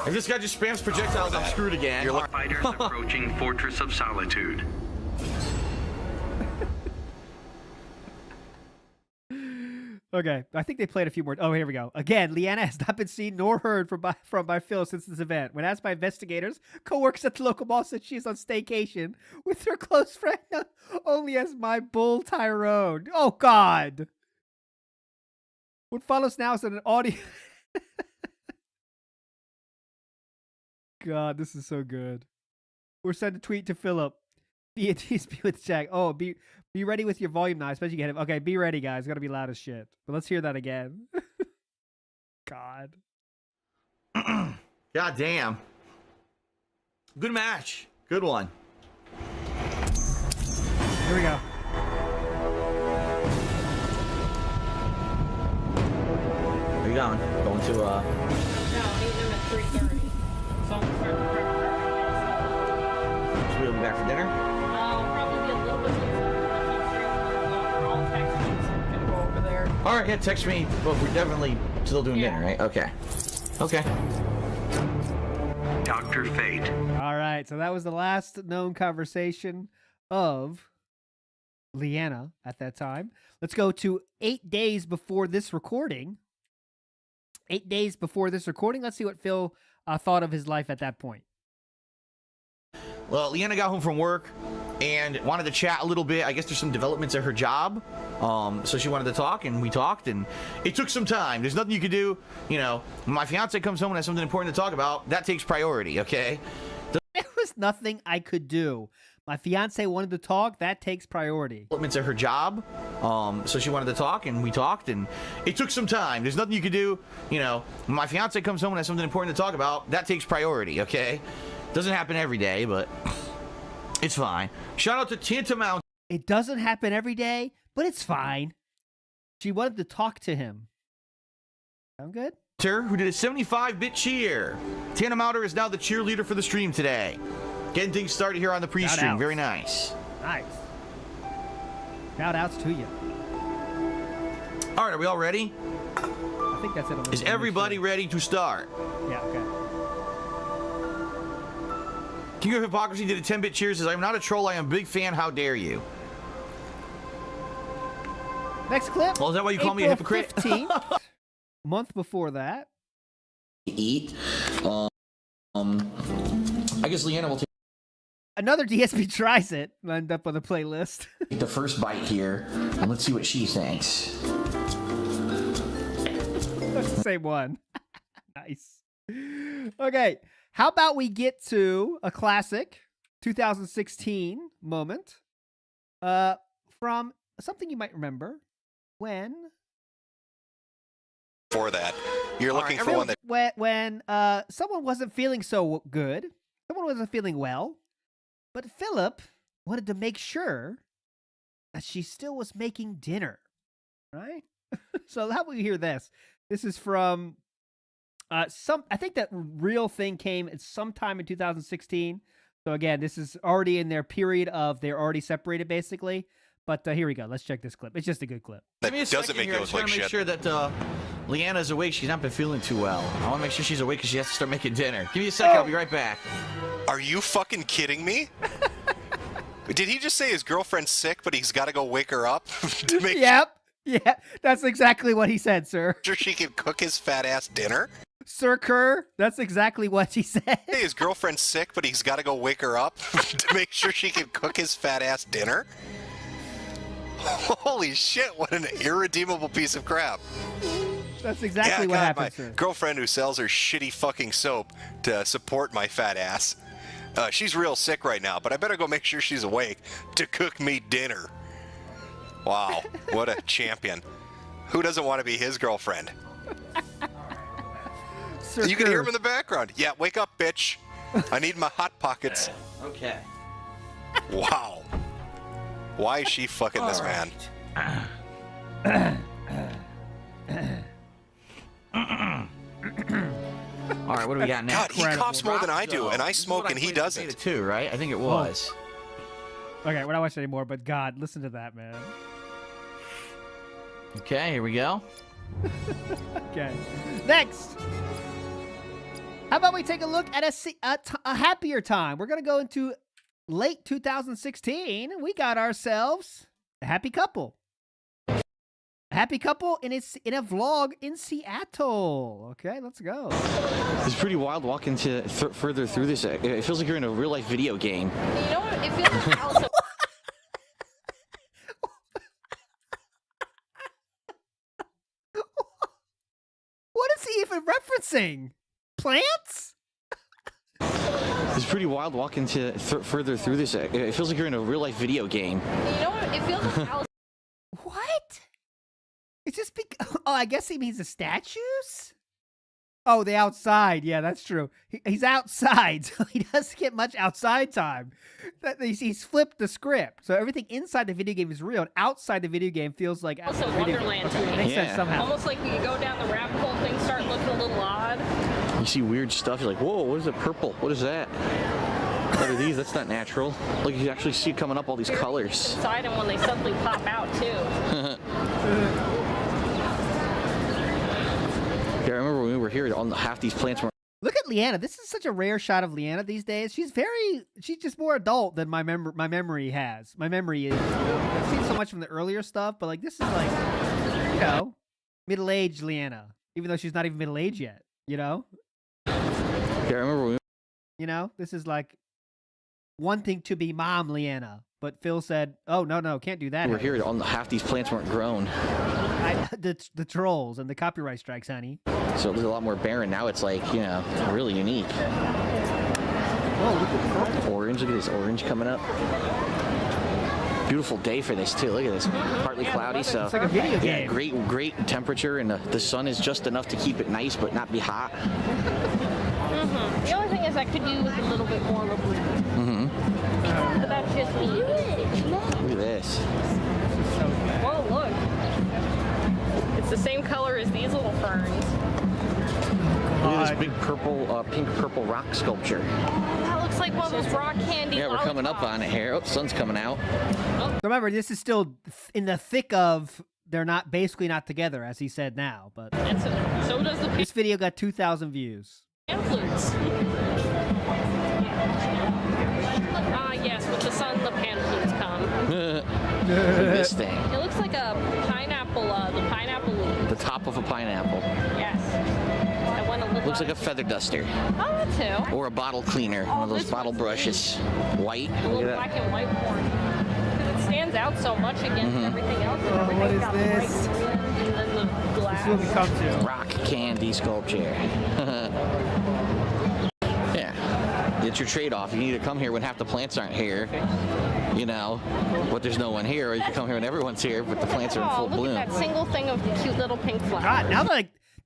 If this guy just spams projectiles, I'm screwed again. Fighters approaching Fortress of Solitude. Okay, I think they played a few more. Oh, here we go. Again, Leanna has not been seen nor heard from by Phil since this event. When asked by investigators, co-workers at the local mall said she's on staycation with her close friend only as my bull Tyrone. Oh, God. What follows now is an audio... God, this is so good. We're sent a tweet to Philip. Be at TSP with Jack. Oh, be ready with your volume now, especially get him. Okay, be ready, guys. It's gotta be loud as shit. But let's hear that again. God. God damn. Good match. Good one. Here we go. Where you going? Going to, No, meet them at 3:30. So I'm gonna start the prep. So we'll be back for dinner? I'll probably get a little bit later. I'll text you so we can go over there. All right, yeah, text me. But we're definitely still doing dinner, right? Okay. Okay. Dr. Fate. All right, so that was the last known conversation of Leanna at that time. Let's go to 8 days before this recording. 8 days before this recording. Let's see what Phil thought of his life at that point. Well, Leanna got home from work and wanted to chat a little bit. I guess there's some developments at her job. So she wanted to talk, and we talked, and it took some time. There's nothing you could do. You know, when my fiance comes home and has something important to talk about, that takes priority, okay? There was nothing I could do. My fiance wanted to talk. That takes priority. Developments at her job. So she wanted to talk, and we talked, and it took some time. There's nothing you could do. You know, when my fiance comes home and has something important to talk about, that takes priority, okay? Doesn't happen every day, but it's fine. Shout out to Tantamount. It doesn't happen every day, but it's fine. She wanted to talk to him. Sound good? Who did a 75-bit cheer. Tantamouter is now the cheerleader for the stream today. Getting things started here on the pre-stream. Shout-outs. Very nice. Nice. Shout outs to you. All right, are we all ready? I think that's it. Is everybody ready to start? Yeah, okay. King of Hypocrisy did a 10-bit cheer. Says, I'm not a troll. I am a big fan. How dare you? Next clip. Well, is that why you call me a hypocrite? 15th, month before that. Eat. I guess Leanna will take Another DSP tries it. Lined up on the playlist. the first bite here, and let's see what she thinks. That's the same one. Nice. Okay. How about we get to a classic 2016 moment from something you might remember when for that. You're looking for one that when someone wasn't feeling so good. Someone wasn't feeling well. But Philip wanted to make sure that she still was making dinner. Right? So how about we hear this? This is from I think that real thing came at sometime in 2016. So again, this is already in their period of they're already separated basically. But here we go. Let's check this clip. It's just a good clip. That doesn't make you look like shit. I want to make sure that Leanna's awake. She's not been feeling too well. I want to make sure she's awake because she has to start making dinner. Give me a second. I'll be right back. Are you fucking kidding me? Did he just say his girlfriend's sick, but he's got to go wake her up to make Yep. Yeah, that's exactly what he said, sir. sure she can cook his fat ass dinner? Sir Kerr, that's exactly what he said. Hey, his girlfriend's sick, but he's got to go wake her up to make sure she can cook his fat ass dinner? Holy shit, what an irredeemable piece of crap. That's exactly what happened, my sir. girlfriend who sells her shitty fucking soap to support my fat ass. She's real sick right now, but I better go make sure she's awake to cook me dinner. Wow, what a champion. Who doesn't want to be his girlfriend? Sir You can hear Kerr. him in the background. Yeah, wake up, bitch. I need my Hot Pockets. Okay. Wow. Why is she fucking this man? All right, what do we got now? God, he coughs more than I do, and I smoke and he doesn't. Too, right? I think it was. Okay, we're not watching anymore, but God, listen to that, man. Okay, here we go. Okay. Next. How about we take a look at a happier time? We're going to go into late 2016. We got ourselves a happy couple. A happy couple in a vlog in Seattle. Okay, let's go. It's pretty wild walking further through this. It feels like you're in a real life video game. You know what? It feels like also. What is he even referencing? Plants? It's pretty wild walking further through this. It feels like you're in a real life video game. You know what? It feels like also. What? It's just oh, I guess he means the statues? Oh, the outside. Yeah, that's true. He's outside, so he doesn't get much outside time. He's flipped the script. So everything inside the video game is real, and outside the video game feels like Also Wonderland to me. Makes sense somehow. Almost like you go down the rabbit hole, things start looking a little odd. You see weird stuff. You're like, whoa, what is it? Purple. What is that? What are these? That's not natural. Look, you actually see coming up all these colors. Inside and when they suddenly pop out too. Yeah, I remember when we were here, half these plants were. Look at Leanna. This is such a rare shot of Leanna these days. She's just more adult than my memory has. My memory is. I've seen so much from the earlier stuff, but like this is like, middle-aged Leanna, even though she's not even middle-aged yet. Yeah, I remember when this is like wanting to be mom Leanna, but Phil said, "Oh no, can't do that." we were here, half these plants weren't grown. The trolls and the copyright strikes, honey. So it was a lot more barren. Now it's like, really unique. Oh, look at the purple. Orange. Look at this orange coming up. Beautiful day for this too. Look at this. Partly cloudy, so it's like a video game. Yeah, great temperature, and the sun is just enough to keep it nice, but not be hot. The only thing is I could use a little bit more of a blue. But that's just me. Look at this. Whoa, look. It's the same color as these little ferns. Look at this big purple, pink purple rock sculpture. That looks like one of those rock candy. Yeah, we're coming up on it here. Oh, sun's coming out. Remember, this is still in the thick of they're basically not together, as he said now. But So does the this video got 2,000 views. pan flutes. Yes, with the sun, the pan flutes come. Look at this thing. It looks like a pineapple, the pineapple leaf. The top of a pineapple. Yes. I went a little. Looks like a feather duster. Oh, that too. Or a bottle cleaner. One of those bottle brushes. White. A Look little at black that. and white porn. Because it stands out so much against everything else. And Oh, what everything's is got this? bright green and then the glass. This is what we come to. Rock candy sculpture. Yeah. It's your trade-off. You can either come here when half the plants aren't here, but there's no one here, or you can come here when everyone's here, but the plants are in full look bloom. at that single thing of cute little pink flowers. God, now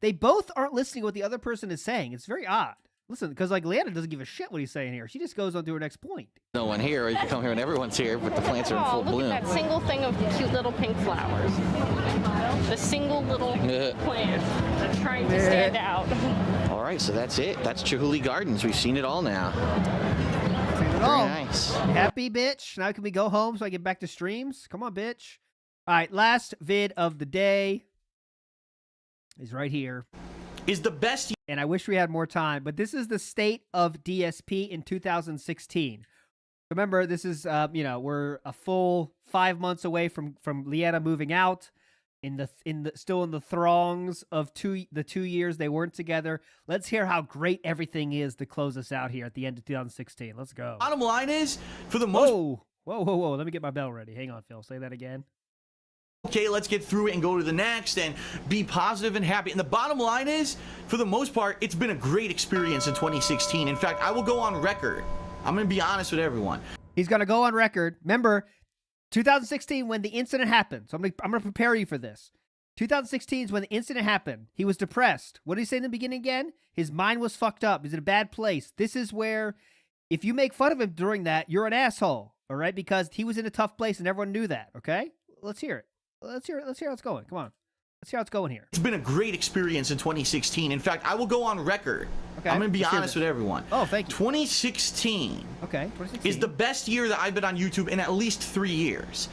they both aren't listening to what the other person is saying. It's very odd. Listen, because like Leanna doesn't give a shit what he's saying here. She just goes on to her next point. No one here, or you can come here when everyone's here, but the plants are in full look bloom. at that single thing of cute little pink flowers. The single little plant that's trying to stand out. All right, so that's it. That's Chihuly Gardens. We've seen it all now. at all. nice. You happy, bitch? Now can we go home so I get back to streams? Come on, bitch. All right, last vid of the day is right here. Is the best. And I wish we had more time, but this is the state of DSP in 2016. Remember, this is, we're a full 5 months away from Leanna moving out. Still in the throngs of the 2 years they weren't together. Let's hear how great everything is to close us out here at the end of 2016. Let's go. Bottom line is, for the most. Whoa. Let me get my bell ready. Hang on, Phil. Say that again. Okay, let's get through it and go to the next and be positive and happy. And the bottom line is, for the most part, it's been a great experience in 2016. In fact, I will go on record. I'm going to be honest with everyone. He's going to go on record. Remember, 2016 when the incident happened. So I'm going to prepare you for this. 2016 is when the incident happened. He was depressed. What did he say in the beginning again? His mind was fucked up. He's in a bad place. This is where, if you make fun of him during that, you're an asshole. All right? Because he was in a tough place and everyone knew that. Okay? Let's hear it. Let's hear how it's going. Come on. Let's see how it's going here. It's been a great experience in 2016. In fact, I will go on record. Okay. I'm going to be honest with everyone. Oh, thank you. 2016. Okay. 2016 is the best year that I've been on YouTube in at least 3 years.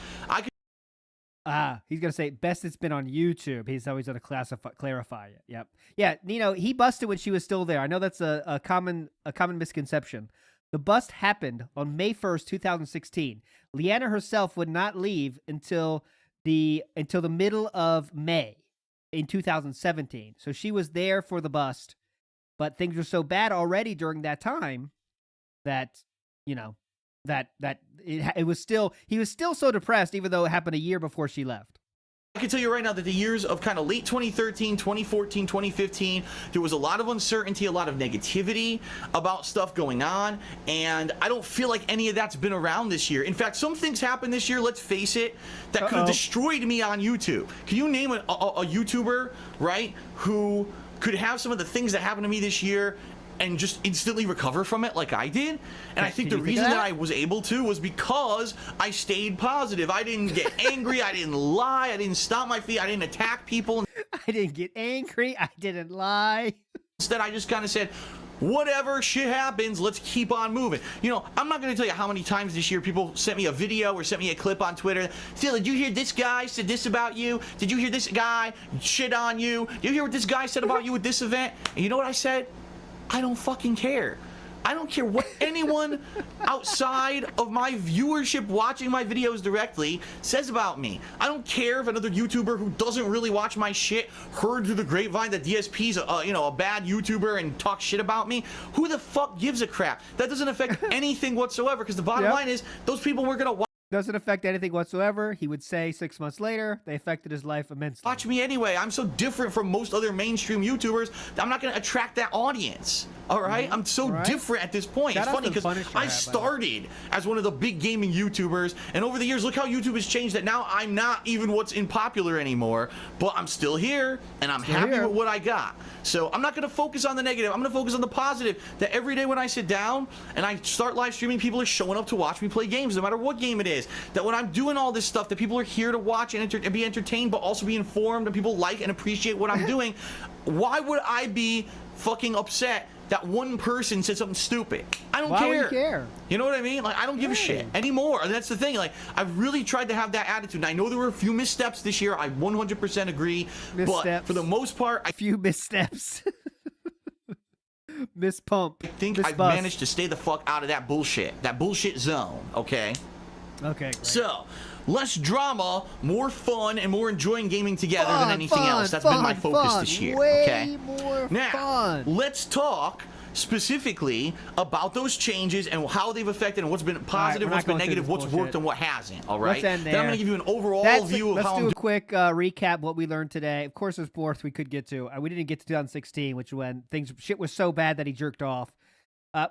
He's going to say best it's been on YouTube. He's always going to clarify it. Yep. Yeah, he busted when she was still there. I know that's a common misconception. The bust happened on May 1st, 2016. Leanna herself would not leave until the middle of May in 2017. So she was there for the bust, but things were so bad already during that time that, he was still so depressed, even though it happened a year before she left. I can tell you right now that the years of kind of late 2013, 2014, 2015, there was a lot of uncertainty, a lot of negativity about stuff going on, and I don't feel like any of that's been around this year. In fact, some things happened this year, let's face it, that could have destroyed me on YouTube. Can you name a YouTuber, right, who could have some of the things that happened to me this year and just instantly recover from it like I did? And I think the reason that I was able to was because I stayed positive. I didn't get angry. I didn't lie. I didn't stomp my feet. I didn't attack people. I didn't get angry. I didn't lie. Instead, I just kind of said, whatever, shit happens, let's keep on moving. I'm not going to tell you how many times this year people sent me a video or sent me a clip on Twitter. Phil, did you hear this guy said this about you? Did you hear this guy shit on you? Did you hear what this guy said about you at this event? And you know what I said? I don't fucking care. I don't care what anyone outside of my viewership watching my videos directly says about me. I don't care if another YouTuber who doesn't really watch my shit heard through the grapevine that DSP's a bad YouTuber and talks shit about me. Who the fuck gives a crap? That doesn't affect anything whatsoever, because the bottom line is those people weren't going to doesn't affect anything whatsoever. He would say 6 months later, they affected his life immensely. Watch me anyway. I'm so different from most other mainstream YouTubers that I'm not going to attract that audience. All right? I'm so different at this point. It's funny because I started as one of the big gaming YouTubers, and over the years, look how YouTube has changed that now I'm not even what's in popular anymore, but I'm still here, and I'm happy with what I got. So I'm not going to focus on the negative. I'm going to focus on the positive, that every day when I sit down and I start live streaming, people are showing up to watch me play games, no matter what game it is. That when I'm doing all this stuff, that people are here to watch and be entertained, but also be informed, and people like and appreciate what I'm doing. Why would I be fucking upset that one person said something stupid? I don't care. Why would you care? You know what I mean? Like, I don't give a shit anymore. And that's the thing. Like, I've really tried to have that attitude. And I know there were a few missteps this year. I 100% agree. But for the most part, a few missteps. Miss pump. I think I've managed to stay the fuck out of that bullshit zone. Okay. Okay. Great. So, less drama, more fun, and more enjoying gaming together than anything else. That's been my focus this year. Way more now, let's talk specifically about those changes and how they've affected and what's been positive, what's been negative, what's worked, and what hasn't. All right. Let's end there. Then I'm going to give you an overall view of how. Let's do a quick recap what we learned today. Of course, there's more we could get to. We didn't get to 2016, which when shit was so bad that he jerked off.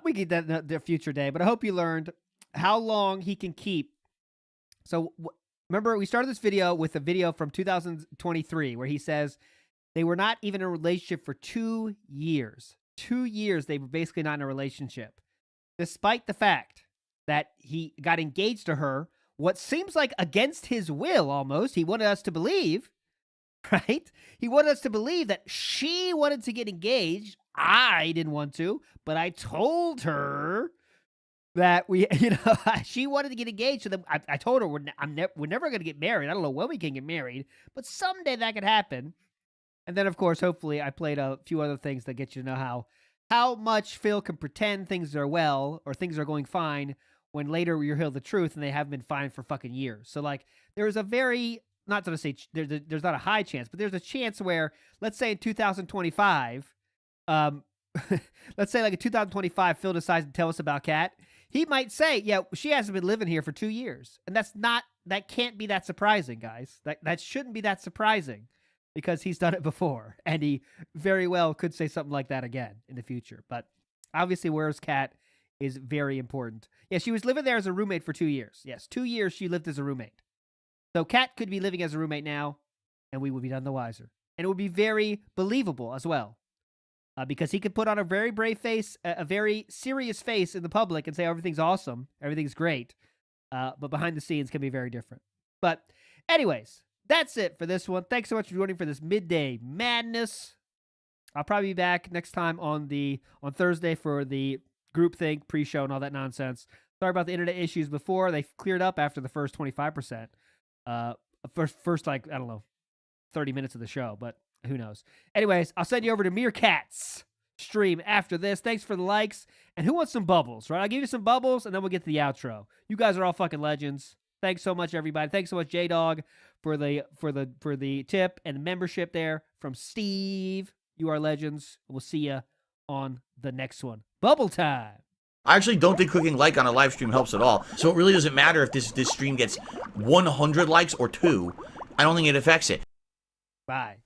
We get that in the future day, but I hope you learned how long he can keep. So remember, we started this video with a video from 2023 where he says they were not even in a relationship for 2 years. 2 years they were basically not in a relationship, despite the fact that he got engaged to her, what seems like against his will almost. He wanted us to believe, right? He wanted us to believe that she wanted to get engaged. I didn't want to, but I told her. that we, she wanted to get engaged. So then I told her we're never going to get married. I don't know when we can get married, but someday that could happen. And then, of course, hopefully I played a few other things that get you to know how much Phil can pretend things are well or things are going fine when later you hear the truth and they haven't been fine for fucking years. So, like, there's a very, not to say there's not a high chance, but there's a chance where, let's say in 2025, let's say like in 2025, Phil decides to tell us about Khet. He might say, yeah, she hasn't been living here for 2 years. And that can't be that surprising, guys. That shouldn't be that surprising because he's done it before. And he very well could say something like that again in the future. But obviously, where's Khet is very important. Yeah, she was living there as a roommate for 2 years. Yes, 2 years she lived as a roommate. So Khet could be living as a roommate now, and we would be none the wiser. And it would be very believable as well. Because he could put on a very brave face, a very serious face in the public and say everything's awesome, everything's great. But behind the scenes can be very different. But anyways, that's it for this one. Thanks so much for joining for this midday madness. I'll probably be back next time on Thursday for the groupthink pre-show and all that nonsense. Sorry about the internet issues before. They cleared up after the first 25%. First like, I don't know, 30 minutes of the show, but who knows? Anyways, I'll send you over to Meerkat's stream after this. Thanks for the likes. And who wants some bubbles, right? I'll give you some bubbles, and then we'll get to the outro. You guys are all fucking legends. Thanks so much, everybody. Thanks so much, J-Dog, for the tip and the membership there from Steve. You are legends. We'll see you on the next one. Bubble time. I actually don't think clicking like on a live stream helps at all. So it really doesn't matter if this stream gets 100 likes or 2. I don't think it affects it. Bye.